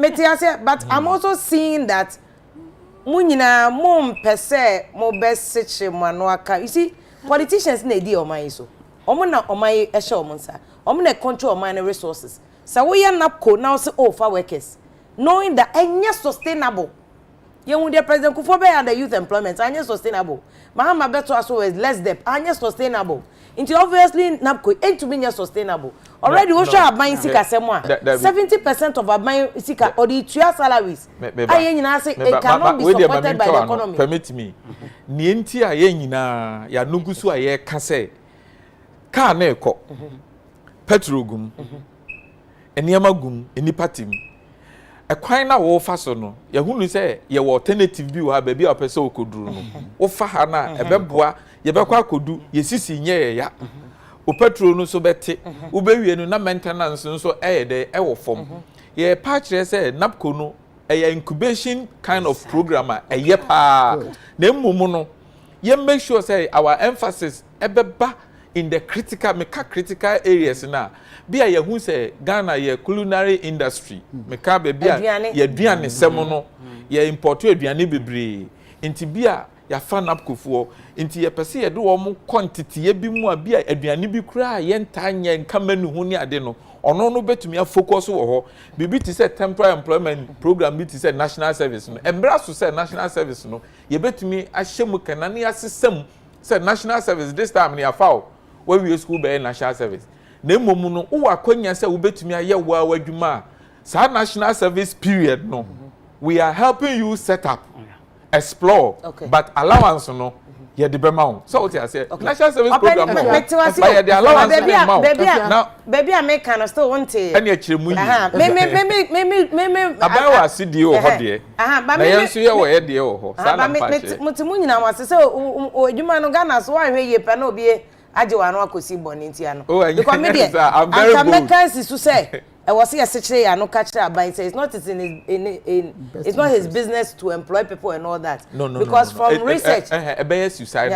but I'm also seeing that munyina mo mpese mo besiche mano aka you see politicians na di oman so omo na oman e hye omo nsa omo na control oman resources so we are napco now say oh for workers knowing that any sustainable You the president Kufuor and the youth employment are sustainable. Mahama Beto also is less debt, are sustainable. Into obviously NAPCO ain't to be sustainable. Already we should have buying sika semwa. 70% of our buying sika or the 2 salaries. I say it cannot be supported by the economy. Permit me. Nienti a ye nyina ya nugusu a ye ka se car na ekọ. Petrol gum. Eniama gum, enipatim. Ekwan na wo fa so no ye hunu se ye wo alternative bi wo ha ba bi a opese okoduru no wo fa ha na ebeboa ye bekwa akodu ye sisi nye ya o petrol no so bete wo bewie no na maintenance nso de wo fom ye pa kire se napco no incubation kind of program ye pa na mmom no ye make sure say our emphasis ebeba in the critical areas na bia ye hu say Ghana ye culinary industry meka be bia ye aduane sem no ye import aduane bebre nti bia ya fa napkofuo nti ye pese ye de wo mo quantity ye bi mu a bia aduane bi kura ye ntanye nkamanu hu ni ade no ono no betumi a focus wo ho bibi ti say temporary employment program bi ti say national service no embra so say national service no ye betumi a hyemu kana ne asesem say national service this time ne afaw when we school be national service na mmom no wo akonya say wo betumi aye wo awadwuma sa national service period no we are helping you set up explore but allowance no ye de be ma so what I say national service program no but the allowance baby I make kind of still want to any achiremu me abawa asidi o ho de na yenso ye wo ye de o ho sa na pa che mutimu nyina wase say odwuma no Ghana so ahwe ye pe na obi aje wa no akosi bonenti ano because me dey I'm very good mekansi so say I was here secretary ya no catch about say it's not it's not his business to employ people and all that because from research be suicide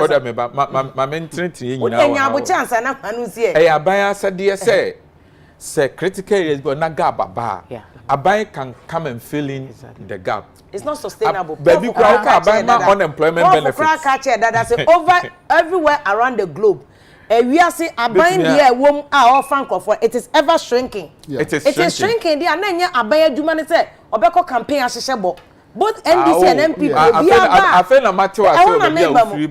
order me ma mentrent ye nyina wa nya bo chance na kwanu sie aban asade say critical areas but na gap baba aban can come and fill in the gap. It's not sustainable. Baby crowd aban unemployment benefits. Crowd catch that say over everywhere around the globe. We are saying aban here wom a ofan for it is ever shrinking. It is shrinking there na nya aban adwuma ne say obekọ campaign ahyehyebo both NDC and MPP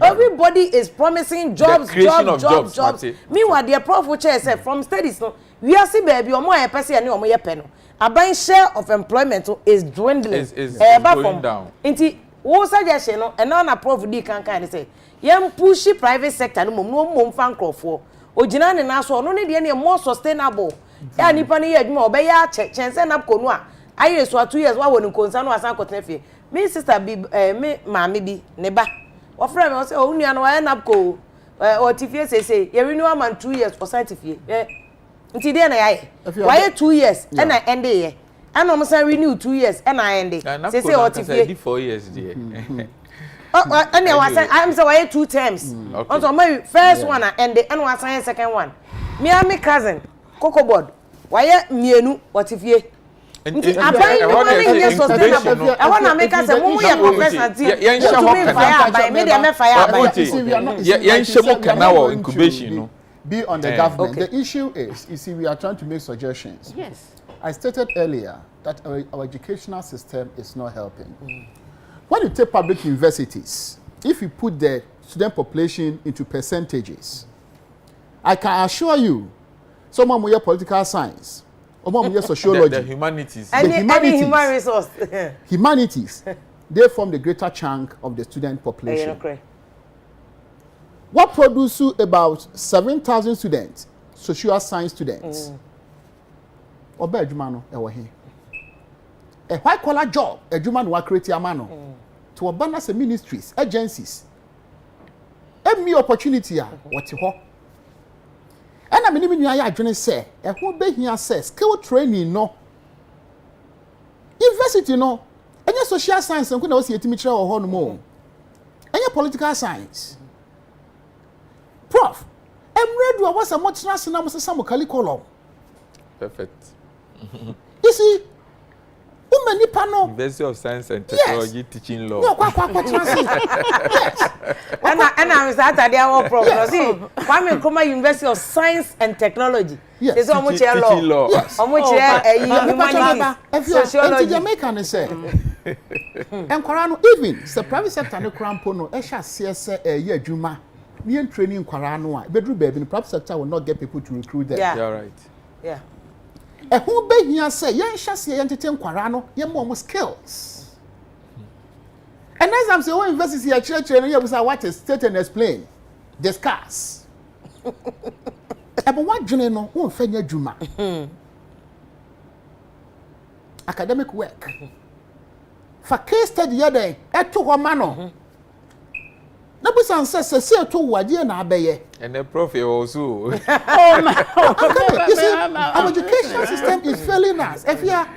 everybody is promising jobs. Meanwhile the prof chair said from studies no we are see baby omo e pese ne omo ye pe no aban share of employment is dwindling going down. Inti wo suggestion no and na prof di kan say yem push private sector no mom fan crofo ogina ne na so no ne de ne more sustainable ya nipa ne ye adwuma obeya chense na konu a aye so 2 years wa woni konsa no asan kotena fie me sister bi me maami bi ne ba wo frame o say o nua no wa na ko o tifie say ye renew am 2 years for certificate nti de na yaye wa 2 years e na ende ye ana mo san renew 2 years e na ende say o tifie 4 years there and I'm so why 2 terms. Also my first one and the and was second one. Me and my cousin Coco board. Why mienu what if ye? I want to make us a movie professor. Incubation. Be on the government. The issue is, you see, we are trying to make suggestions. Yes. I stated earlier that our educational system is not helping. When you take public universities, if you put the student population into percentages, I can assure you, someone will hear political science, someone will hear sociology, the humanities, any human resource, humanities, they form the greater chunk of the student population. Okay. What produces about 7,000 students, social science students? Oba ejumano ewo he. A white collar job, ejumano wa create amano. To abandon the ministries, agencies. Every opportunity what ho. And I mean you adwene say, e ho be hia say skill training no. University no. Any social science nko na o si etimi kire wo ho no mo. Any political science. Prof, I'm ready to was a much national was some curriculum. Perfect. You see, many panel University of Science and Technology teaching law. No, yes. And I'm Saturday our prof. See, Kwame Nkrumah University of Science and Technology. Yes. There's almost law. Yes. Almost humanities. Sociology. Jamaican say, Enkwara no even the private sector no krampo no e sha se ye adwuma me training nkwara no a bedru baby the private sector will not get people to recruit them. Yeah, you're right. Yeah. Who be here say yen sha se yen tete nkwara no ye more skills. And as I'm saying, university here church and you say what is state and explain, discuss. But what journey no won fanya adwuma. Academic work. For case study yede eto ho ma no. Na busan say to wade na abeye. And the prof also. Oh my. You see, our education system is failing us. Afia,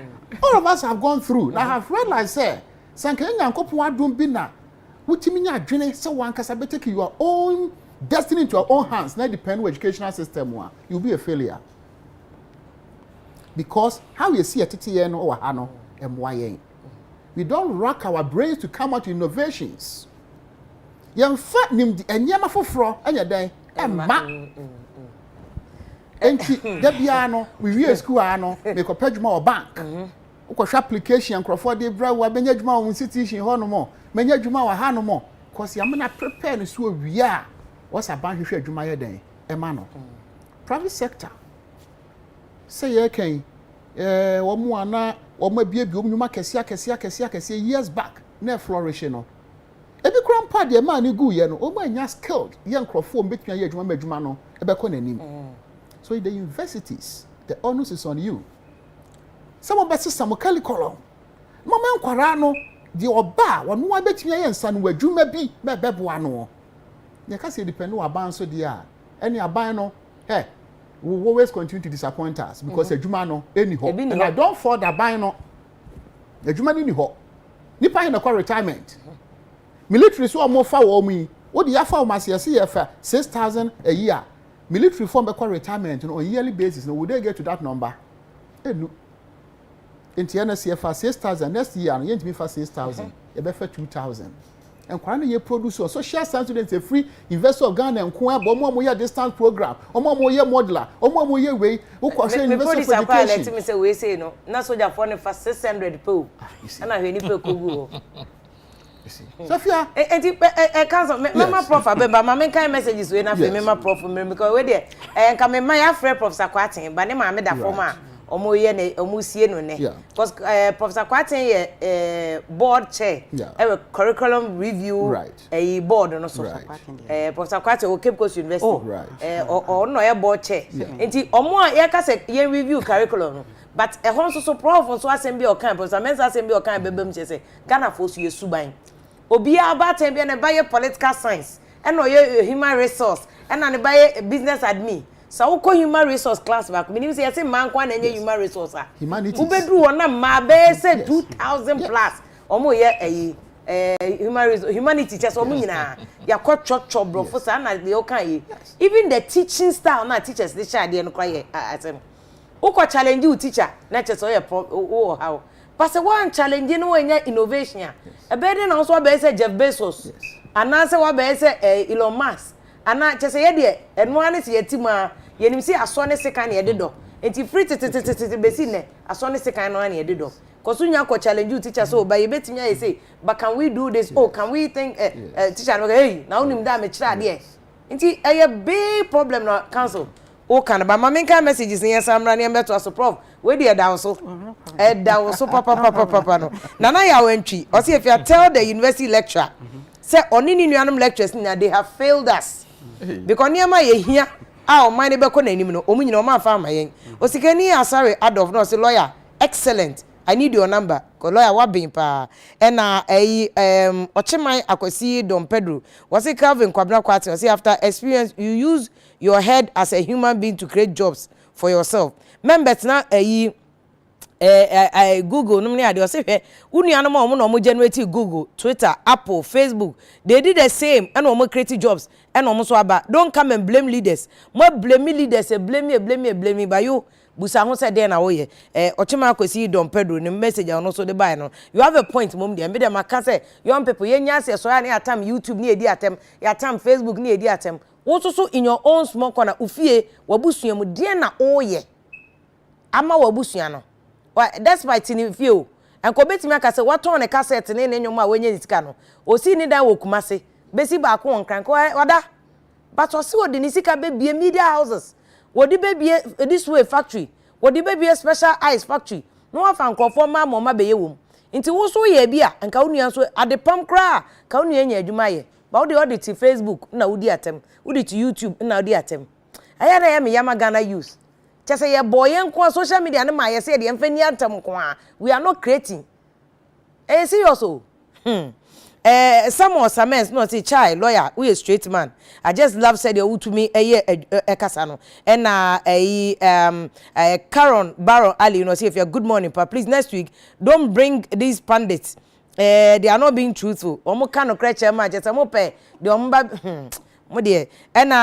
all of us have gone through. Now have realized say sanka nyankopon adom bi na wutimi nya adwene say wan kasa be take your own destiny into your own hands. Not depend on educational system one. You'll be a failure. Because how you see a titi no or hano MYA. We don't rack our brains to come out with innovations. Young fat named and yama for fro and your day and ma. And Debiano, we real school ano, make a page more bank. Uko application and Crawford de Bra, where Benjama on city in Honomo, Benjama or Hanomo, because Yamana prepared so we are. What's a bank share Jumaya day? Emano. Private sector. Say, okay, Omuana, or maybe a Buma Cassia years back, near flourishing. Every grandpa, the man you go, oh my, skilled young Crawford between your Jumano, a beckoning. So the universities, the onus is on you. Some of us some curriculum. Mama Quarano, the Oba, one more bet me and son where you may be, Bebuano. You can't say depend on a so dear. Any abano, hey, we will always continue to disappoint us because a Jumano, any hope. And I don't fall the bino. The Juman in hope. Nipa in a retirement. Military so more for me. What the Afia must see for 6,000 a year. Military form a retirement on a yearly basis. No, would they get to that number? No. In TNS for 6,000 next year, and yet me for 6,000. A better 2,000. And currently you produce so share students a free investor of Ghana and Kua, more year distance program, or more year modeler, or more year way, who can say investor education. Let me say we say no. Not so just for 600 people. And I hear people go. Sophia, council, Mama Prof, but my kind messages when I feel Mama Prof, because we there, and come in my friend Prof Sakwati, but I made that former. Omo ye ne omo sie no ne because Professor Kwaten board chair curriculum review board no so Professor Kwaten o Cape Coast University or no board chair enti omo a ye ka se ye review curriculum no but e hon so prof so asem bi o kan Professor Mensa asem bi o kan bebem che se Ghana for so ye suban obi aba tem bi na ba ye political science and no ye human resource and na ba ye business admin. So ko human resource class back meaning say say man kwa na nye human resource ah ubedu wona ma be say 2000 plus omo ye humanity just omo nyina ya ko chocho brofo sa na de o kan ye even the teaching style na teachers dey share dey no kwa ye atem uko challenge you teacher na che so ye how but say one challenge no nya innovation e be dey na so be say Jeff Bezos ana say wa be say Elon Musk ana che say ye de eno ane se yetima yenim si asone sekan ye de do enti free besi ne asone sekan no ane ye de do koso nya ko challenge you teacher so ba ye betimi ye say but can we do this oh can we think teacher no hey na unim da me kira de enti a big problem no council o kan ba ma menka messages ne samra ne beto aso prof we dey down so papa no nana ya wantwi o say if you tell the university lecturer say onini nuanum lecturers na they have failed us because niama ye hia a o mind be ko na anim no o munyina o ma fa amayen o sikani asare adolf no say lawyer excellent I need your number ko lawyer wa bin pa e na ocheman akwasi Don Pedro was it Calvin Kwabna Kwati was after experience you use your head as a human being to create jobs for yourself members na Google no me ade o say unuano ma omo no omo generate Google Twitter Apple Facebook they did the same and omo create jobs and omo so aba don't come and blame leaders mo blame leaders blame me by you busa ho say dey na wo ye ochema akosi Don Pedro ne message on so dey buy no you have a point mom dey me dem aka say young people ye nya say so ya na atam YouTube ni edi atam ya atam Facebook ni edi atam wo so in your own small corner ufie wabusua mu dey na wo ye ama wabusua no that's why tini feel enko betimi aka se waton ne cassette ne nyom a wenye sika no osi ni dan wo kumase besi ba ko nkran ko oda but osi odi ni sika be bie media houses wodi be bie this way factory wodi be bie special ice factory no afa nkofo ma mama be yewom nti wo so ye bia nka wonua so adepam kra ka wonua nya adwuma ye ba wodi audit Facebook na wodi atem wodi to YouTube na wodi atem aya na ya me yama Ghana use chese ye boy enko social media na ma ye se de emfani atem ko a we are not creating serious oh some or some no say child lawyer we a straight man I just love said you to me kasa no and Karen Baron Ali you know say if you're good morning pa please next week don't bring these pundits they are not being truthful omo kan no kreche ma just mo pe de omo ba mo de and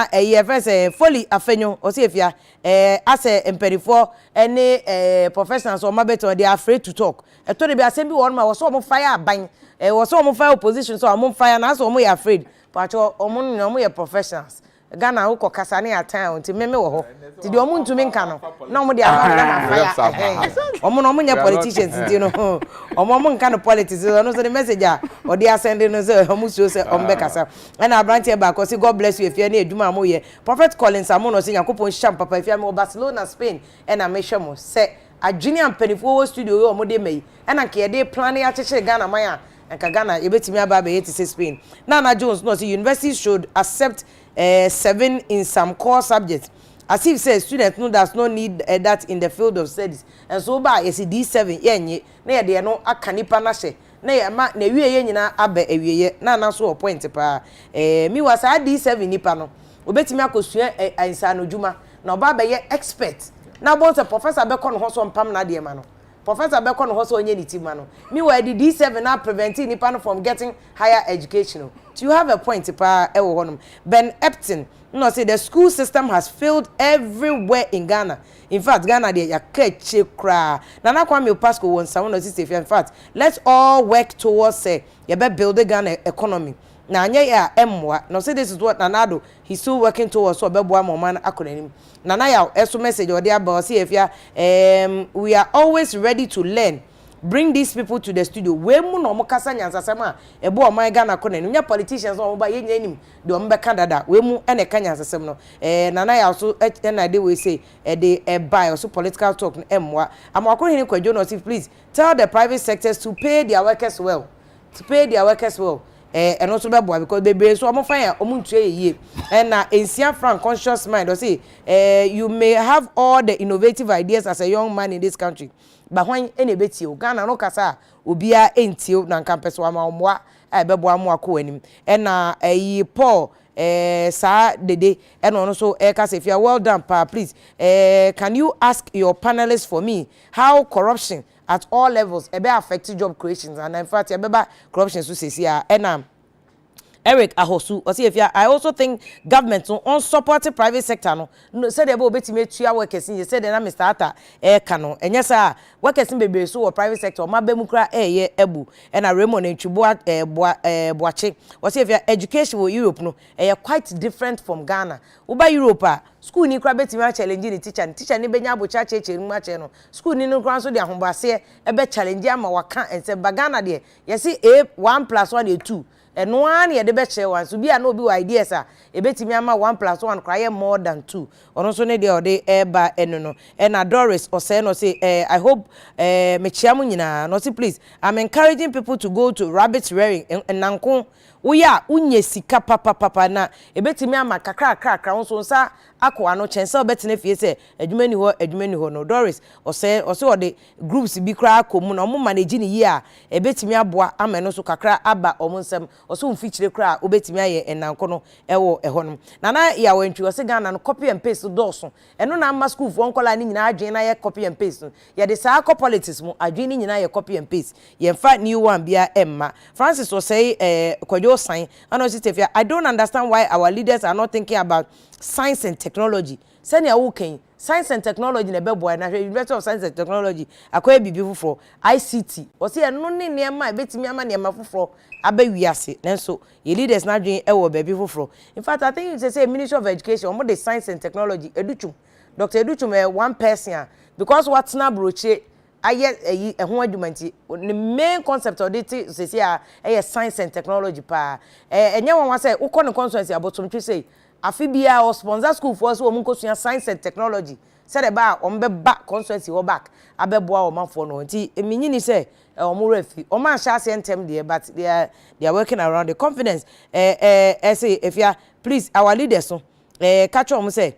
first fully afenyo o say if you as emperifo any professionals or mabeto they are afraid to talk e to dey be asem bi won ma so omo fire ban was some fire opposition so I'm fire now so I'm afraid but omo ye professionals Ghana who ko kasa ne atan nti meme wo ho ti de omo ntumi nka no na omo de fire omo no omo nya politicians nti no omo nka no politics no so the message or they are sending no so omo so say omo be kasa and abrantie ba ko say God bless you if you na eduma mo ye Prophet Collins amo no say yakopon sham papa if you am Barcelona Spain and I mention mo say adwini ampanifo studio yo omo de mai and anke ye de plan ya cheche Ghana man and Ghana ebetimi aba be 86 Spain Nana Jones no say universities should accept 7 in some core subjects as if say students no does not need that in the field of studies and so ba yes D7 yenye na ye de no aka nipa na hye na ye ma na wie ye nyina aba ewieye na so point pa mi was D7 nipa no obetimi akosua ansa no djuma na oba be ye expert na bon say professor be kon ho so mpam na de ma no Professor Bekon also onye ni team no. Me were the D7 now preventing nipa from getting higher education. Do you have a point pa ewo honum? Ben Epton no say the school system has failed everywhere in Ghana. In fact, Ghana dey yakeche kra. Nana Kwame Pasco won someone no say in fact, let's all work towards say you be build the Ghana economy. Na anya ya emwa no say this is what Nanado he's still working towards so beboa man akonanim nana ya eso message or there about see if ya we are always ready to learn bring these people to the studio we mu no mokasa nyansasema ebo o man Ghana akonanim nya politicians no ba ye nyanim de o mbeka dada we mu ene ka nyansasem no nana ya so na dey we say dey buy also political talk emwa amakohini kwadwo no say please tell the private sectors to pay their workers well and also be boy because they so am fine omuntue ye and na ensia frank conscious mind or say you may have all the innovative ideas as a young man in this country but when any beti o Ghana no kasa obia entio na campus wa maomwa be boa mo akọ anim and na Paul sa dede and also kasa if you are well done pa please can you ask your panelists for me how corruption at all levels ebe affect job creations and in fact ebe corruption so say and Eric Ahosu or see if I also think government on support private sector no said about betime tua workers you said na Mr. Ata kano enya sa workers bebe so or private sector ma bemu kra ye ebu and a Raymond Ntwibo boache or see if education in Europe no quite different from Ghana uba Europe school ni kra betime challenge ni teacher ni benya abocha cheche mu ache no school ni no kra so de ahombase ebe challenge ama waka and say Ghana de you see 1 + 1 = 2 and one ye de be che one so bia no bi ideas ebetimi ama 1 + 1 cry more than 2 ono so ne de ode eba eno no and Doris or say no say I hope me chiamu nyina no say please I'm encouraging people to go to rabbit rearing nanko uya unye sika papa na ebetimi ama kakra won sa akwa no chense obetene fie se adwumani ho no Doris or say the groups bi kra akomu no mo manage ni yi a ebetimi aboa ameno so kakra aba omunsem oso mfichire kra obetimi aye enanko no ewo eho no nana ya wantwi o se Ghana no copy and paste doso eno na ama school fo nkola ni nyina adwen na ye copy and paste ye de sa politics mu adwen ni nyina ye copy and paste ye fa new one bia emma Francis was say kwadwo sign I don't understand why our leaders are not thinking about science and technology. Senior working science and technology na bebo na University of Science and Technology akoya bibi fufuro ICT. O say no ne niam betimi ama niam fufuro abawiase. Nenso your leaders na dwen ewo baby fufuro. In fact, I think you say Ministry of Education mo the science and technology educhum. Dr. Educhum one person because what's na broche aye ho adwumanti the main concept of it say say science and technology pa enye won say ukọ ne constituency abotomtwe say afibia or sponsor school for us wo mun kosua science and technology say the ba o mbe ba constituency wo back abeboa o manfo no nti eminyini say o mo refi o man sha sentem there but they are working around the confidence say if you please our leaders so catch on say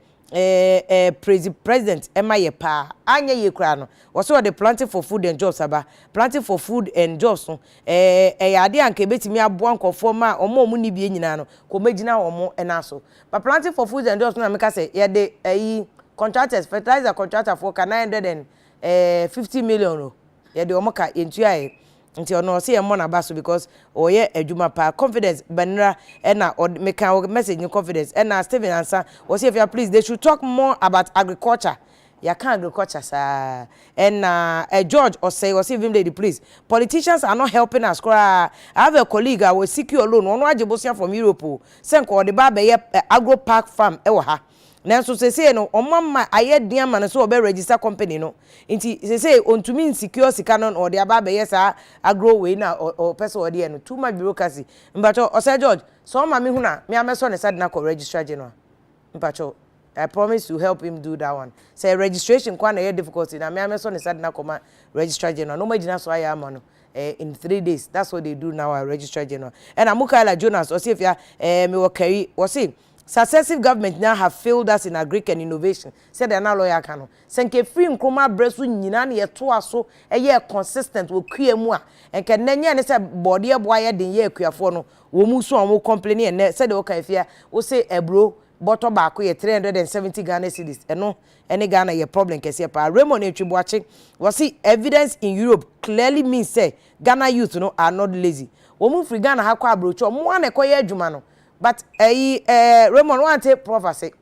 president emaye pa anya ye kra no so the planting for food and jobs aba planting for food and jobs no ade anka betimi aboa nkofo ma omo ni bie nyina no ko magina omo ena so but planting for food and jobs no make say ye de contractors fertilizer contractor for 950 million no ye de omo ka entua nti ono se ye mo na baso because oye adwuma pa confidence banira na make message in confidence na Steven answer was if you please they should talk more about agriculture ya can agriculture sir George or say him lady please politicians are not helping us I have a colleague I will secure loan one agebosia from Europe say ko de ba be agro park farm e wo ha nanso say no omamma ayedian ma no so obe register company no nti say ontumi insecure sika no or de aba be yes agro we na or person or de no too much bureaucracy mpacho o say George so ma me hu na me ameso ne sad na ko register general mpacho I promise to help him do that one say registration kwa na difficulty na me ameso ne sad na ko ma register general no magina so aya ma no in 3 days that's what they do now at register general and Amukala Jonas or see if ya me wo carry or see successive government now have failed us in agric and innovation. Said they're not lawyer cano. Senke free nkroma bresu nyina na ye to aso eye consistent wo kue mu a enke nanya ne say body boy den ye kuafo no wo mu so wo complain and said o kan fia wo say ebro bottle back ye 370 Ghana cedis eno any Ghana ye problem kese pa Raymond Etwibuache was see evidence in Europe clearly means say Ghana youth no are not lazy. Wo mu free Ghana ha kwa abrocho mo an ekoye adwuma no. But Raymond want take prophecy.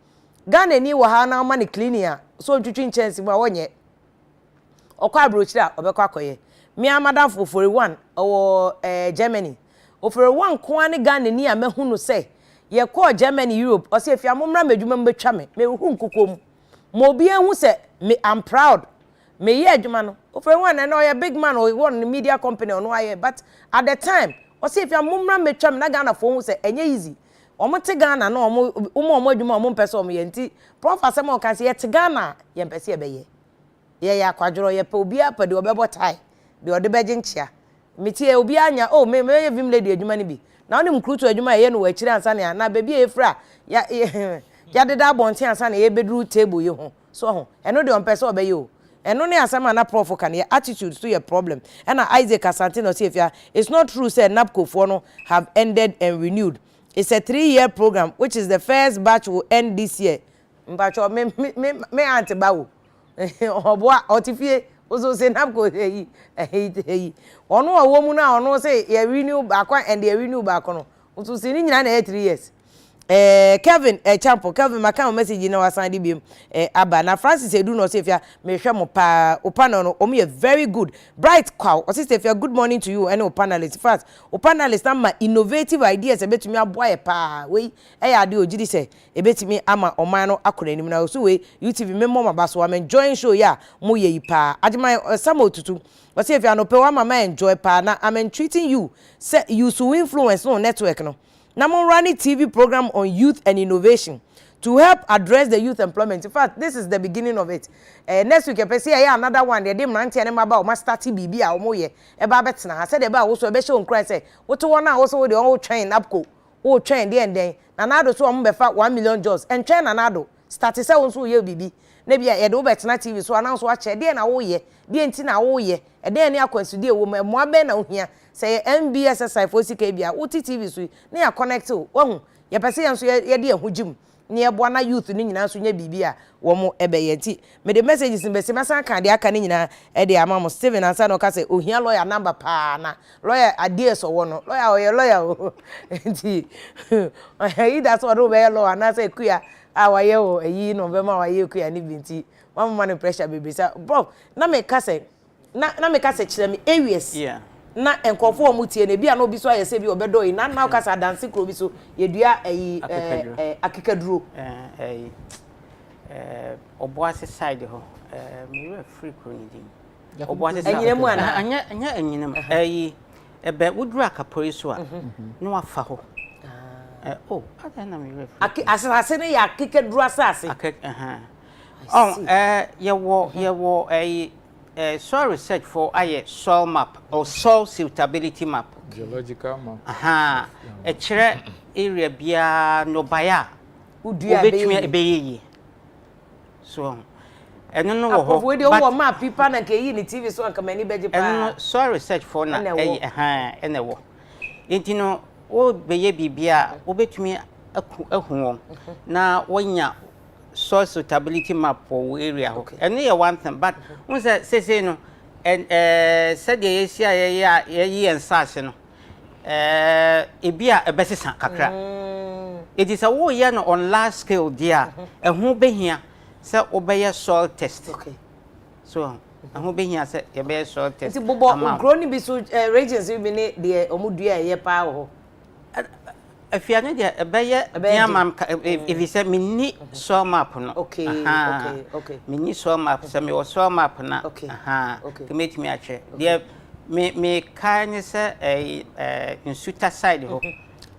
Ghana ni wa ha na ma ne cleaner so ntwitwi chance mu a wonye. Okwa abrochira obekwa akoye. Me amadam for 41 owo Germany. O 41 ko an Ghana ni a mehu no say ye call Germany Europe o say fia momra madwuma mbetwa me hu nkokom. Mo bi ehu say me I'm proud. Me ye adwuma no. O 41 na no ye big man o one media company o no aye but at the time o say fia momra metwa me na Ghana for hu say enye easy. Omo te Ghana no omo adwuma omo pese omo ye nti prof asem o kan se ye te Ghana ye pese ye beye ye ya kwadworo ye pe obi apade obebo tai de ode beje nchia metie obi anya o me ye vim lady adwuma ni bi na oni mkruto adwuma ye no wachire ansa na baabi e fra ya deda bonte ansa na ye bedru table ye ho so ho eno de on pese obeye o eno ne asem na prof kan ye attitude to your problem and Isaac Asante no say if ya it's not true say NAPCO for no have ended and renewed. It's a 3-year program, which is the first batch will end this year. Mbacho me auntie bawo. Oboa otifie ozo say NAPCO hey. Ono awo mu na ono say ye renew back and ye renew back no. Ozo say ni nyina na 3 years. Kevin Champo Kevin maka message na wasan di biem aba na Francis Edu no say fia me hwe mo pa opana no omo ye very good bright cow o say fia good morning to you and o panelist first o panelist na ma innovative ideas ebetumi aboa ye pa we ya de ogidi say ebetumi ama oman no akora nim na so we UTV memo mabaso am enjoying show ya mo ye pa adima Sam Otutu o say fia no pe wa mama enjoy pa na I'm treating you say you to influence no network no. Now, I'm running TV program on youth and innovation to help address the youth employment. In fact, this is the beginning of it. Next week, I see another one. They didn't run any about my starting BB or more. About I said about also a show cry say, what one also the old train upco, old train there and then. Another so I'm 1 million jobs and train another. Started so ye BB. Maybe I do better TV so announce watch a day and a year. The entina all year. A day near consider woman more ben out here. Say MBSSI for CKB, OTTV so near connect to one. Your person so ye dear hujum near Buana youth in Nansu Bibia, one more ebeyeti. May the messages in Bessimasa Candia Canina, Eddie Amamo Steven and San Ocase, oh, here lawyer number pana, lawyer ideas or one, lawyer. That's what over law and I say queer. Our year a year November, our year queer and even 1 month pressure baby. Bro, na me kase chile areas. Yeah. Na enkofo omutie ne bia no bi so ayese bi obedo yi na okasa dance kro bi so yedua akekaduro oboase side ho me we free kro ni oboase sa anyinam ana anya anyinam ebe wudru akapori so a no afa ho oh ada na me refer asase ne ya keke dru asase yewo soil research for soil map or soil suitability map geological map e kire area bia no baya udua be so eno no wo ho we dey wo map pipa na ke yi ni TV so anka mani beje pa eno soil research for na ene wo intino o beye bibia obetumi ahu na wonya soil suitability map for area ho eno ye one thing but we say no said ye sia ye ensase no ebia ebesesa kakra it is a wo ye no on large scale dia ehu behia say obeye soil test so ehu behia say ye be soil test ti bobo growing bi so regions bi ne de omudua ye pa ho Afia ne de ebeye yamam if you say mini soil map no okay mini soil map say me soil map na kemeti me ache de me kan say insuta side ho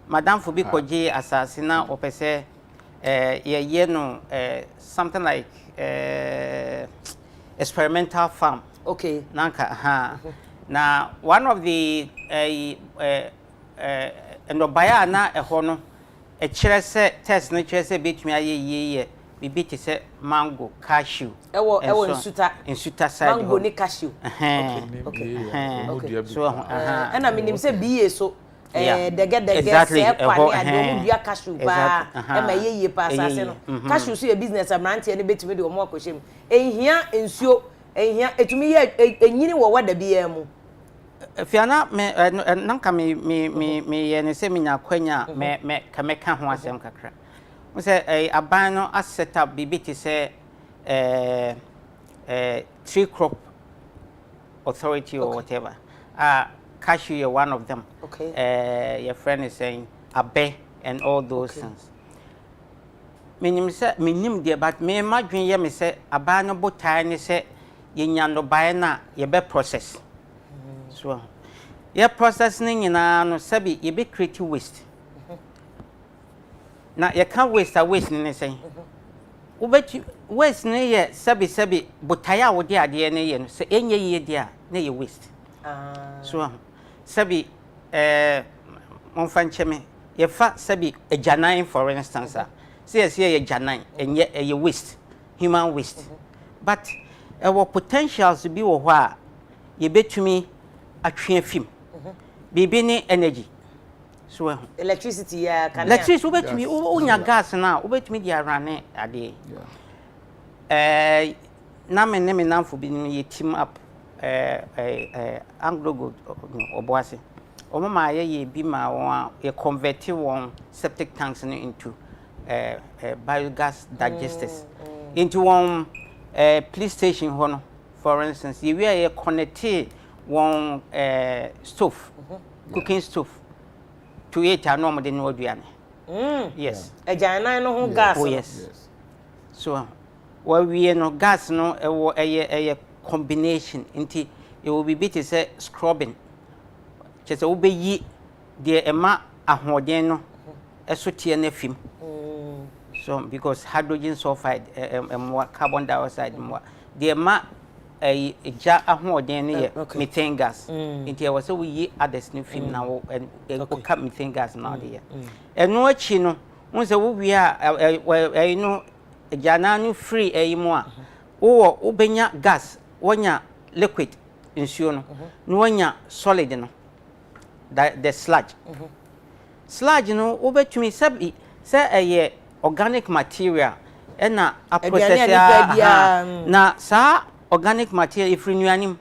madam fo bi koje asase na opese ye no something like experimental farm nanka na one of the and obaya na eho no e kire se test no kire se betumi aye bibi ti se mango cashew ewo insuta side mango ni cashew so na minim se biye so dege se kwani ade dua cashew ba e ma yeye pa asase no cashew so ye business amrantie ne betumi de omo akohyem ehia ensuo ehia etumi ye enyini wo wada biya mu Fiana me nanka me ye ne se minya kwanya me kameka ho asem kakra mo se aban no set up bibiti se tree crop authority or whatever cashew is one of them your friend is saying abe and all those things minim de but me madwen ye me se aban no botai ne se ye nya no bai na ye be process so ye processing ina no sabi ye be create waste na ye can waste ne say ubeti waste ne ye sabi butaya wo de ade ne ye no se enye ye dia na ye waste so sabi monfa ncheme ye fa sabi ejanan for instance say ye janan enye ye waste human waste but our potentials be wo ho a ye betumi atwe film bibi ni energy so electricity ya kan electricity ubetumi unya gas na ubetumi dia rane ade na me ne me namfo bi ni ye team up anglo good oboase omama ye bi ma won ye convert won septic tanks into biogas digesters into one police station hono for instance you were connected one stove cooking stove to eat normal de no aduane yes ejanan no ho gas oh yes so we no gas no a combination into it will be bit say scrubbing just obeyi de ema ahoden no esotie na fim so because hydrogen sulfide carbon dioxide de ema ja ahoden ne methane gas into I was so we others new film now and cap methane gas now there eno achi no won say wo wi a no jana no free mo a wo obenya gas wonya liquid nsuo no no wonya solid no the sludge sludge no obetumi sabi say organic material na a process na sa organic material if renuanim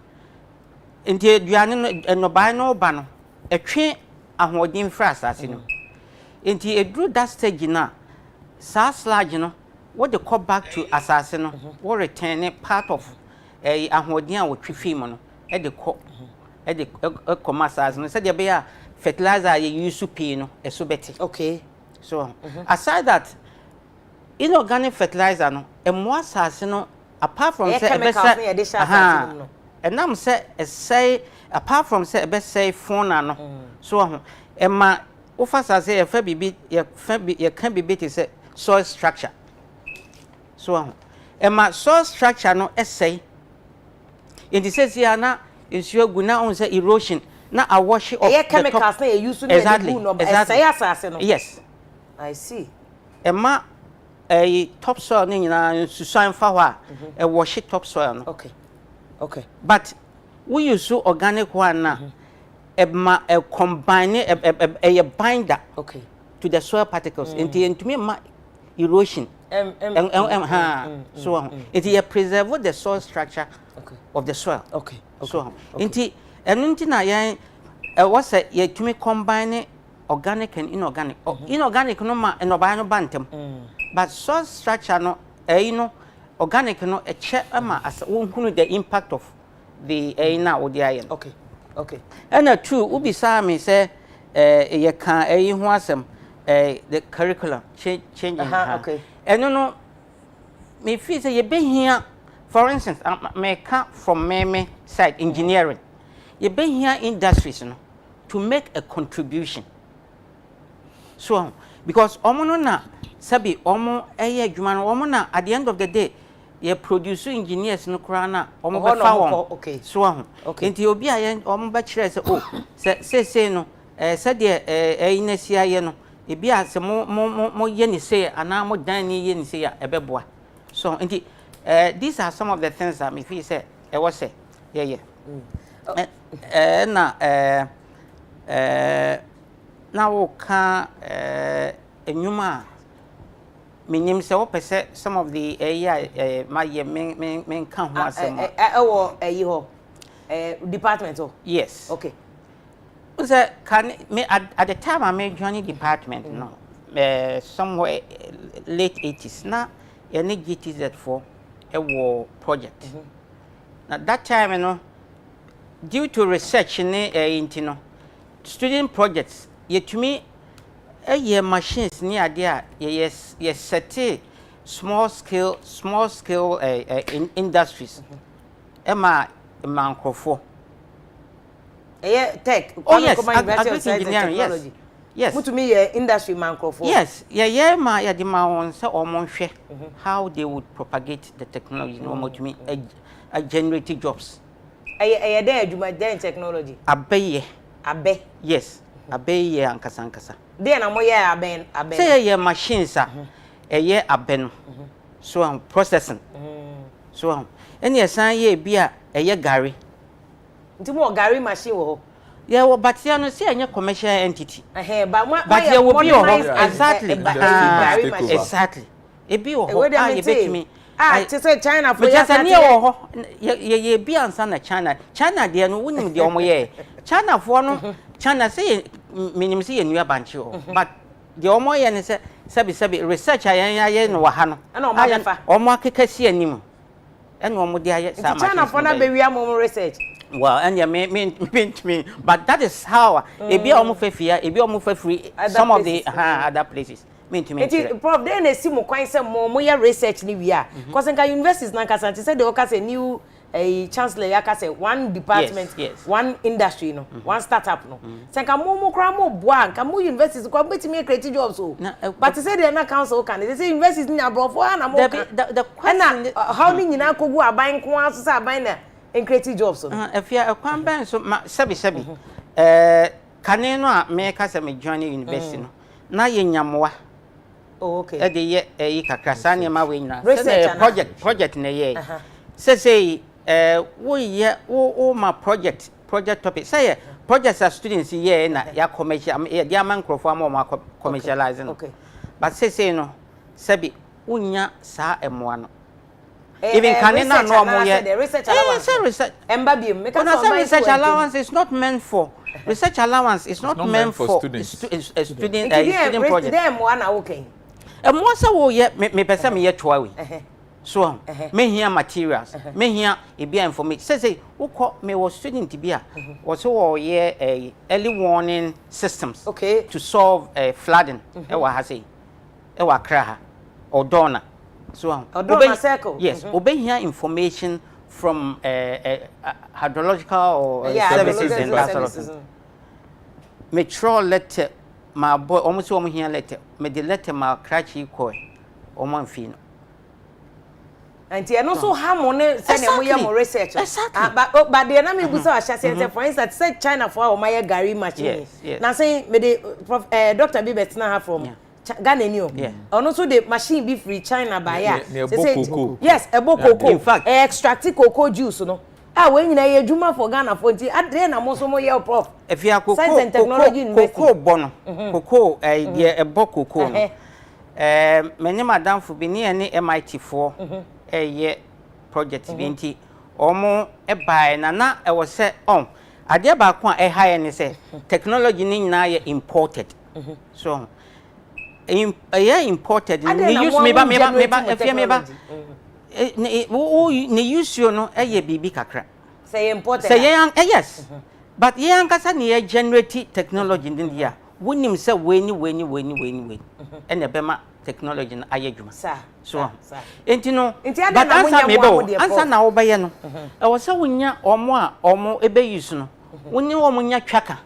enti duane no bai no ba no etwe ahodin fra asase no enti edru that stage na sa sludge no what they call back to asase no what return part of ahodin a wotwe film no e de ko e de asase no said be a fertilizer you use pee no e so beti okay so aside that inorganic fertilizer no e mo asase no apart from say and I'm say apart from say best say phone ano so Emma offers as a fair baby you can be bit is soil structure so Emma soil structure no essay in the says here na is your guna on say erosion na a wash of the chemicals na you use exactly yes I see Emma a topsoil ni na susan fa ho a wash topsoil no okay but we use organic one na a combine a binder to the soil particles into me erosion so it preserve the soil structure of the soil so into and na yan was a ye to me combine organic and inorganic inorganic no ma no ba no bantem but soil structure no you know organic no a check ama as won the impact of the na odi ayen okay and two ubi sa me say ye kan ho asem the curriculum changing okay and no me feel say ye be here for instance me come from me side engineering ye be here industries no to make a contribution so because omo no na sabi omo adwuma no omo na at the end of the day ye produce engineers no kra na omo be fa won so enti obi aye omo ba kire se oh se no se de inasia ye no e bia se mo ye ni se ana mo dan ni ye ni se ya ebeboa so enti these are some of the things that me feel say e was say yeah na na wo ka enyuma minim se opese some of the my men kan ho asem ho department yes okay so can me at the time I made joining department no somewhere late 80s na ya need GTZ for a war project at that time you know due to research into no student projects yet to me machines near idea yes set small scale industries Emma Mancrofo tech yes engineering yes to me industry Mancrofo yes ma ya di ma won say omonhwe how they would propagate the technology no to me a generate jobs there adwuma there technology abe yes abe ankasa there na mo ye abe say ye machines ye abe no so processing so any san ye bia ye gari nti mo gari machine wo yeah but ya no say any commercial entity but ye will be exactly e bi wo ye betimi to say China for just near wo ye bi ansa na China de no wonim de omo ye China for no China say minim say enu abanche but de omo ye ne say sabi research ayen no wa ha no na omo afa omo akekasi anim and omo de aye sama China for na be wi am research well and me but that is how e bi omo fafia e bi omo free some of the other places it prof dey na si mo kwan say mo ya research ni wi a cause nka universities na kasa say they work as a new chancellor ya say one department one industry no one startup no say nka mo kra mo boa nka mo universities ko betimi create jobs but say they na council can they say universities ni abrofo na mo the question how ni nyina kogu aban ko aso say aban na create jobs Afia kwan ban so sabi kane no a me ka say me join university no na ye nyamoa okay e de ye kakra sane ma we nyina say project na ye say wo ma project topic say projects are students here na ya commercial ya man crofo ma commercializing okay but say no sabi unya sa emoa no even can na no mo ye research allowance embabi make research allowance is not meant for research allowance is not meant for student project them one okay mo say wo ye me pese me ye toa we so me here materials me here e bia information say wo me was student bia wo so wo ye early warning systems to solve flooding e wa ha say e wa kra ha odona so odona circle yes obey here information from hydrological or services and that sort of thing. Me throw letter my boy almost one here letter. Me the letter my cratchy koi or man fino. And you also have money send more research. Exactly. But the enemy busa shall for instance said China for my Gary machine. Yes. Now saying me the Dr. Bibet na from Ghana new. And also the machine be free China by ya. Yes, a book cocoa. In fact, extract cocoa juice no. Ah, when you are juma for Ghana for the at then I'm also more your prof. If you are Science and Technology cocoa bono. Cocoa a book cocoa. Many madam for being any MIT4 a year project 20 omo e buy na e was say on ade ba kwa e high and say technology ni na ye imported so imported ni use meba ni use you no e ye bibi kakra say imported say yes but ye ankasa ni ye generate technology ni dia wonim say weni and e bema technology na ayedwuma so enti no but answer na wo baye no e wo se wonya omo ebe use no wonya omo nya twaka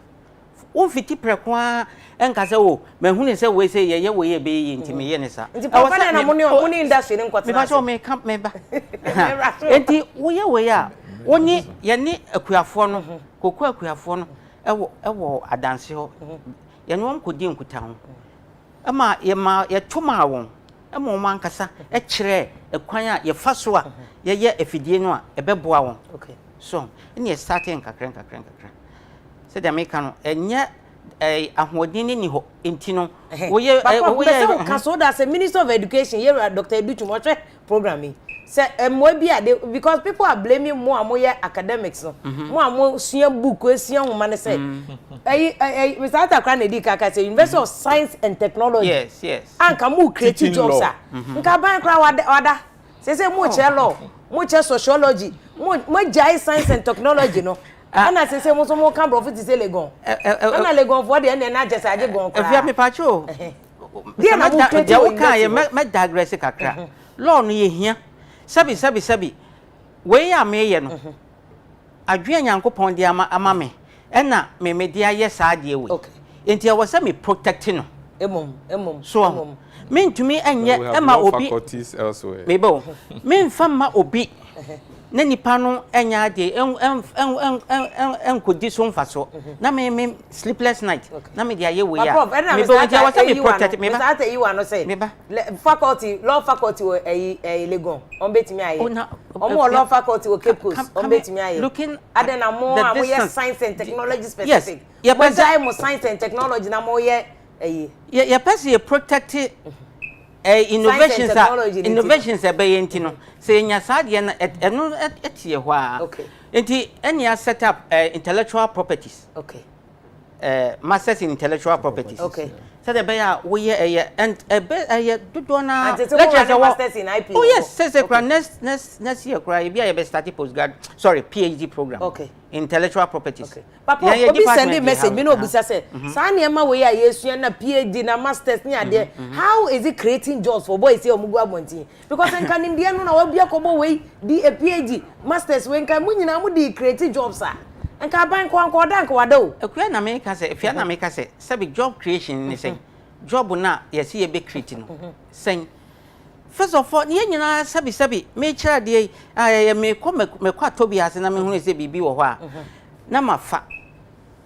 wo fiti prekwa enka se wo mahunu se we se ye we be ye enti me ye ne sa enti papa na mo ni industry ni nkwatena me ba so me camp me ba enti wo ye we ya woni ye ni akuafo no koku akuafo no ewo adanse ho ye no nkodi nkuta ho ama ye tuma won ama o mankasa e kire ekwan a ye faso a ye efidie no a ebeboa won okay so ni starting kakran se de me kan enye ahoden ni ho entino wo ye kaso da say Minister of Education here Dr. Educhum what programming say mo bia because people are blaming more amoye academics no mo amo sua book esua homa ne say Mr. Atakra na di kaka say University of Science and Technology yes anka mo create jobs a nka ban kra wada say mo che law mo che sociology mo jai science and technology no ana say mo so mo kan profit say legon ana legon for de na just age gon kra Afia me pacho dia na mo create o kan ye me digress kakra law no ye hia sabi we ya me ye no adwe nyankopon de ama me ena me media ye saa de we enti e wo say me protect no emom so me ntumi enye ema obi me bo me mfama obi na nipa no enya de enkodi so mfaso na me sleepless night na me de aye we ya me bo enti e wo say me protect me ba say you no say faculty law faculty legon on betimi aye omo law faculty o Cape Coast on betimi aye looking adena mo amoye science and technology specific but I mo science and technology na mo ye ye person ye protect innovations be enti no say nya saade na eno etie ho a enti enya set up intellectual properties masters in intellectual properties so the be ya wo ye and dodo na lectures masters in IP oh yes say next year cry be ya be start PhD program intellectual properties papa obi send a message me no obi say sa na ema we ya yesu na PhD na masters ni ade how is it creating jobs for boys say omugu abontin because nka nim de no na wa bia kobo we di a PhD masters we nka munyina mu di creating jobs a nka ban ko anko da nka wada o akua na me ka say efia na me ka say sabi job creation ni say job na yes ye be creating no say first of all ye nyina sabi me kira de me ko atobi ase na me hu se bibi wo ho a na mafa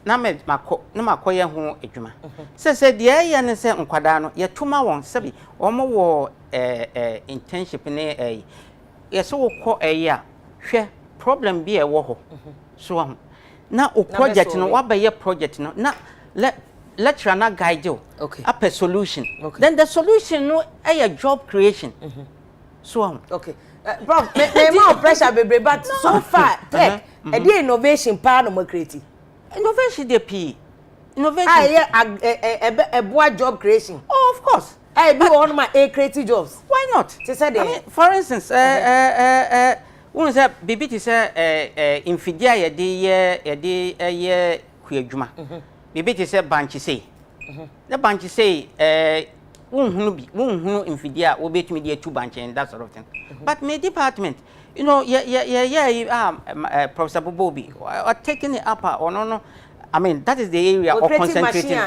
na me mako ye ho adwuma se de ye ne se nkwada no ye tuma won sabi omo wo internship ne ye so wo ko a hwe problem bi e wo ho so na o project no wa ba ye project no na lecturer na guide you up a solution then the solution no a job creation so prof me more pressure baby but so far tech the innovation part no more creative innovation dey p innovation a boa job creation oh of course I do on my creative jobs why not I mean, for instance one say bibi ti say infidia ye ku adwuma bibi ti say banchi say the banchi say wonhunu infidia obetumi de two branch and that sort of thing. But my department, you know, Professor Bobobi, are taking it up or no. I mean, that is the area of concentrating.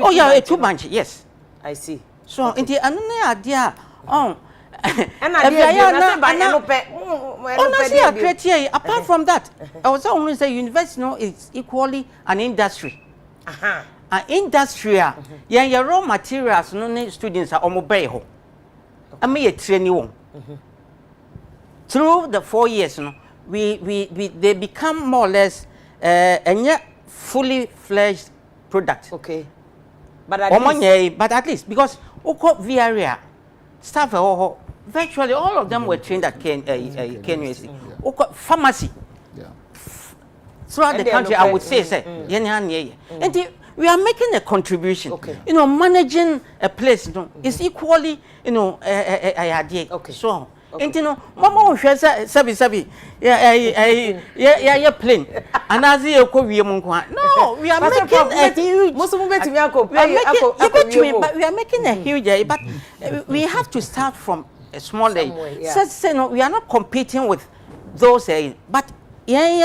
Oh yeah, a two branch, yes. I see. So in the another idea, apart from that, I was only say university is equally an industry. An industry, your raw materials, no students are almost I may train you. Through the 4 years, they become more or less a fully fledged product. Okay. But at least because VRA staff virtually all of them were trained at KNUST. Pharmacy. Throughout the country, I would say, and we are making a contribution. Okay. You know, managing a place, is equally, okay. So, and you know, Mama sabi, yeah, plane. And as you no, we are making a huge. We are making a huge, but we have to start from a small lane. So, no, we are not competing with those, but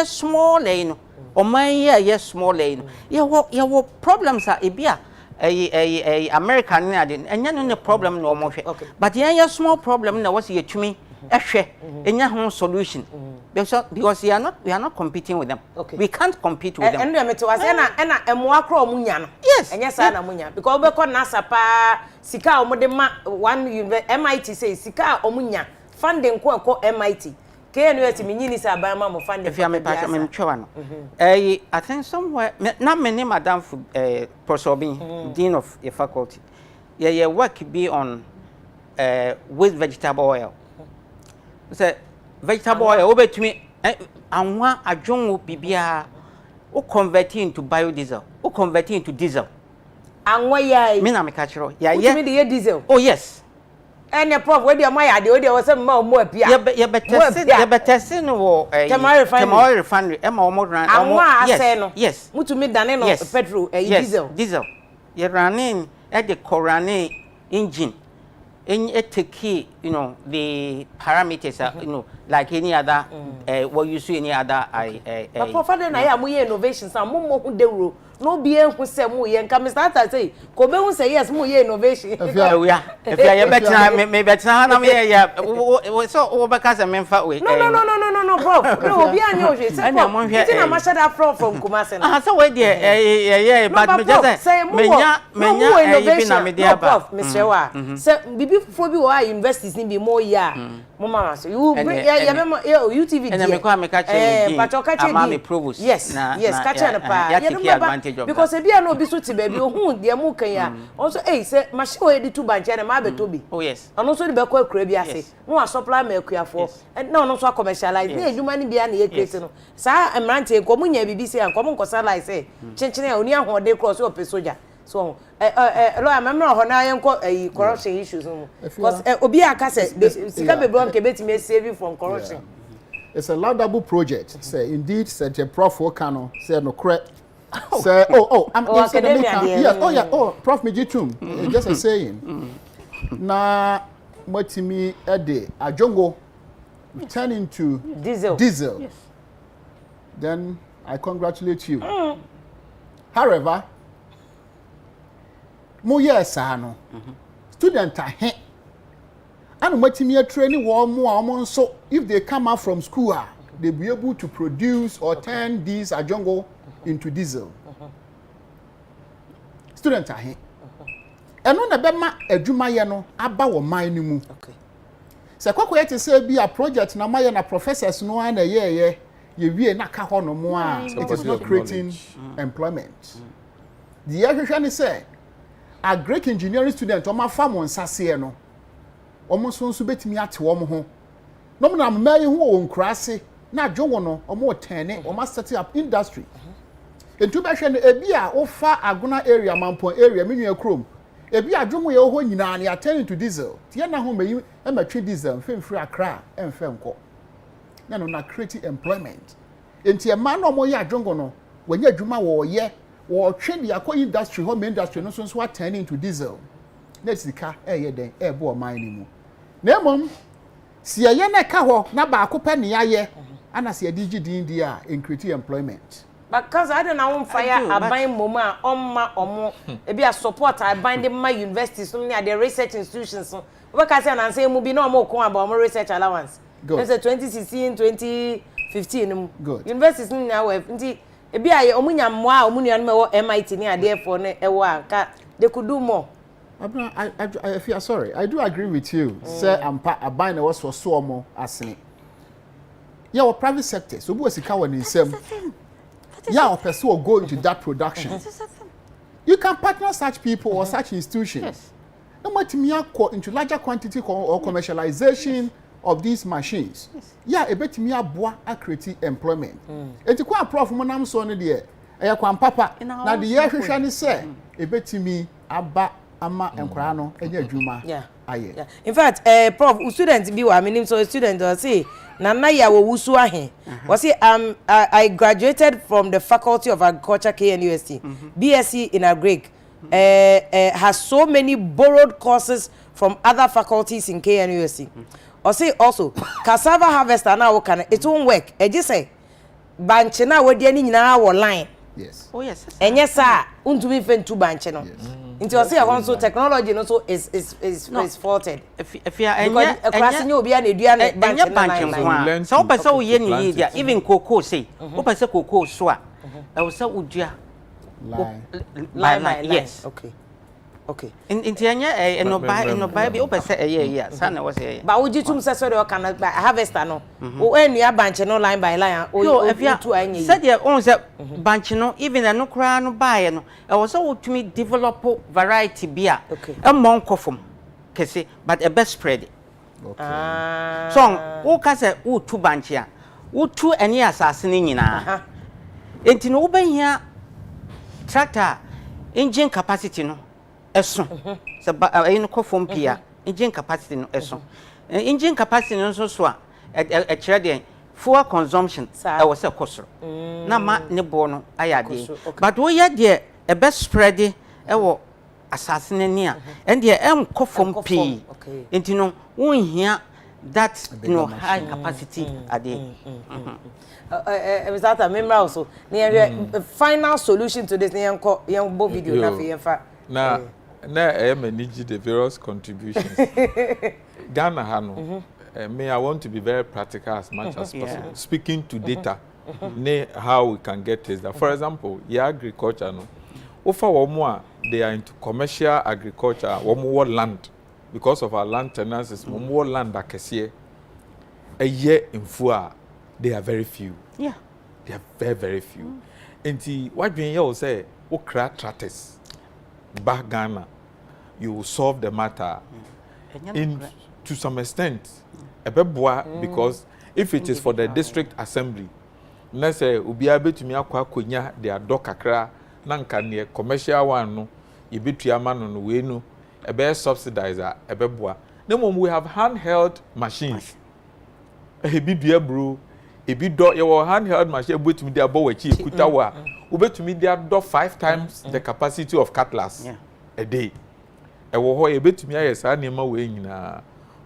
small lane. Or my small lane. Your problems are a American and you no problem no more. But small problem now was here to me a share in your home solution. Because we are not competing with them. Okay. We can't compete with them. And to us and more munyano. Yes. And yes, Anna Munya. Because we call NASA pa Sika Omodema one MIT says Sika Omunya funding ko MIT. KNUST minini sa ba ma mo funding. If you I think somewhere not many madam Professor Dean of a faculty. Yeah, work be on with vegetable oil. Say vegetable oil over to me and one adjungu bibia who convert into biodiesel, who convert into diesel. And why ya me na me catch ro. Yeah, the diesel. Oh yes. And the prof where the my idea was some more pia. You better say no Temari refinery. Yes. Mutu me dane no petrol diesel. Diesel. You running at the Corane engine. In it take the parameters like any other what you see any other but for father na ya innovations and mo who dey ro no be who say mo ye nka Mr. say ko be who say yes mo ye innovation if you better me better na me so o be ka say me fa we no prof no obi anyo hwe say prof na ma shada from Kumasi na so we there but me just say menya innovation na me there ba prof Mr. Wa say bibi fo bi wa universities ni bi mo ya mo mama so you bring UTV and me catch yes catch and pa because e bia no bi so ti ba bi ohun de mu kan ya also say machine we di two bank na ma beto bi oh yes ano so di be kwa kura bi ase no a supply ma akuafo and no so commercialize na edwuma ni bia na ye create no sa emrante ko munya bibi say an ko mo commercialize say chenchene oni ahode cross o pe soja so lo amemra ho na yenko corruption issues no because obi aka say sika bebro nke betime save from corruption. It's a laudable project. Say indeed, said a prof Okano said no correct. Say I'm academia. Yes. Prof Mijitum. Just a saying. Na motimi ede ajongo turning to diesel. Yes. Then I congratulate you. However, mo yes no. Student ahe. And motimi training more so if they come out from school they'll be able to produce or turn these ajongo into diesel. Students are here. And on the bema edwuma ye no aba wo man ni mu. Okay. Se kwakoye te say be a project na maye na professors no na ye wie na ka ho no mo a it is not creating employment. The hwehwe say a Greek engineering student o ma farm on sase no. Omo so nso betimi ate wo mo ho. No mo na mmaye ho wo nkrase na adwo no omo tene omo set up industry. Entu be hwe no ebi a ofa agona area mampon area menua krom. Ebi adwo ye ho nyina na turn to diesel. Tie na ho meyi e matwe diesel mfemfiri akra emfe nko. Na no na create employment. Enti e ma no mo ye adwo no wanya adwuma wo ye wo twe dia ko industry home industry no so turn into diesel. na sika ɛyɛ den ɛbɔ ɔman ni mu na mmom si ɛyɛ na ka hɔ na baako pɛ ne ayɛ ana si ɛdi gidi di a increase employment. Because I don't know fire a buying moma omo ebi a support I bind my universities so near the research institutions so we can say and say mu bi no mo ko about more research allowance. It's 2016 2015 good universities now nti ebi a omunya mmoa omunya no MIT ni ade for ne ewo aka they could do more. I feel sorry. I do agree with you. Say I bind the was for so omo asene. Yeah, our private sector so bu sika won insem. Yeah, or pursue or go into that production. You can partner such people or such institutions. Yes. No matter into larger quantity or commercialization of these machines. Yes. Yeah, a bit me a bois a create employment. And to quite prof monam son there. A quan papa. Now the year shani say a bit me abba ama and crano and your juma. Yeah. Yeah. In fact, prof students be I mean so student or say Nana ya wo wusu ahe. Was it I graduated from the Faculty of Agriculture KNUST. BSc in Agric. Has so many borrowed courses from other faculties in KNUST. Or say also cassava harvester now can it won't work. E just say banche na we dey ni nyina wo line. Yes. Oh yes. Enye sa untumi fen tu banche no. Into say also technology no so is faulted. If you are across you obi na edua na banche. So person we ni here even cocoa say. O person cocoa so a. E wo say udua. Line. Yes. Okay. Inti anya no buy bi o person here. Sa na wo say. Ba uji tum say so de o kan harvester no. O enua banche no line by line. O if you to anya. Said there on say banche no even no kra no buy no. E wo say wo tumi develop variety bia. E mon kofom. Kese but e best spread. Okay. So wo ka say wo tu banche a. Wo tu eni asase ni nyina. Enti no wo ban hia tractor engine capacity no eso so no kofom pia engine capacity no eso engine capacity no so a e kire den fuel consumption e was a kosoro na ma ne bo no ayade but wo ye de e be spread e wo asase ni a and de em kofom pi enti no wo hia that high capacity ade was that a member also the final solution to this young bo video na fi fa na manage the various contributions Ghana hano me I want to be very practical as much as possible speaking to data how we can get this that for example agriculture no offer womo they are into commercial agriculture womo land because of our land tenancies womo land akese a year in Fua they are very few. Yeah. They are very, very few. And what we will say, Okra tractors, back Ghana, you will solve the matter. To some extent, a beboa, because if it is for the district assembly, let's say, we'll be able to me akwa kunya, they are dokakra, nanka near commercial one, no, you be to yaman on we no, a bear subsidizer, a beboa. No more, we have handheld machines. A big brew. If you do your handheld machine, but me there bow cheap, kutawa, ubet me there do 5 times the capacity of cutlass a day. I will a bit me yes, I name away na.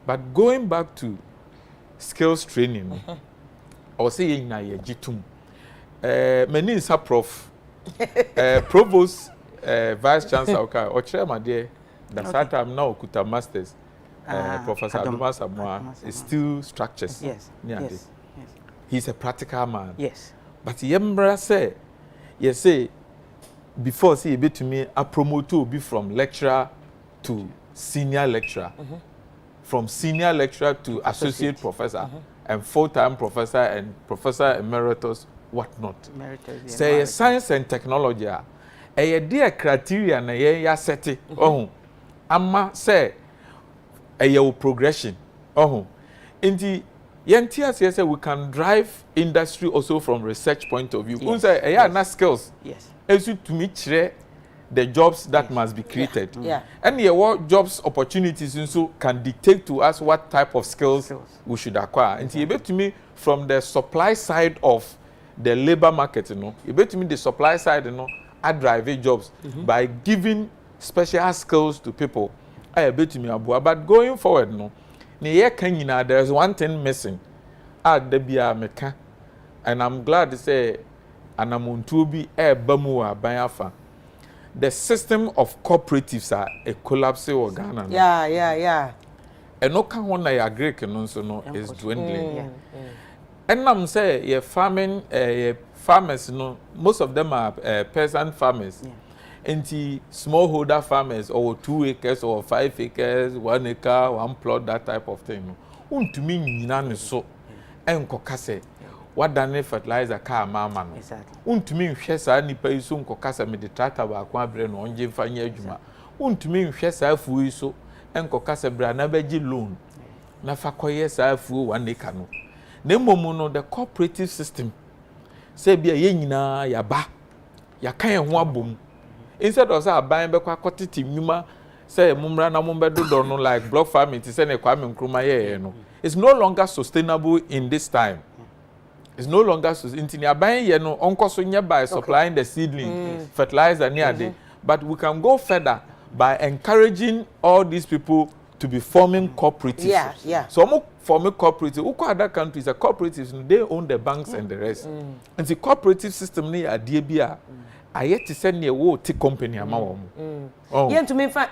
But going back to skills training, or saying na ye jitum. Many is a prof, provost, vice chancellor, okay, or chairman there. That's that I'm now kuta masters. Professor Aduma Samoa is still structures. Yes. Yes. He's a practical man. Yes. But Yembra say, yes, say, before say a bit to me, a promoter will be from lecturer to senior lecturer, from senior lecturer to associate professor, and full-time professor and professor emeritus, whatnot. Say science and technology, a dear criteria na ya set oh, amma say a progression. Oh, indeed. Yes, we can drive industry also from research point of view. Yes. Skills. Yes. As to meet the jobs that must be created. And what jobs opportunities also can dictate to us what type of skills we should acquire. And you bet to me from the supply side of the labor market, you bet to me the supply side, are driving jobs by giving special skills to people betumi aboa, but going forward no ne ye kan nyina there is one thing missing da bia meka, and I'm glad to say anamontuo bi eba mu aban afa. The system of cooperatives are a collapse or Ghana. Yeah. And no can one I agree no is dwindling. And I'm say yeah farming farmers no, most of them are peasant farmers. And smallholder farmers or 2 acres or 5 acres, 1 acre, 1 plot, that type of thing. To me nyina so enkokase wadane fertilizer car mama no. Untumi nhwe saa nipa yi so nkokasa me de tractor ba kwa bre no onje mfanya adwuma. Untumi nhwe saa afuo yi so enkokasa bra na beji loan na fa koye saa afuo 1 acre no. Na momu no the cooperative system say bia ye nyina ya ba ya kan ho abom. Instead of say aban be kwa kotiti nwuma say mumra na mumbedo no like block farming ti say na kwa me nkruma ye no. It's no longer sustainable in this time. It's no longer sustainable. Aban ye no onko so nya by supplying the seedling, fertilizer near day. But we can go further by encouraging all these people to be forming cooperatives. Yeah. So forming cooperatives. Uko other countries, the cooperatives they own the banks and the rest. And the cooperative system ni adie bia ayeti send ye wo ti company ama wo mo. Yen to me fa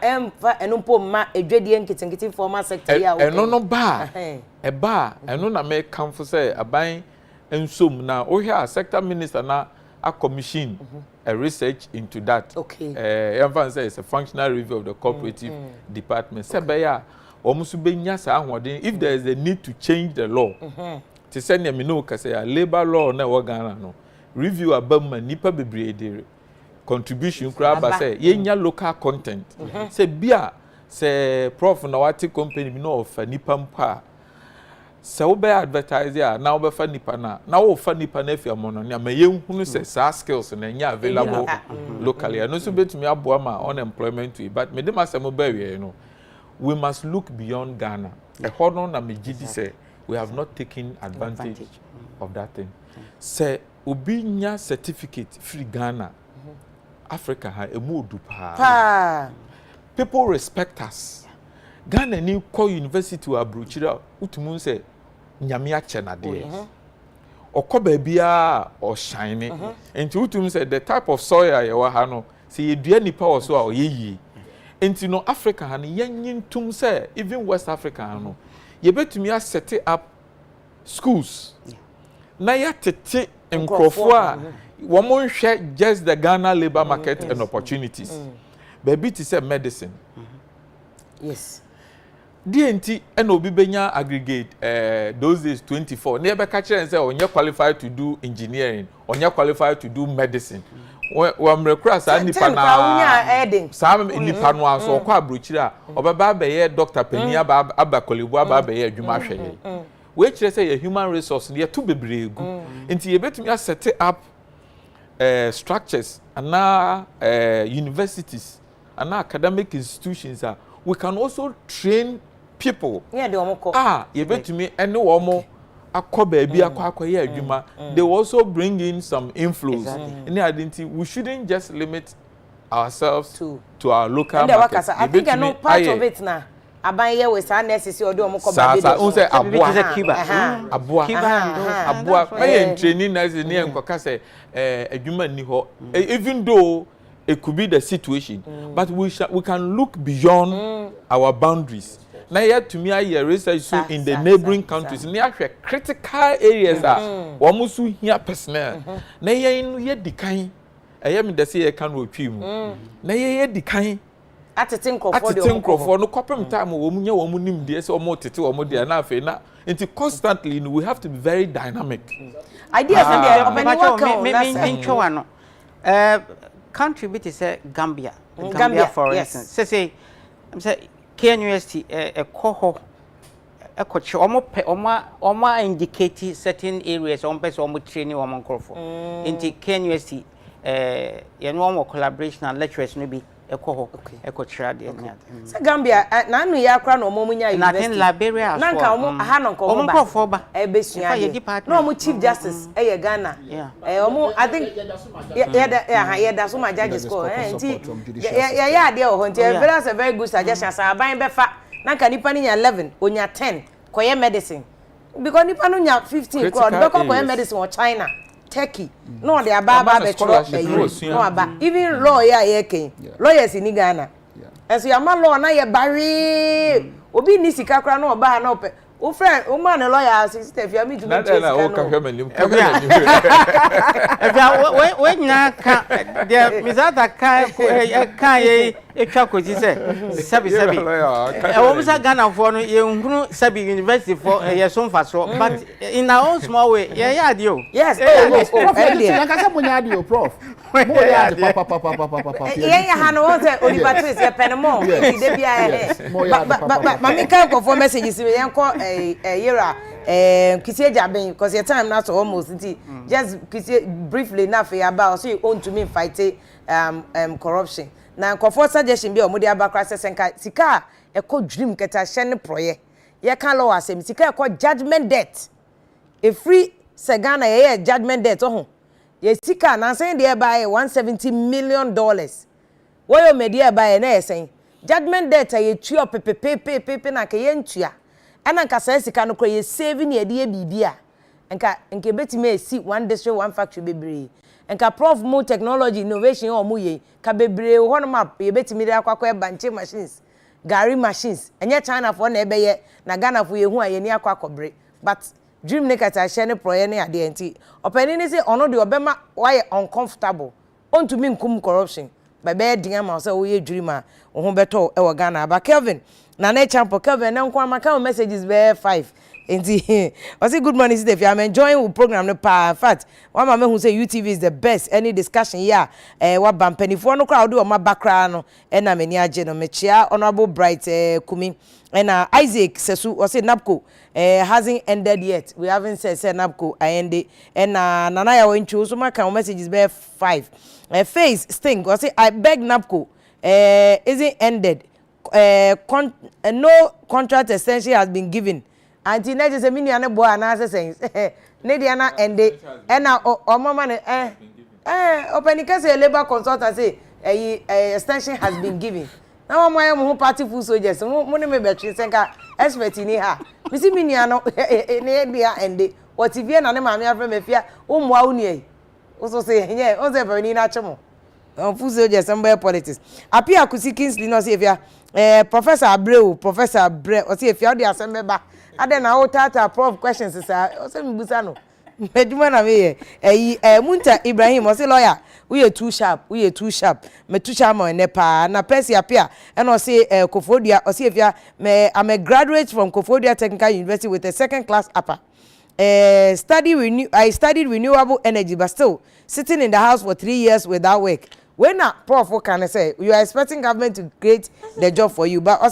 enumpo ma edwadie nkitinkiti formal sector ya wo. Eno no ba. E ba eno na me kamfo say aban ensum na ohia sector minister na a commission a research into that. Okay. Everyone says it's a functional review of the cooperative department. Sebeya omusu benya sa ahoden if there is a need to change the law. To send me no ka say labor law na wo Ghana no. Review abam nipa bebre de contribution kra ba say yenya local content. Say bia say prof na wati company bi no of nipa mpa. Se wo be advertise ya na wo be fa nipa na wo fa nipa na afia mono na maye hunu se sa skills na nya available locally. No so betumi aboa ma unemployment we, but me dem asem be we no. We must look beyond Ghana. E hono na me gidi say we have not taken advantage of that thing. Say obi nya certificate free Ghana. Africa ha emudu pa. People respect us. Ghana ni ko university wa Abrochira utumun say nyame ache na de. Okoba bia o shine. Enti utum say the type of soil ye wa ha no say edua nipa wo so a oyeyi. Enti no Africa ha no yenyin say even West Africa ha no ye betumi a set up schools. Na ya tete nkrofo a womo nhwe just the Ghana labor market and opportunities. Baby to say medicine. Yes. DNT and obi benya aggregate those days 24. Never catch and say on you qualified to do engineering, on you qualified to do medicine. When request nipa na some nipa no aso kwa Abrochira obaba be ye doctor penia ba abakolebu aba be ye adwuma hweye. We kire say ye human resource ne to bebregu. Nti ye betumi set up structures and universities and academic institutions we can also train people. Yeah, they omoko. You bet to me any woman akoba bi akwakoye adwuma. They also bring in some inflows. In identity we shouldn't just limit ourselves to our local market. I think I know part of it now. Aban ye we sa necessary odo omoko ba sa unse abua my training as ni enkoka say adwuma ni ho even though it could be the situation but we can look beyond our boundaries. Now yet to me I research so in the neighboring countries near critical areas are so here personnel na ye dikan me dey say can wotwi mu na ye dikan atete nkrofo no kopem time wo mu nya wo mu nim de say omo tete wo mu de na afi na until constantly we have to be very dynamic. Ideas and the obani wa no country bit is Gambia for instance say KNUST a coho a coach omo indicate certain areas on person omo training omo nkrofo into KNUST you know collaboration and lecturers no be ekọ ekọ trade nya se Gambia na anu ya kra na omo munya university na Liberia na nka omo aha no nko omo nkofo ba e besua na omo chief justice ye Ghana omo I think ye da so ma judges ko nti ya ade o ho nti a very good suggestion sa aban be fa na nka nipa ni nya 11 onya 10 koye medicine because nipa no nya 15 crore be koye medicine or China Turkey no they aba be chro no aba even lawyer here ken lawyers in Ghana as your man law na ye bari obi ni sika kra na oba na ope o friend o man lawyer sister if you me to me na o ka hwe manim we nyina ka de mizata ka ye etwa koji sabi e wo bisa Ghana for no ye nhunu sabi university for ye so mfa so but in our own small way ye ya ade o yes I can say munya ade o prof mo ya ade papa ye ha no won say olipatrice ye penemo de bia ma me kan ko for messages ye nko yera kisi ejaben because your time now so almost just kisi briefly na fe about so you own to me fight corruption na nkofo suggestion bi o mo de abakra sesenka sika e ko dream keta hye ne proye ye kan law asem sika e ko judgment debt e free Sagana ye judgment debt ho ye sika na sen de buy $170 million wo yo media buy na esen judgment debt ye tuo pepepepe na ka ye ntua ana nka sa sika no kro ye saving ye de bibia nka betime esi one district one factory bebre nka prof mo technology innovation o mo ye ka bebre ho no map ye betime de akwakọ e banche machines gari machines enye China for na ebe ye na Ghana for ye hu aye ni akwakọbre but dream ne kata share ne proye ne ade enti opani ni say ono de obema why uncomfortable on to me nkum corruption by be din ma say wo ye dream a wo ho beto e wo Ghana ba Kelvin na na champo Kelvin na nko amaka messages be 5 enti I say good morning Steve I'm enjoying the program no pa in fact one mama who say UTV is the best any discussion here wa bampanifo no crowd o ma bakra no e na mani age no mechia honorable bright kumi and Isaac Sesu or say Napco hasn't ended yet. We haven't said Napco I ended and Nanaya went to so my messages be 5 face sting or say I beg Napco isn't ended no contract extension has been given until next is a mini and boy and answer saying Nediana ended and now or mama open say labor consultant say extension has been given. Now my own party full soldiers mo ne me betwe senka expert ni ha mi si mi nia no ne dia ende what if na ne ma me afre mafia wo mo awu ni o so say nye o se ni na chemo full soldiers somewhere politics Afia kusi Kingsley no say if Professor Abreu o say if you dey assemble ba ade na o tata prof questions sir o say mi busa no meduma na me Munta Ibrahim o say lawyer we are too sharp me too sharp mo nepa na Percy Afia and o say Kofodia o say if you I'm a graduate from Kofodia Technical University with a second class upper I studied renewable energy but still sitting in the house for 3 years without work when a prof what can I say you are expecting government to create the job for you but I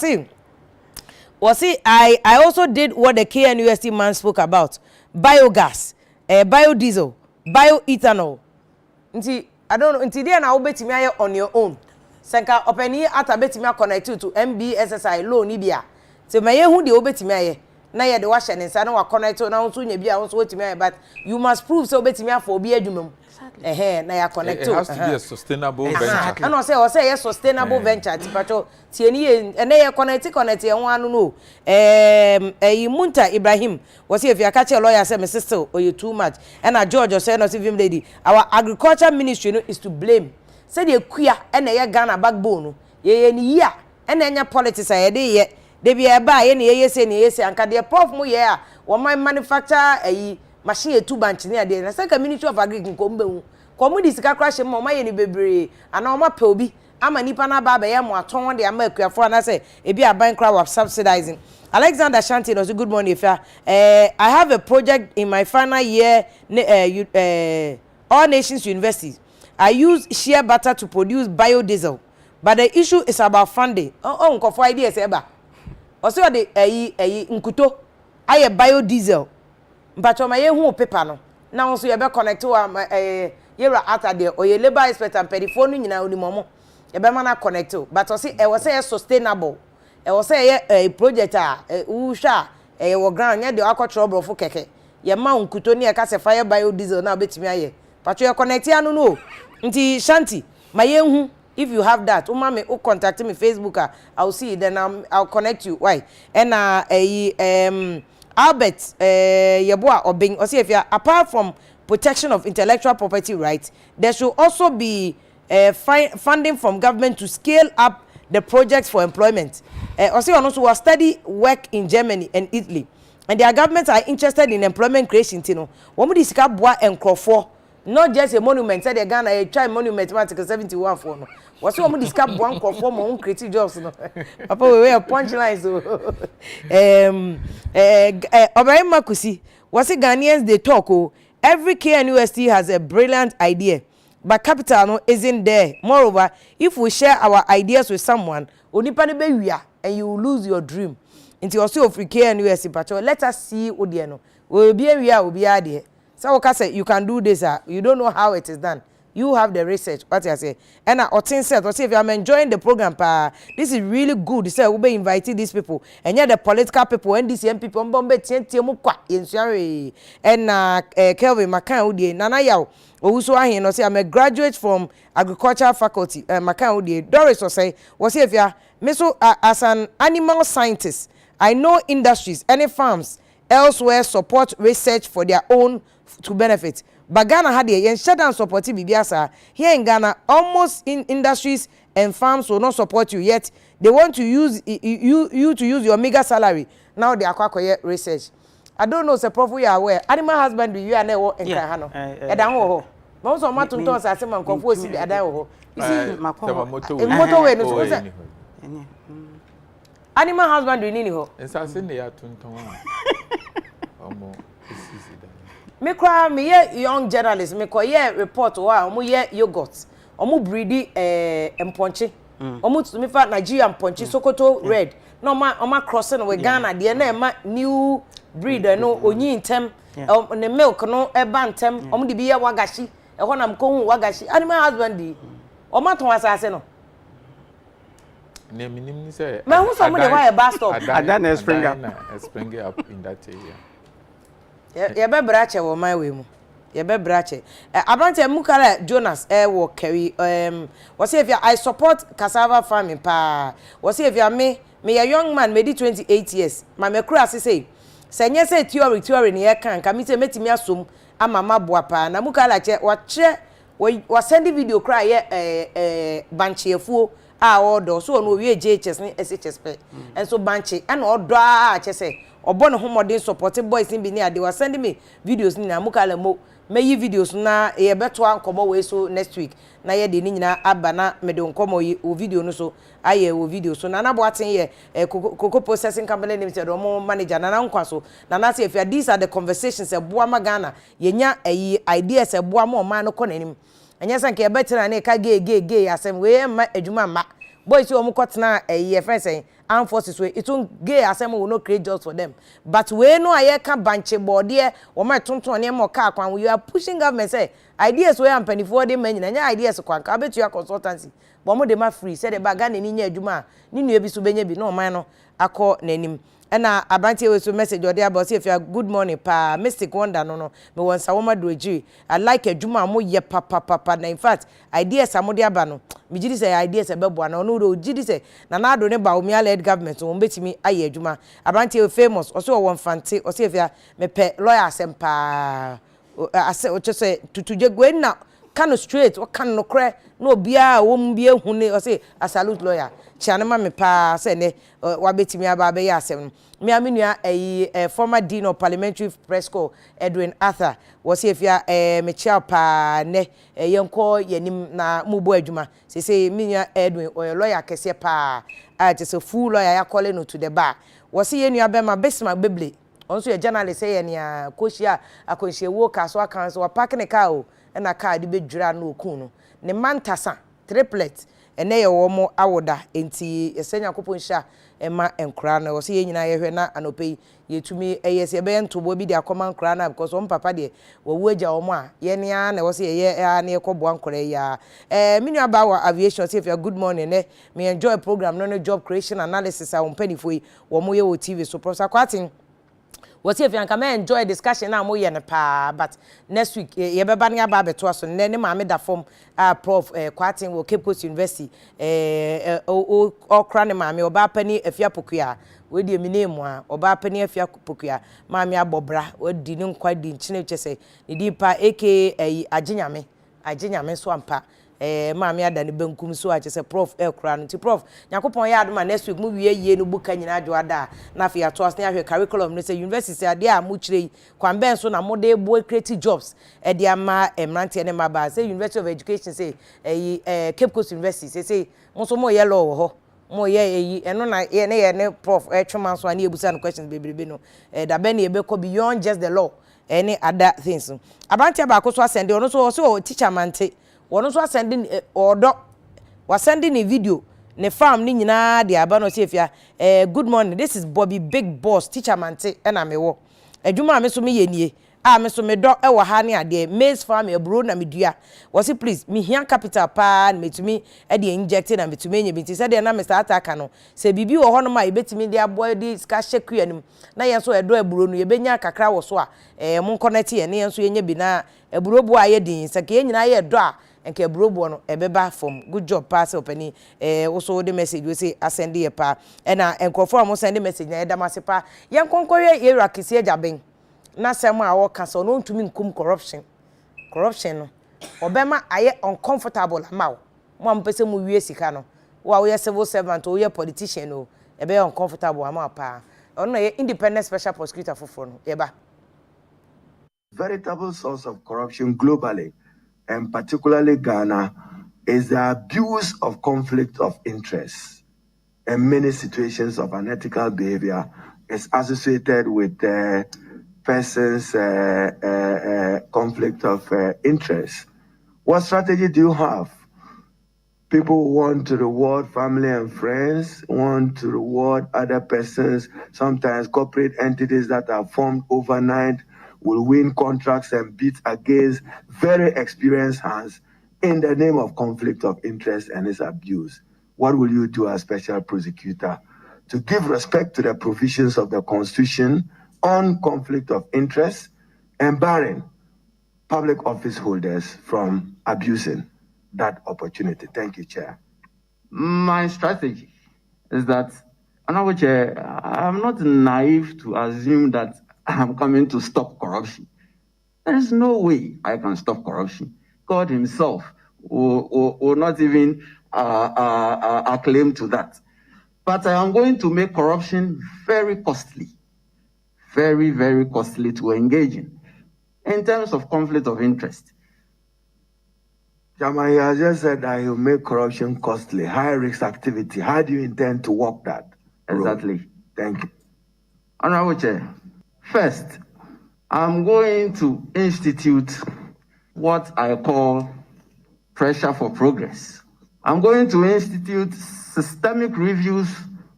say I also did what the KNUST man spoke about biogas biodiesel bioethanol nti I don't know nti there na obetimi aye on your own senka opani ata betimi connect to MBSSI loan ni bia se maye hu de obetimi aye na ye de wa hye ne nsa na wa connect na won so nya bia won so wetimi aye but you must prove so obetimi afọ obi adwuma mu na ya connect to it has to be a sustainable venture and o say a sustainable venture tipacho tie ni ene ye connect ye ho anu no Munta Ibrahim was if you catch a lawyer say my sister or you too much and George say no see him lady our agriculture ministry no is to blame say the kuya and ye Ghana backbone no ye ni ya and enya politics ye de bi e ba ye ne ye say anka de prof mo ye a wo man manufacture machine two bunch near there na say community of agriculture ko mbehu ko mu di sika crash mo ma ye ni bebre ana o ma pe obi ama nipa na ba ye mo aton de ama akuafo na say e bi aban kra wa subsidizing Alexander Shanti no good morning if I have a project in my final year All Nations University. I use shea butter to produce biodiesel but the issue is about funding nko for ideas eba also the nkuto aye biodiesel but my hu paper no now so you be connect to yera ata there or your labor expert and periphone nyina onimomo e be ma na connect but o say e wo say sustainable e wo say a project wo hwa e wo ground nya de akotro brofo keke ye ma unkuto ne e ka se fire biodiesel na obetimi aye patcho ye connect ya no nti shanti ma yenhu if you have that me contact me Facebook I'll see then I'll connect you why and Albert yeboa obeng o say if you apart from protection of intellectual property rights there should also be funding from government to scale up the projects for employment also will study work in Germany and Italy and their governments are interested in employment creation tino womu di sika boa enkrofo not just a monument said Ghana a try monument article 71 for no was womu di sika boa enkrofo mo creative jobs no papa we punchlines so obere makusi was Ghanaians they talk every KNUST has a brilliant idea but capital no isn't there. Moreover, if we share our ideas with someone, onipa ne be wia and you will lose your dream. Into also of KNUST patrol, let us see odieno. We be wia will be ade. So say you can do this you don't know how it is done. You have the research what I say. And Otin said, or say if I'm enjoying the program this is really good. Say we be inviting these people and yet the political people and these people bombe tiemu kwa insuare and Kelvin Makan odi nana yaw Owusu ahin no say I'm a graduate from agricultural faculty Makan odi Doris was say if you me so as an animal scientist I know industries any farms elsewhere support research for their own to benefit. But Ghana had a shut down supporting Bibiasa. Here in Ghana, almost in industries and farms will not support you yet. They want to use you to use your mega salary. Now they are quite research. I don't know, Prof, we are aware. Animal husbandry, you are never in Kahano. Edanho. Most of my tutors are some confused. You see, my motorway. Animal husbandry, Nino. And Sassin, they are 21. Me cry me young journalist me ko report wa omo yogurt omo breedi emponche omo to me fa Nigeria emponche Sokoto red no ma crossing with Ghana de na ma new breed no onyi ntem ne milk no eba ntem omo de bi ye wagashi e ho na mko hu wagashi animal husband di omo ton asase no ne minim ni say me hu so mo de why e bus stop Adana spring up in that area. Ye be brache wo my way mu ye be brache abante mukara Jonas wo carry was if I support cassava farming pa was if you me a young man made 28 years my me kura say senye say theory ne ye kan ka me say metimi asom amama boa pa na mukara che wa che wa send video cry ye banchefuo order so no we JHS ni SHS pe and so banche and order che say obo no homodin supporting boys in Benin they were sending me videos ni na mukala mo meyi videos na ye beto ankomo we so next week na ye de ni nyina aba na me de nkomo yi o video no so aye o video so na bo aten ye cocoa processing company limited o manager na nkwa so na say if these are the conversations e boa magana ye nya ideas e boa mo man no konanim enya sanke e betena na ka ge asem we ma adwuma ma boys o mo kotena ye friend say armed forces way it won't gay asem will not create jobs for them but we know I can banche board here or my tonton near more car when you are pushing government say ideas we am penny for them and ideas kwan ka bet you consultancy but mo de ma free say the baga na ni nya adwuma ni nu ebi so benye bi no man no akọ nanim na abante we so message or there about say if you are good morning pa mystic wonder no me won sawoma do eji I like adwuma mo ye papa na in fact ideas amode aba no me gidi say ideas e bebo na no do gidi say na do ne ba o me led government o betimi aye adwuma abante we famous o so won fante o say if you me pe lawyer asem pa ase o che say tutuje gwe na kan straight o kan no kre no bia wo mbie hune o say a salute lawyer chianema me pa say ne wa betimi aba be ya asem me aminua former dean of parliamentary press corps Edwin Arthur was if ya me chia pa ne yenko yenim na mubo adwuma say minua Edwin o lawyer kese pa just a full lawyer ya call no to the bar was yenua be ma besma beble onso ye journalist say ne a koshia akonhie wo kaso akan so park ne car o na car de bedwira na okun no ne mantasa triplet ene ye wo mo awoda enti esenya kopon hia ema enkura na wo se ye nyina ye hwe na anope yetumi yes ye be ntobo bi de akoma nkra na because on papa de wo agya omo a ye ne a na wo se ye a na ekobo ankora ya me nua ba wa aviation say if you good morning me enjoy program no job creation analysis a umpanifo yi wo mo ye wo TV so Professor Kwatin what if you can enjoy discussion now mo ye ne pa but next week ye beba ne aba beto so ne ma me da form prof Kwatin wo Cape Coast University o kra ne ma me oba pani Afia Pokua we di mi name a oba pani Afia Pokua ma me abobra we di ne nkwa di nchine chese ne di pa aka aginyame so ampa maami ada ne bankum so a chese prof kra no ti prof yakopon ya adoma next week mu wie yie no buka nyina adwo ada na afia to asne ahwe curriculum no say university ade a mu kire kwan ben so na mo de boy creative jobs e de ama emrante ne maba say University of Education say Cape Coast University say mo so mo ye law ho mo ye eno na ye ne prof twema so ani ebusa no questions bebrebe no da be ne be ko beyond just the law any other things abante ba ko so asende ono so teacher mante wono so sending odo was sending a video ne farm ni nyina de aba no sefia good morning, this is Bobby Big Boss teacher mante na me wo adwuma me so me yenie me so me do e wo ha ne ade maize farm e bro na me dua was please me hia capital pa me tumi e de inject na me tumi enye binti se de na me start aka no se bibi wo ho no ma e betimi de aboy de ska sheku anim na yen so e do e bro no ye benya kakra wo so a mon connect ye ne yen so yenye bi na e bro bo aye din se ke nyina ye do a enke brobo no ebeba from good job pass opani also the message we say ascend ye pa na enkofo am send message na edamase pa yen konkoye ye rakisi ajaben na sem a wo kasa no ntumi nkum corruption no obema aye uncomfortable amaw mo ampese mu wie sika no wo ye civil servant o ye politician no ebe uncomfortable amaw pa ono ye independent special prosecutor for no ye ba veritable source of corruption globally, and particularly Ghana, is the abuse of conflict of interest. And many situations of unethical behavior is associated with persons' conflict of interest. What strategy do you have? People want to reward family and friends, want to reward other persons, sometimes corporate entities that are formed overnight will win contracts and bid against very experienced hands in the name of conflict of interest and its abuse. What will you do as special prosecutor to give respect to the provisions of the Constitution on conflict of interest and barring public office holders from abusing that opportunity? Thank you, Chair. My strategy is that I'm not naive to assume that I'm coming to stop corruption. There is no way I can stop corruption. God himself will not even acclaim to that. But I am going to make corruption very costly, very, very costly to engage in terms of conflict of interest. Chairman, you have just said that you make corruption costly, high-risk activity. How do you intend to work that? Exactly. Thank you. Honorable Chair, first, I'm going to institute what I call pressure for progress. I'm going to institute systemic reviews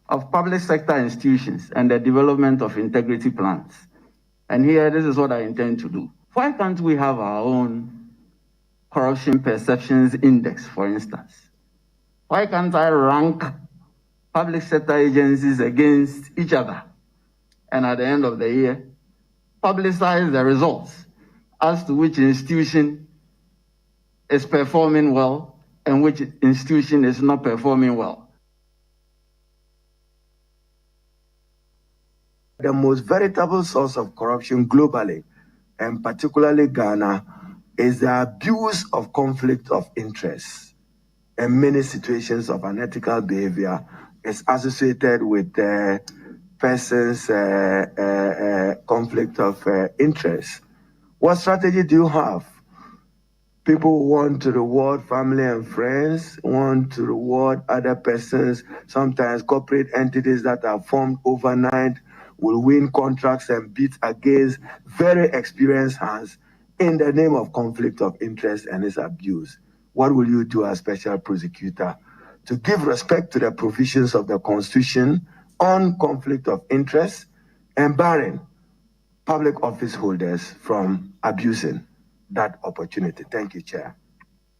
of public sector institutions and the development of integrity plans. And here, this is what I intend to do. Why can't we have our own corruption perceptions index, for instance? Why can't I rank public sector agencies against each other? And at the end of the year, publicize the results as to which institution is performing well and which institution is not performing well. The most veritable source of corruption globally, and particularly Ghana, is the abuse of conflict of interest. And many situations of unethical behavior is associated with persons' conflict of interest. What strategy do you have? People want to reward family and friends, want to reward other persons, sometimes corporate entities that are formed overnight will win contracts and bid against very experienced hands in the name of conflict of interest and its abuse. What will you do as special prosecutor to give respect to the provisions of the Constitution on conflict of interest and barring public office holders from abusing that opportunity. Thank you, Chair.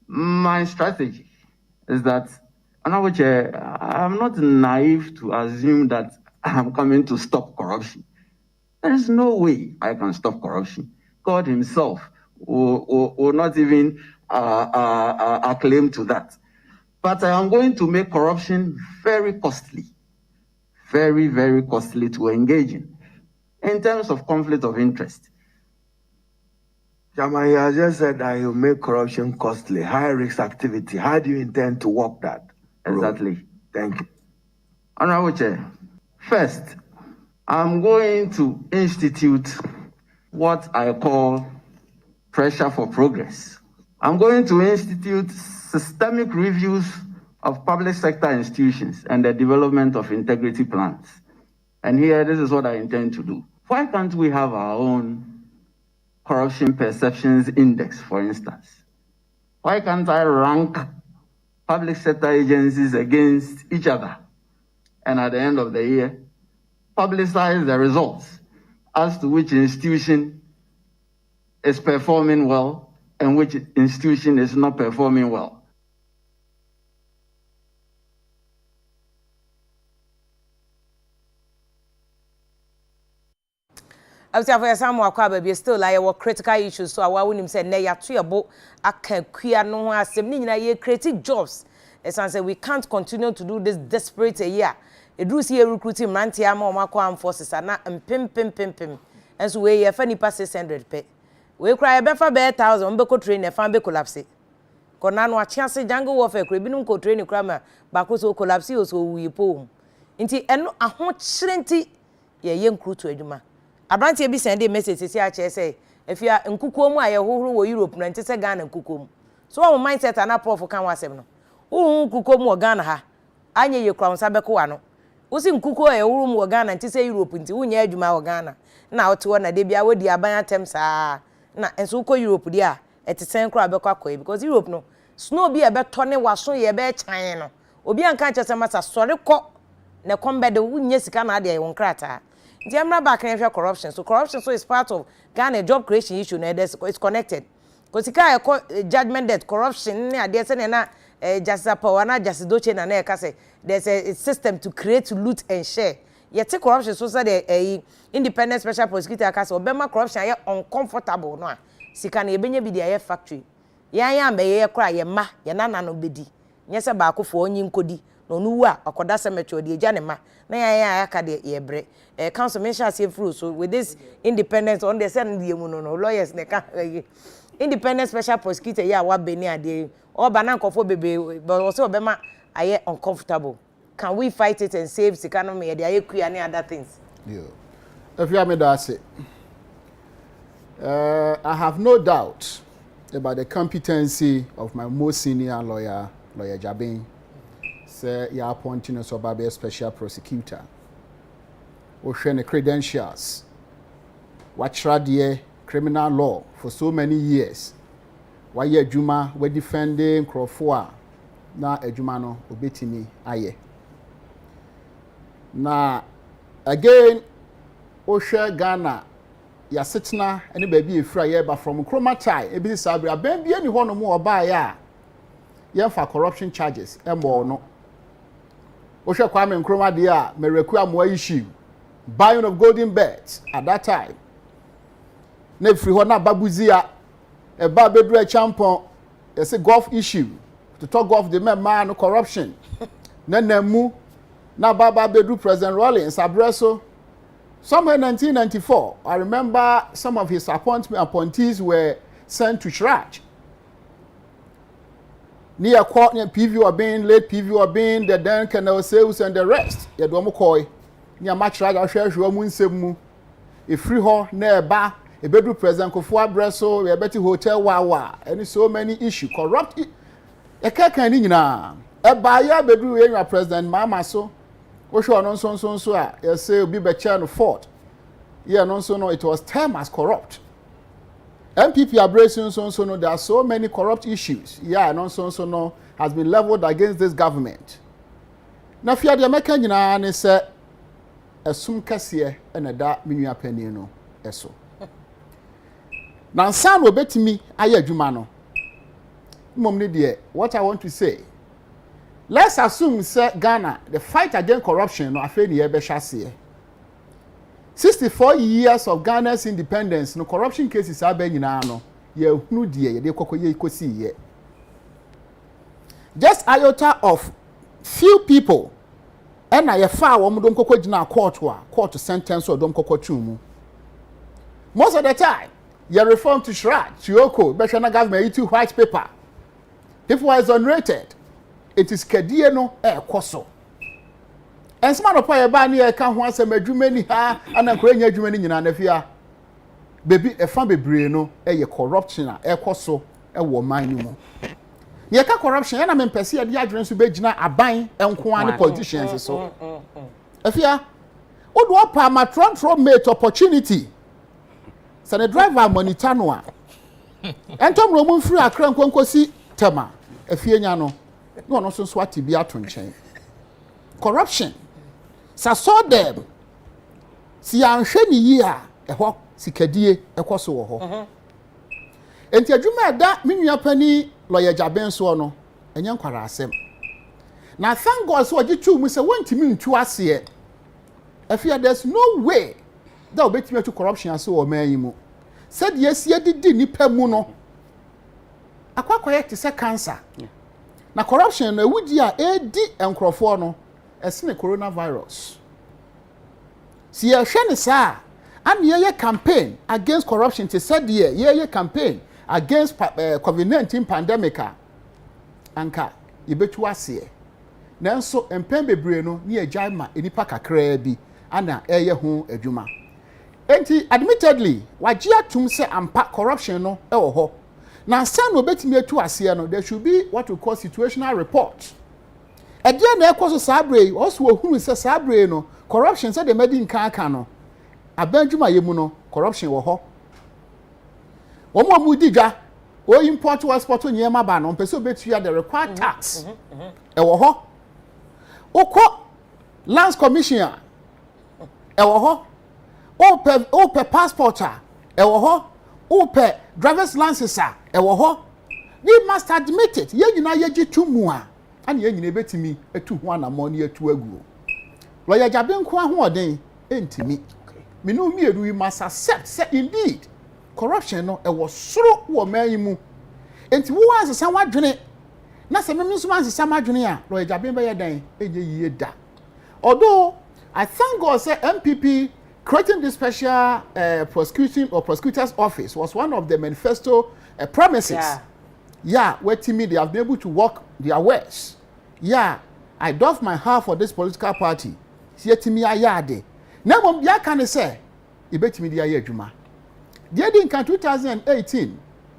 My strategy is that I'm not naive to assume that I'm coming to stop corruption. There is no way I can stop corruption. God himself will not even acclaim to that. But I am going to make corruption very costly, very, very costly to engage in terms of conflict of interest. Chairman, you have just said that you make corruption costly, high risk activity. How do you intend to work that? Exactly. Thank you. Honorable Chair, first, I'm going to institute what I call pressure for progress. I'm going to institute systemic reviews of public sector institutions and the development of integrity plans. And here, this is what I intend to do. Why can't we have our own corruption perceptions index, for instance? Why can't I rank public sector agencies against each other? And at the end of the year, publicize the results as to which institution is performing well and which institution is not performing well. After for some more baby still like what critical issues so I wouldn't say na ya to yabo aka kwia no ho asem ni nyina ye create jobs. As I say we can't continue to do this desperate a year. Edu si recruiting mantia ama omako armed forces na pim. And so we fa nipa 600 pe. We cry be fa be 1000 be ko train e fa be collapse. Ko na no achiase jungle warfare kra binum ko train kra ma ba ko so collapse o so wi po. Nti eno aho chirenti ye nkrutu adwuma. Abrantie bi send a message say ache say Afia nkukuo mu aye hohoro wo Europe na ntese Ghana nkukuo mu. So our mindset ana prof kan wasem no. Wo nkukuo mu Ghana ha anye ye kwa nsa beko wa no. Wo si nkukuo aye hohoro mu Ghana ntese Europe nti wo nya adwuma wo Ghana. Na wote wo na de bia wo di aban atem saa. Na enso ko Europe dia etesen kra beko akoy because Europe no snow bi e beto ne waso ye be chan no. Obi anka chese masa sori ko ne kombede wo nya sika na ade ye won krata. Jamra back in corruption. So corruption is part of Ghana job creation issue. It's connected. Because judgment that corruption there's just power na just doche na there's a system to create, to loot and share. Yet corruption so the independent special prosecutor case obema corruption are uncomfortable no. Sika na ebenye bi the factory. Ya be ye kra ye ma ye nana no bedi. Nyese ba akofo onyi nkodi. No nu a akoda cemetery de agya ne ma na ya aka de ye bre council mention say through so with this independence on the send the mu no lawyers ne ka independent special prosecutor ya wa beni ade o ba na nkofo bebe but also obema aye uncomfortable. Can we fight it and save the economy de aye kua and other things? Yeah. If you me that say I have no doubt about the competency of my most senior lawyer Jabin. Say you are appointing us about a special prosecutor. Ocean credentials. Watch radio criminal law for so many years. Why ye Juma we defending Crawford na ejuma no obetimi aye. Na again Osha Ghana ya sitna any baby efra ye ba from Kromachai e bi sabra ben bi ani ho no mo oba ya ye for corruption charges e mo no Osha Kwame Nkrumah dia mereku amwa issue buying of golden beds at that time na free ho na babuzia e ba bedru a champon e say golf issue to talk golf the man no corruption na namu na baba bedru President Rawlings Abreso somewhere in 1994 I remember some of his appointees were sent to Shraj. Near court, PV or being late, PV or being the then canal sales and the rest. Ya do mokoi. Near much right, I share your moon semu. A free hall near bar, a bedroom President Kofua Bresso, a Betty Hotel Wawa, and so many issues. Corrupt. A cacanina. A buyer bedroom area President Mama so. Osho non so. You say be better fort. Yeah, non so no, it was termed as corrupt. MPP abrasion so no, there are so many corrupt issues. Yeah, non so no has been leveled against this government. Now, fear the American and say esum kase na da menua pani no eso na nsa no betimi aye adwuma no mom ne de what I want to say, let's assume say Ghana the fight against corruption no afa ni ye be hwase 64 years of Ghana's independence no corruption cases aba nyina no ye hunu de ye de kokoye ikosi ye just iota of few people and na ye fa wo mdom kokko gina court sentence or dom kokko tumu most of the time ye reform to shrad chioko be na government itu white paper people are exonerated it is kedie no koso ensma no pa ye ba na ye ka ho asem adwuma ni ha ana nkora nya adwuma ni nyina na fia bebi efa bebre no ye corruption a koso wo man ni mu ye ka corruption ya na mempese ye de adwene so begina aban enko ane politicians so afia odo opa matron mate opportunity so the driver monitor no a entom ro mu free akra nkonkosi tema afia nya no no no so ati bi ato nchen corruption sa so dem si anhwe ni yi a eho sikadie ekoso wo ho enti adwuma da menua pani lawyer Jaben so no enye nkwara asem na thank God so ogitu mu se wontimi ntu ase afia there's no way that obetimi to corruption ase o man yi mu said yes ye didi nipa mu no akwakoye te se cancer na corruption na wudi a edi enkrofo no esene coronavirus si ye hwe ne sa and ye campaign against corruption te said ye campaign against COVID-19 pandemic anka yebetu ase nanso empem bebre no ne agya ma enipa kakra bi ana eye ho adwuma enti admittedly wagye atum se ampa corruption no ewo ho na san no betimi atu ase no there should be what we call situational report ede na ekoso sabre also ohunu se sabre no corruption se de medi nka aka no abanjuma yemu no corruption wo ho omo mu digwa o import or export nyema ba no pese obetu ya the required tax ewo ho okọ lands commissioner ewo ho o pe passport ewo ho o pe driver's license ewo ho we must admit it ye nyina ye gitu mu a ana ye nyina betimi etu ho anamo ne etu agu lawyer Jaben ko ahoden entimi minu mi edu we must accept say indeed corruption no was soro wo man mu enti wo ansesa wadwene na se memi so ansesa madwene a lawyer Jaben be ye dan eje yiye da although I thank God say MPP creating this special prosecutor's office was one of the manifesto promises where Timmy they have been able to work their ways I doff my heart for this political party see Timmy ayade na mom bia kan say e betimi dia ye adwuma dia din kan 2018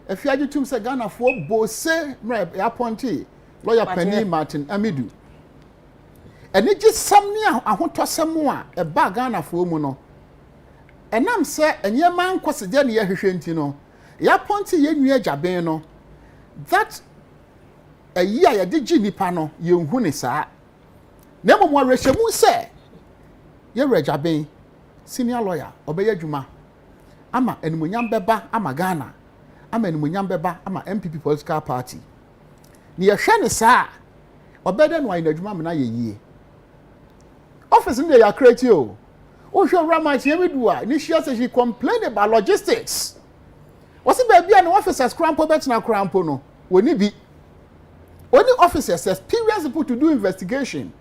Afia gitum se Ghana for bose mra appointee lawyer Penny Martin Amidu ene gi samni ahotosem a e ba Ghana for mu no enam se enyema nkosede ne ye hwehwe nti no ya appointee ye nua Jaben no that a year ye de gi nipa no ye nhu ne saa na mom warehemu se ye Jaben senior lawyer obeye adwuma ama enumunyam beba ama Ghana ama enumunyam beba ama MPP political party ni ye hwe ne saa obede no ayi adwuma me na ye yie office ndi ya create o hwe Ramat Yemidua ni she complained about logistics was it baby and officers crampo bet na crampo no woni bi only officers experienced people to do investigation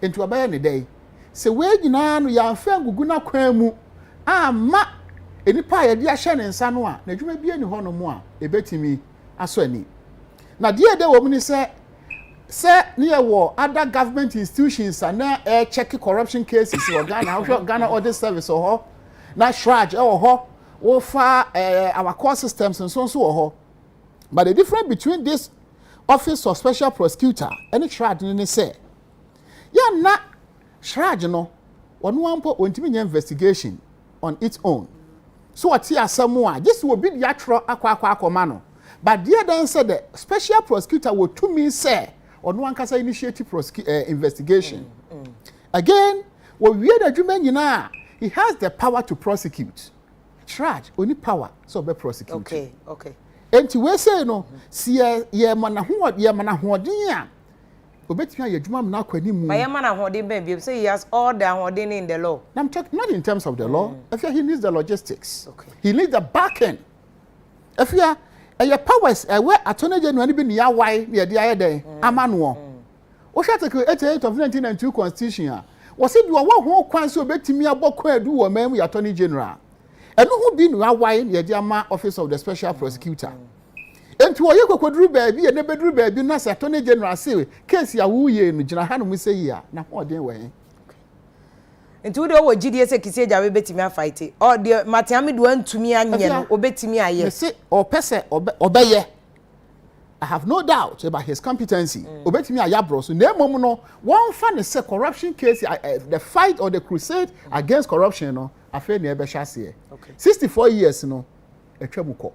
into abaya ne day se we nyina no ya mfa gugu na kwan mu ama enipa ye de ahye ne nsa no a na dwuma bi ani ho no mu a ebetimi aso ani na de de wo mu ni se near war other government institutions and now check corruption cases or Ghana audit service or na shraj or over our core systems and so on so but the difference between this office of special prosecutor and shraj ni say ya na shraj no one po ontimi investigation on its own so what here somewhere this will be the actual akwa no but there then said the special prosecutor will to me say or no one can say initiative investigation. Again, Well, we are the he has the power to prosecute. Charge only power, so be prosecute. Okay. And we say no, see ye mana hoden obetimi ayedwuma na kwani mu. But ye mana hoden be say he has all the hoden in the law. I'm talking not in terms of the law. If he needs the logistics. Okay. He needs the back end. If you your powers where attorney general be near why near the other amano. Article 88 of 1992 constitution was it you are one kwan so betimi abokwa adu wo mem ya attorney general. And who be near why near the office of the special prosecutor. And to you could baby and never drew baby na attorney general say case ya wu ye no gina hanu mu say ya na ho den we. Nti do wo gidie se kise ja we betimi afight or the matiame do antumi anye no obetimi aye. Say or person obeye. I have no doubt about his competency. Obetimi ayabro so na mom no one fan say corruption case the fight or the crusade against corruption no afa na ebe hwase. 64 years no etwamuko.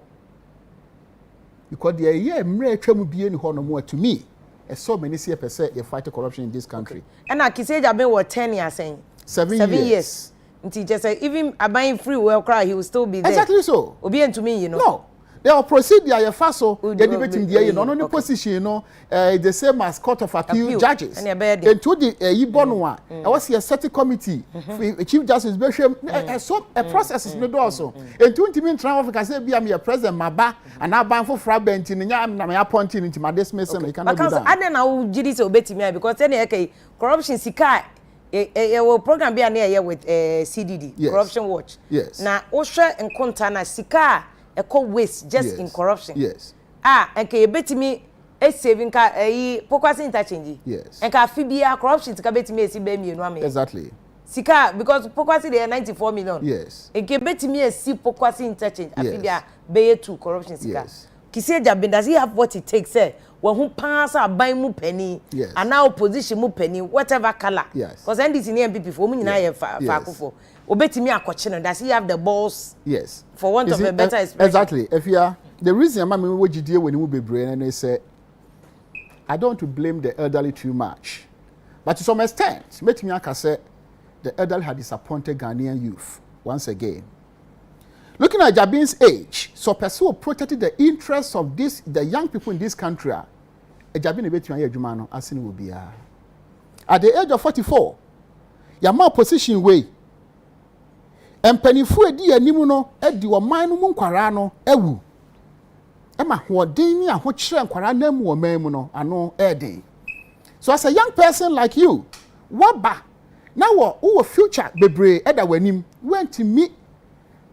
Because the year mre etwamu bie ni ho no mo to me. So many say percent you fight corruption in this country. And Akise Jabe was 10 years saying 7 years. Until just say even buying free well cry he will still be there. Exactly so. Obi and to me, you know. No. They will proceed there faso. They debate in the no no position, you know, the same as Court of Appeal judges. And to the Ibonwa, I was here certain committee, Chief Justice Bishop, so a process is not also. And 20 minutes travel can say be a president Maba and now ban for fragment in my appointing into my dismissal. I cannot do that. I don't know Judith obey me because then corruption sika will program be near with CDD, Corruption Watch. Yes. Now, Osha and Contana sika a waste just in corruption. Yes. And can you bet me a saving car a Pokua interchange? Yes. And can Fibia corruption to bet me a CBM, you know me. Exactly. Sika because Pokua there 94 million. Yes. And can bet me a C Pokua interchange. Afia bay to corruption sika. Kise Jabin, does he have what it takes? When who pass a buy mu penny, and now opposition mu penny, whatever color. Yes. Because NDC and NPP for me na for. Obetimi akochino, does he have the balls? Yes. For want of a better expression. Exactly. If you are the reason I'm what you deal when you be brain and they say I don't want to blame the elderly too much. But to some extent, Metimi say the elderly had disappointed Ghanaian youth once again. Looking at Jabin's age, so pursue protected the interests of the young people in this country. Jabin Betimi Jumano, as will be. At the age of 44, your more position way. Empenifu edi animu no edi wo man no mu nkwara no ewu ema hoden ni ahokyere nkwara na mu wo man mu no ano eden. So as a young person like you waba na wo future bebre eda wanim went me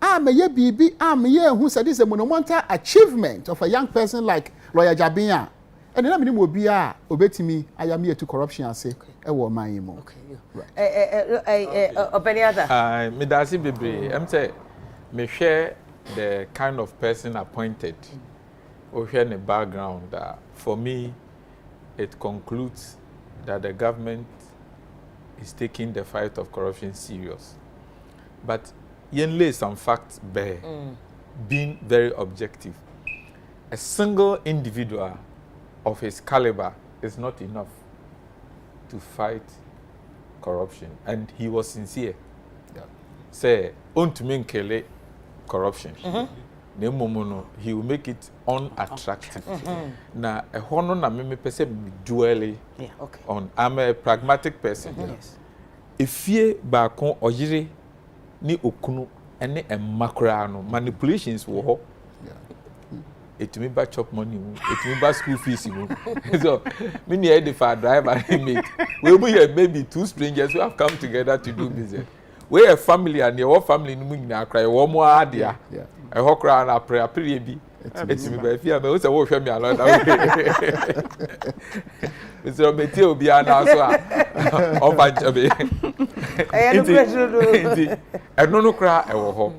ameye bibi ameye hu say this a monumental achievement of a young person like Lawyer Jabin. And then I'm obi a obetimi ayame to corruption ase e wo man yi mo. Openiata. Me dasi bebre. Em say me share the kind of person appointed. Or share the background. For me, it concludes that the government is taking the fight of corruption serious. But yen lay some facts bare, being very objective. A single individual of his caliber is not enough to fight corruption, and he was sincere. Say, on to make corruption. He will make it unattractive. Now, a honor na me person dually on. I'm a pragmatic person. If ye bakon ojire ni okunu ene emakra no manipulations wo ho. It me buy chop money, it me buy school fees. So, me need the far driver mate. We be here maybe two strangers who have come together to do business. We a family and your family no me na cry one more adia. I hope cry na prayer be. It's me by fear me o say wo hwe me along that way. So me tie obi ana so a o ba jobe. I no cry e wo ho.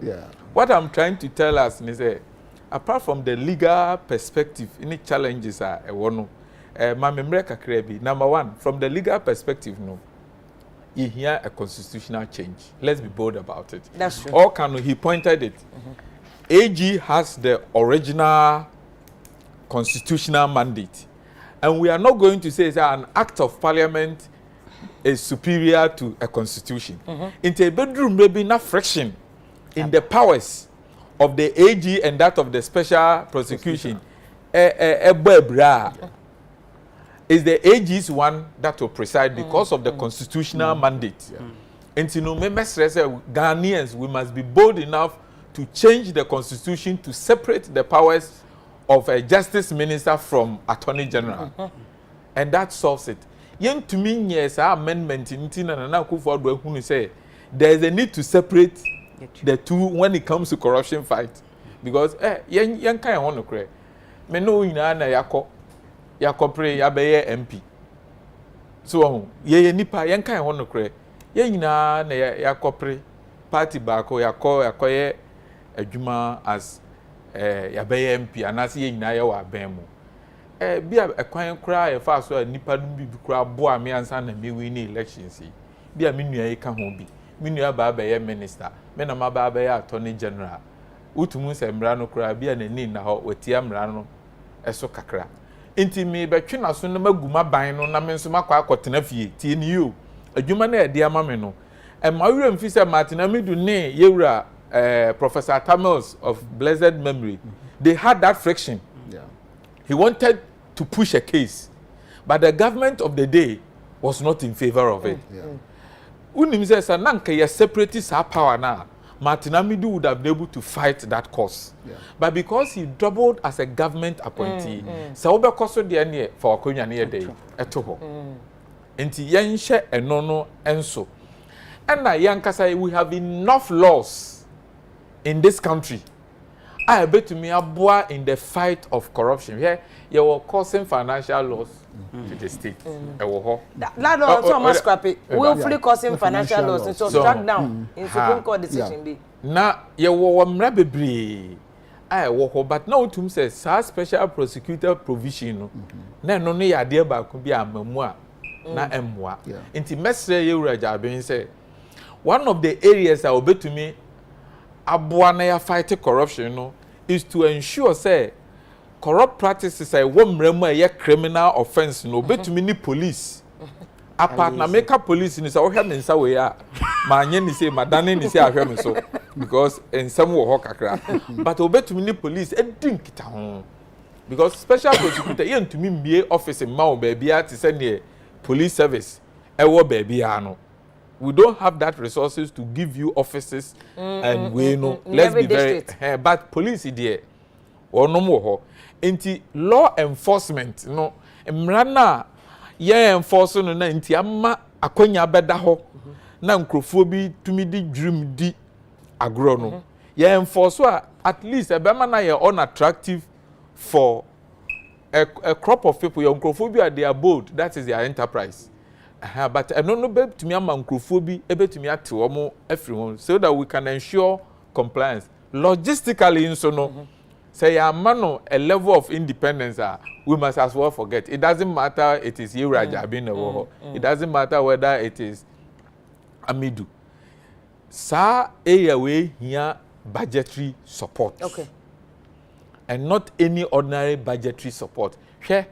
What I'm trying to tell us is apart from the legal perspective, any challenges are one. Number one, from the legal perspective, no, you hear a constitutional change. Let's be bold about it. That's true. Or can he pointed it? AG has the original constitutional mandate, and we are not going to say it's an act of parliament is superior to a constitution. Into a bedroom maybe not friction in the powers of the AG and that of the special prosecution. Is the AG's one that will preside because of the constitutional mandate. And you know, Ghanaians, we must be bold enough to change the constitution to separate the powers of a justice minister from attorney general. And that solves it. Yen to me, yes, our amendment in Tina say there is a need to separate the two when it comes to corruption fight. Because yen kind of want to create. Me know in na yako pray yabe MP. So ye nipa yen kind of want to create. Yen na yako pray party bako yako ye adwuma as yabe MP anasi yen na ye wa ben mu. Bia ekwan kra ye fa so nipa dum bi kra bo ame ansa na me win elections yi. Bia me nua ye ka ho bi. Me nua ba ye minister. Me na ma ba ye attorney general. Utumu se mra no kra bia na ni na ho watia mra no eso kakra. Enti me betwe na so na maguma ban no na me nso makwa akotena fie tie ni yo. Adwuma na e de ama me no. Ma wura mfi se Martina Midu ne yewura Professor Tamils of blessed memory. They had that friction. He wanted to push a case, but the government of the day was not in favor of it. Unim says, "Nanka ya separatist power now." Martin Amidu would have been able to fight that cause, but because he doubled as a government appointee, so obe koso de ane for akonya ne day etoho. Enti yenshe enono enso. And na yankasa we have enough laws in this country. I bet to me aboa in the fight of corruption. Here, you were causing financial loss to the state. That also must scrap it. Willfully causing financial loss. It was struck down in Supreme Court decision. Now, you were mrabebre. I walk, but now to say, special prosecutor provision. Na no ne idea ba could be a memoir. Na emwa. Intimate you Raja say one of the areas I will bet to me. Abuana fighting corruption no, is to ensure say corrupt practices are one a criminal offense no bet me ni police apart na make police ni say o hwe me nsa we a ma anye ni say madane ni say ahwe me so because in some wo kakra but o bet me ni police e din kita ho because special prosecutor yen to me mbie office ma o ba bia ti say ne police service e wo ba bia no. We don't have that resources to give you offices and we know. Let's be very but police there or no more. Inti law enforcement no mrana ye enforce no na inti ama akonya beda ho na nkrofo bi tumi di dream di agro no ye enforce at least e be ma na ye unattractive for a crop of people your nkrofo bi are their bold, that is their enterprise. But I don't know to me microphobia able to me at everyone so that we can ensure compliance. Logistically in so no say a man a level of independence we must as well forget. It doesn't matter it is Iraja being a war. It doesn't matter whether it is Amidu. Sa way here budgetary support. Okay. And not any ordinary budgetary support. Here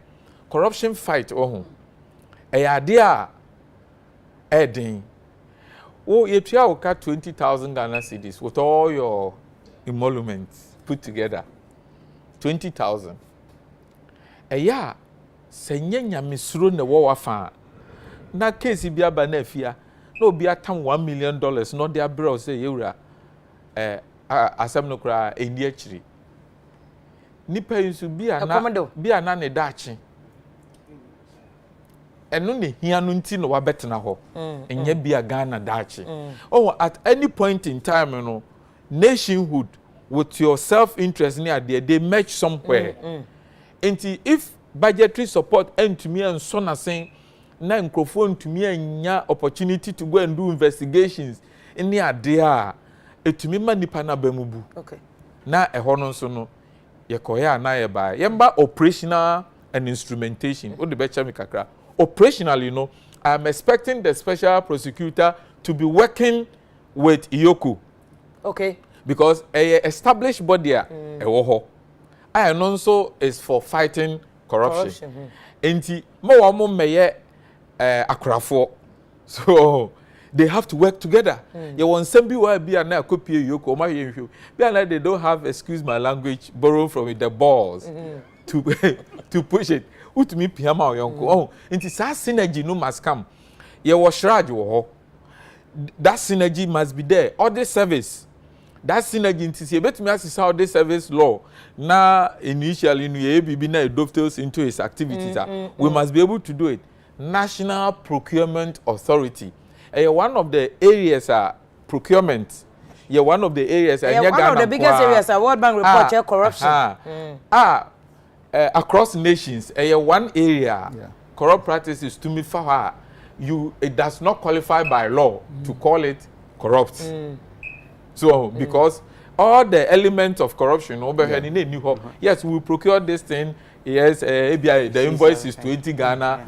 corruption fight a idea Edding. Oh, you try to cut 20,000 Ghana cedis with all your emoluments put together. 20,000. A year, Senyanya Misro ne Wafa. Na case be a Afia. No be a $1 million, not their bro say Yura. Asamnokra in the actually. Nipa used to be a nane dachi. And only here nunti no wabet na ho and ye be a Ghana dachi. Oh, at any point in time, you know, nationhood with your self-interest near there, they match somewhere. And if budgetary support and to me and son are saying, na microphone to me and opportunity to go and do investigations in the idea, it to me manipa na bemubu. Okay. Na a honon so no, ye koya na ye by yemba operational and instrumentation. O the becha mikakra. Operationally, you know, I'm expecting the special prosecutor to be working with Iyoku. Okay. Because a established body, I also is for fighting corruption. Enti mo meye akrafo So they have to work together. You want some people be an copy you come here. They don't have, excuse my language, borrow from it, the balls to to push it. Ut me piama yonko. Oh, into that synergy no must come. You was shraj wo. That synergy must be there. All the service. That synergy into see bet me as how the service law. Now initially you be na dovetails into its activities. We must be able to do it. National Procurement Authority. One of the areas procurement. Yeah, one of the areas. One of the biggest areas. World Bank report corruption. Across nations. One area. Corrupt practices to me for it does not qualify by law to call it corrupt. So because all the elements of corruption overhead in a new yes, we procure this thing. Yes, the invoice is 20 Ghana.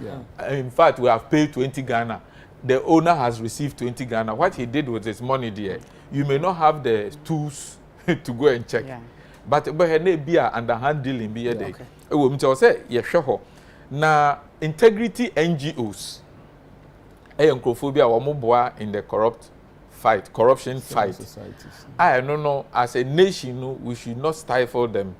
In fact, we have paid 20 Ghana. The owner has received 20 Ghana. What he did with his money there, you may not have the tools to go and check. But be underhand dealing be there. Say yes, sure. Now integrity NGOs, in the corruption fight. I don't know. As a nation, we should not stifle them.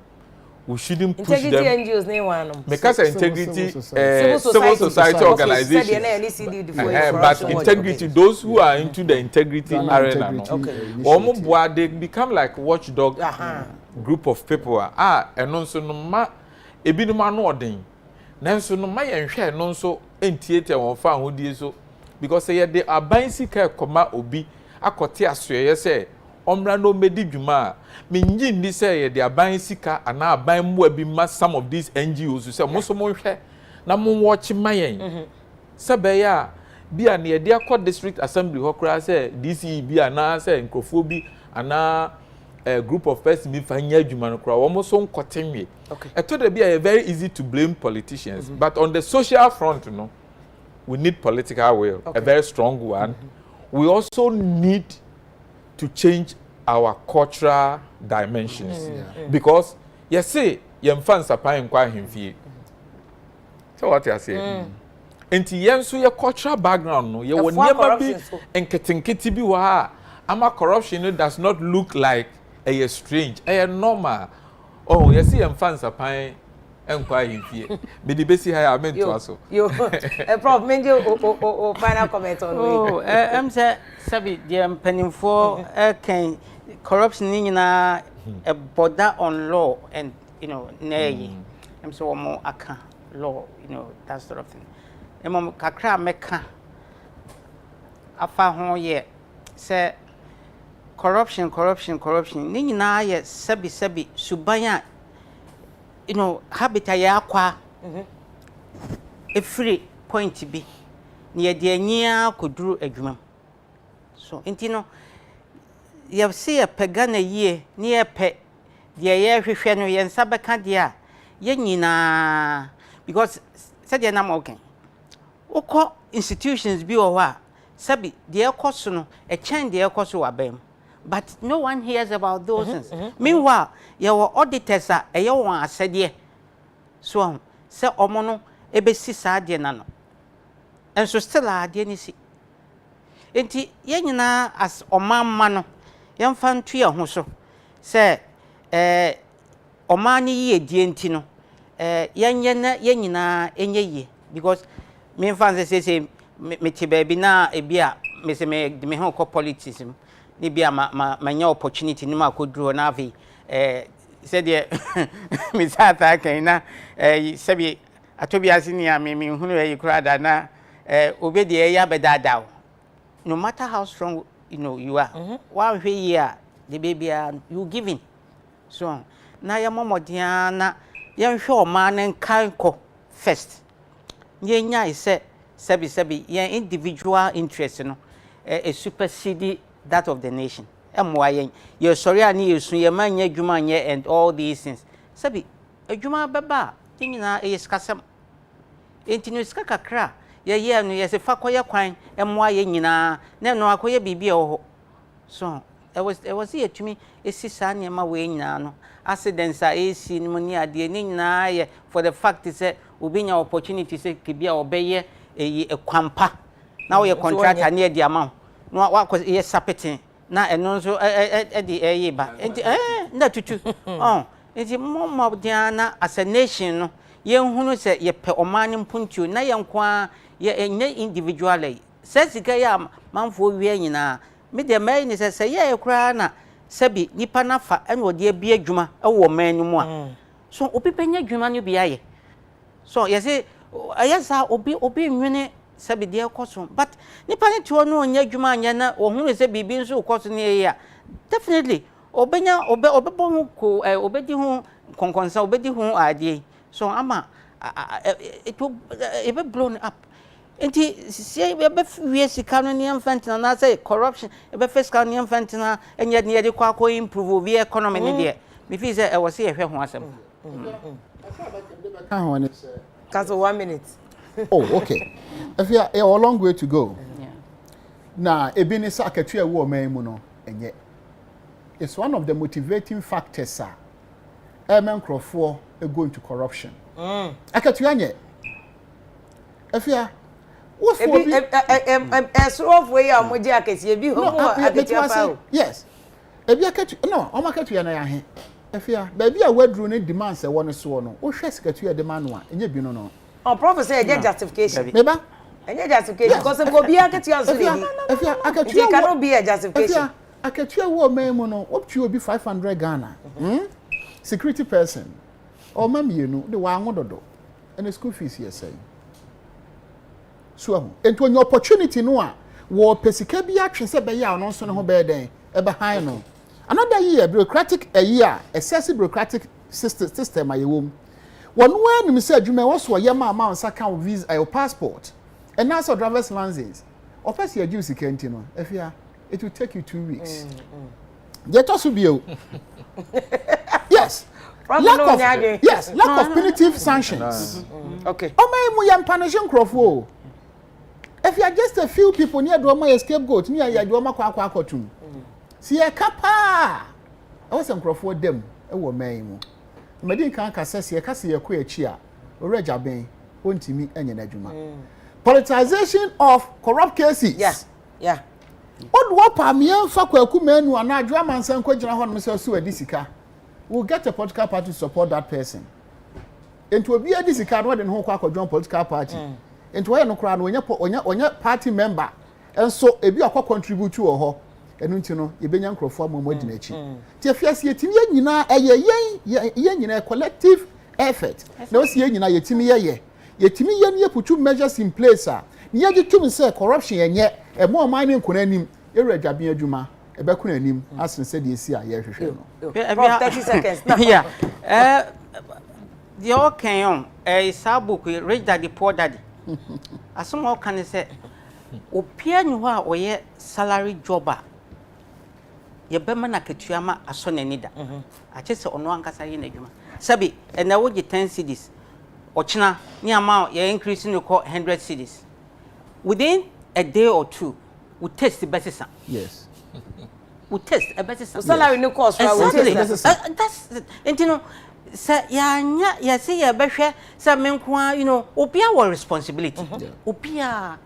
We shouldn't push them. Integrity NGOs name one. Because integrity, civil society organizations. But integrity, those who are into the integrity arena, they become like watchdog group of people. And also no ma, ebi no ma no ordin. Nanso no ma yenhwe no so entiete won fa ho die so because they are buying sika koma obi akote asoye say omra no medi dwuma menyi ndi say they are buying sika ana buy mo bi ma some of these NGOs say mo so mo hwe na mo watch mayen sebe ya bia na de akọ district assembly ho kra say DC bia na say nkrofo bi ana a group of persons be fanya adwuma no kra wo mo so nkotenwe eto be very easy to blame politicians but on the social front we need political will, a very strong one. We also need to change our cultural dimensions. Because, you see, you fans are paying quite him fee. So what you say? And your cultural background, no, you will never be and kitty be wa. Ama corruption does not look like a strange, a normal. Oh, you see, fans are paying. Enquiring here. But the basic I meant to also. You a problem, you final comment on oh, I'm saying, Sabi, the penning for corruption in a border on law and, nay. I'm so more aka law, that sort of thing. And Mom Kakra Mecca. Afa hon ye say corruption. Nina ye Sabi Subaya. Habita ya kwa free point bi ne de anyia koduru adwuma so intino ye se pega na yie ne ye pe de ye hwehwe no ye nsa beka de a ye nyina because said ye na mo ken ukọ institutions bi o wa sabi de ekoso no e chen de ekoso wa bam. But no one hears about those things. Meanwhile, your auditors are a young said, so say Omono, ebesi sadie nano. And so still are the NC. Enti yenina as Oman mano, young fan tree or so. Say, Omani ye dientino, yenina enye because me fans say, me baby na a beer, Miss me hoko politism. Maybe my opportunity no ma could draw navi said ye Miss Arthur Kaina Sabi Atobia senior me who you cried na obey the air bedada. No matter how strong you are, 1 year the baby you giving. So now your mama Diana young show man and kanko first. Yenya is sabi your individual interest a supersede that of the nation. You're sorry, I need you, your man, your Juma, and all these things. Sabi, a Juma Baba, Tingina is Cassam. Ain't you skaka cra? Yeah, no, yes, a fakoya quine, and why yina, no, akoya bibi or so. It was here to me, a sister near my way now. Accidents are AC pneumonia, dear Nina, for the fact is that will be your opportunity to be obey a quampa. na we contractor na di amount no wa ye sapetin na eno nso e ba enti na tutu enti mo diana as a nation no ye hunu se ye pe omani mpuntu na ye nkwa ye nye individually se sika ya manfo wie nyina me de mai ni se ye kura na sebi nipa na fa eno ode bia adwuma e wo manu mu a so obi penya adwuma no bia ye so ye say ayasa obi nwene sebi de ekoso but nipa ne to no onya adwuma anya na ohunu se bibi nso koso ne ye ya definitely obenya obebon ko obedi hu konkonsa obedi hu ade so ama it be blown up enti sie be wie sika no ne mfantina na say corruption be fiscal ne mfantina enye ne de kwa improve we economy ne de me feel say e was say ehwe ho asem Cause 1 minute. Oh, okay. Afia, a long way to go. Yeah. Now, ebini sa akatu ewo man mu no enye. It's one of the motivating factors, sir. Amen crofo go into corruption. Akatu anye. Afia, what's for be esro way amoji akesi ebi ho akatu afa. Yes. Ebi akatu no, o makatu ya na ya he. Afia, baby a wadru ne demands e won so no. Wo hwe sekatu ya demand no enye bi no. On prophet say justification. Meba? Enye justification because if go be akatu ya so dey. Afia, akatu it cannot be a justification. Akatu wo man mu no, up to obi 500 Ghana. Security person. O ma mienu de wa anwododo. And school fees here say. So ento any opportunity no a wo pesika bi atwe se be ya no so ne ho be den e be han no. Another year bureaucratic a year excessive bureaucratic system ayewom. One when me say adwuma wo so ye ma ansa kan visa your passport and now so driver's license. Or pass your due security no. Afia it will take you 2 weeks. Get us bio. Yes. Lack of punitive sanctions. Okay. O may mu yam punishing crofo. If you are just a few people near do my scapegoat, me ya do ma kwa akotum. Si e kapa. I was some crofo dem e wo man mu. Medin kan ka se e ka se ye ko achi a. Oreja ben ontimi enye na adwuma. Politicization of corrupt cases. Yeah. Odd what Pamian Fakwaku menu and I drama and Sanko General Mr. Sue Disika. We'll get a political party to support that person. And to be a Disika rather than Hokako join political party. And to no crowd when you're party member. And so if you are contribute to a ho, and you know, you be young for more than a chin. Tiafias yet in a collective effort. No, see you know, yet to me, you put 2 measures in place, sir. Near the 2 say corruption and yet. E more mining kunanim ereja bi adwuma e be kunanim asen said ye si a ye hwehwe no 30 seconds now. Yeah. The all can on sabu ku rich daddy poor daddy asomo kan say opia nyu ho a oye salary job a ye be ma na ketua ma aso na nida a che se ono ankasa ye na adwuma sabi e na wo 10 cedis ochina ni ama ye increase no 100 cedis within a day or 2 we test the basis. Yes. We test a basis. Salary no cost. Exactly. That's and you know, say ya say ya behwe say menkwa you know opia our responsibility. Opia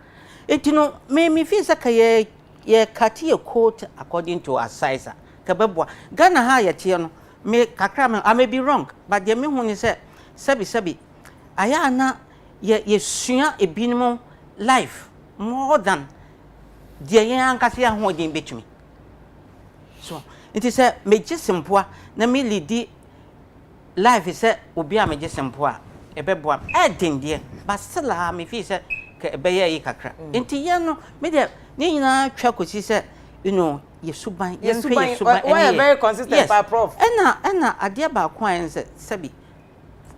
and you know me feel say ye cut your coat according to our size. Kabebwa Ghana ha ya tie no me kakra I may be wrong but the me hu ni say sabi aya na ye sua ebinimo life more than the young Cassia holding between. So it is a major simple, na me lead life is a ubia major simple, a beboa, adding dear, but still I me feel a bayer kakra. Into yano, media, Nina Chaco, she said, you know, you subai, yes, why very consistent by prof. Anna, a dear Baquan said, Sabi,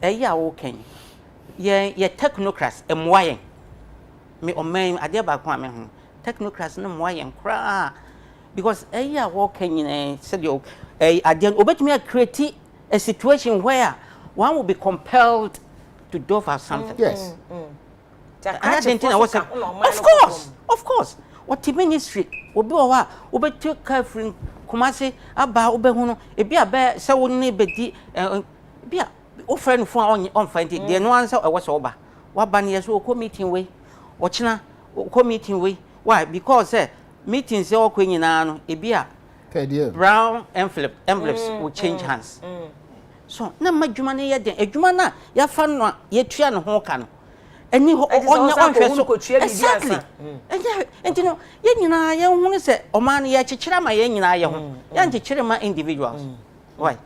a year okay. Ye technocrats and why. Me or me a dear Baquan, technocrats no why and cry. Because a year walking in a studio, I didn't obey me create a situation where one will be compelled to do for something. Yes. I didn't think I was of course. What the ministry will be over, Uber took care from Kumasi about Ubehuno, a beer bear, so wouldn't be beer offering for on finding the no answer I was over. What Banyas will come meeting way, Watchina, meeting we. Why? Because meetings all queen no ebia brown envelopes will change hands. So na madwuma na ye den adwuma na ya fa no ye tua no ho ka no eni onya onhwe so exactly enti no ye nyina ye hu se o man ye kyekyere ma ye nyina ye ho ya nkyekyere ma individuals. Why?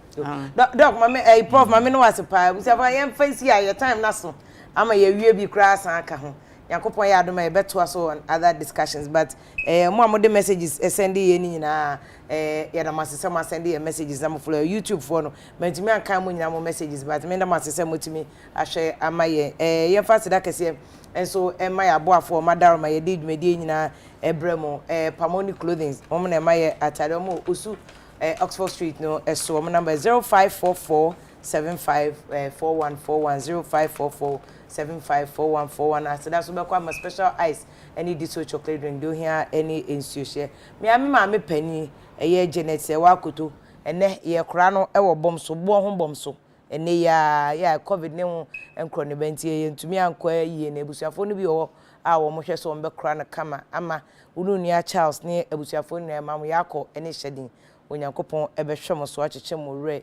Doc mama prof mama no was pa we say fa ye fancy your time na so ama ye wie bi kra san aka ho yakopon ya adoma e beto so on other discussions but mo amode messages send ye ni nyina ya da masese ma send ye messages am follow YouTube for no mentimi ankan mo nyina mo messages but me da masese motimi ahwe amaye ye fa seda kese enso ema ya boafo madaro ma ye di dwumedi nyina ebremo Pamoni clothing mo na ema ye atare mo osu Oxford Street no so my number 0544 754141 0544 754141 after that so be kwa special ice any diesel chocolate drink do here any institution me me pani eye Janet se wa koto ene ye kora no e wo bom so bo ho bom so ene ya covid ne ho enkro ne benti ye ntumi anko yi na ebusuafo no bi wo a wo mo hwe so mbe kora na kama ama unu nua Charles ne ebusuafo no ma mo yakọ ene hyedin onyankopon ebe hwemo so akyekye mo re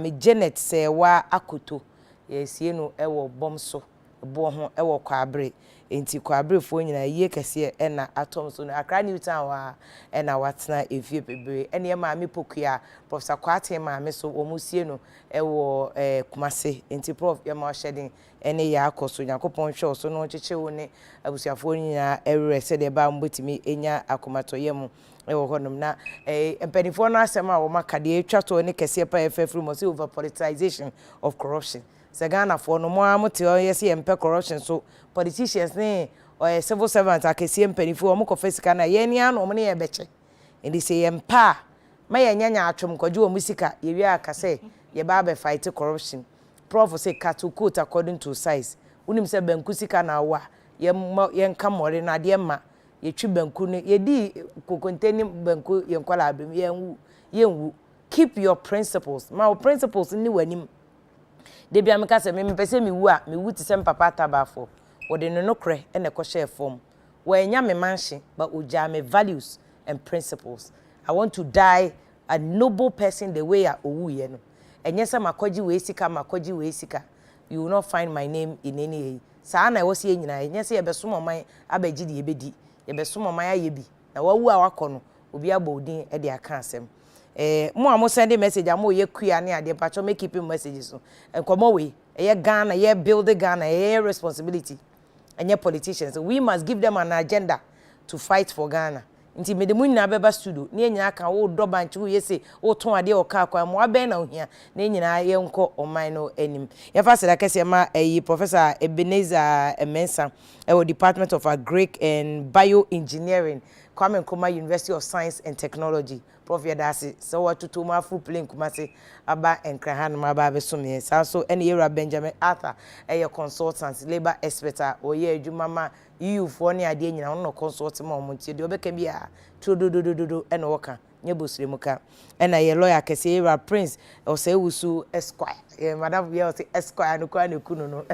me Janet se wa akoto yesie no ewo bom so bo ho ewo kwabre enti kwabre fo nyina yie kese na atom so no Accra New Town wa na watena efie bebre ene me Pokua Professor Kwate me so omusie no ewo Kumase enti prof ye ma hyedin ene ya akoso yakopon hwe so no kyekye wo ne abusuafo nyina ewre se de ba mbotimi enya akomatoyem ewo honom na empanifo no asema wo makade etwa to ne kese pa efefru mo se over politicization of corruption se Ghana for no mo amote yesi empe corruption so politicians ne or civil servants akesi empanifo o mo kofesika na ye ni ano mo ne ye beche ndi se empa ma ye nyanya atwom kwaje o musika ye wi aka se ye ba be fight corruption prof say cut to quote according to size unim se banku sika na wa ye nka more na de ma ye twi banku ne ye di kokonteni banku ye nkwala abem ye nwu keep your principles my principles ni wanim de bia me ka se me pese me wu a me wu ti se papa tabafo wo de no kre e na ko share form wo enya me manhye but oja me values and principles. I want to die a noble person the way I owu ye no enye se makoji we sika you will not find my name in any saa na wo se nyina enye se ye besom oman abaji de ebedi ye besom oman aye bi na wawu a wakọ no obi abodin e de aka asem mo amo send message amo ye kua ne ade pacho make keep messages so enkomo we ye Ghana ye build Ghana ye responsibility enye politicians we must give them an agenda to fight for Ghana nti me de munna beba studio ne nyina kan wo do banchi wo yese wo ton ade o ka akwa mo aben na ohia ne nyina ye nko oman no anim ye fa seda kese ma Professor Ebenezer Emensa Department of Agric and Bioengineering Kwame Nkrumah University of Science and Technology Prof Yadasi so what to ma full plane Kumasi aba enkrahan ma ba besome so ene Yera Benjamin Arthur consultant labor expert o ye adwuma ma EU for ne ade nyina no consult ma omontie de obeka bia trododododo ene woka nye bosire muka ena ye lawyer kese Yera Prince o se wusu Esquire madam ye o se Esquire no kwa ne kunu no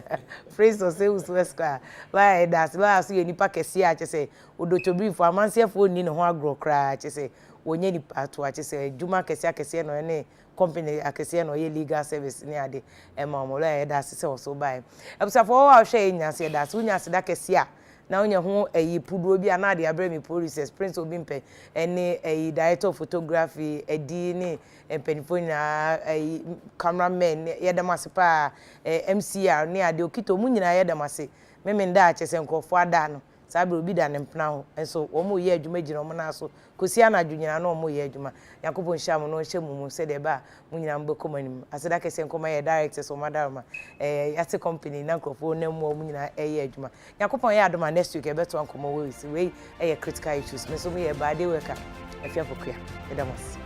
Prince o se wusu Esquire why that why so ye nipa kese a chese odotobi for amanse fo ni ne ho agro kra chese wonye ni ato chese djuma kese no ene company akese no ye legal service ni ade ema mo lawyer that se so buy ebusa for wa hwe nya se that unya se da kese a na onye ho puduo bi anade abremi police Prince Obimpe ene director of photography edi ni penifona cameraman yedamase pa MCR ni ade okito mu nyina yedamase memenda a chese nkofo ada no sabe obi da ne mpna ho enso omo ye adwuma gina omo na so kosi anadwo nyina na omo ye adwuma yakobon hyam no hyemu se de ba mu nyina mbekomanim aseda kese nkoma ye directors o madarma yate company na nkofo na mu omo nyina ye adwuma yakobon ye adoma next week e beto nkoma we critical issues me so me ye bade worker Afia Pokua edamos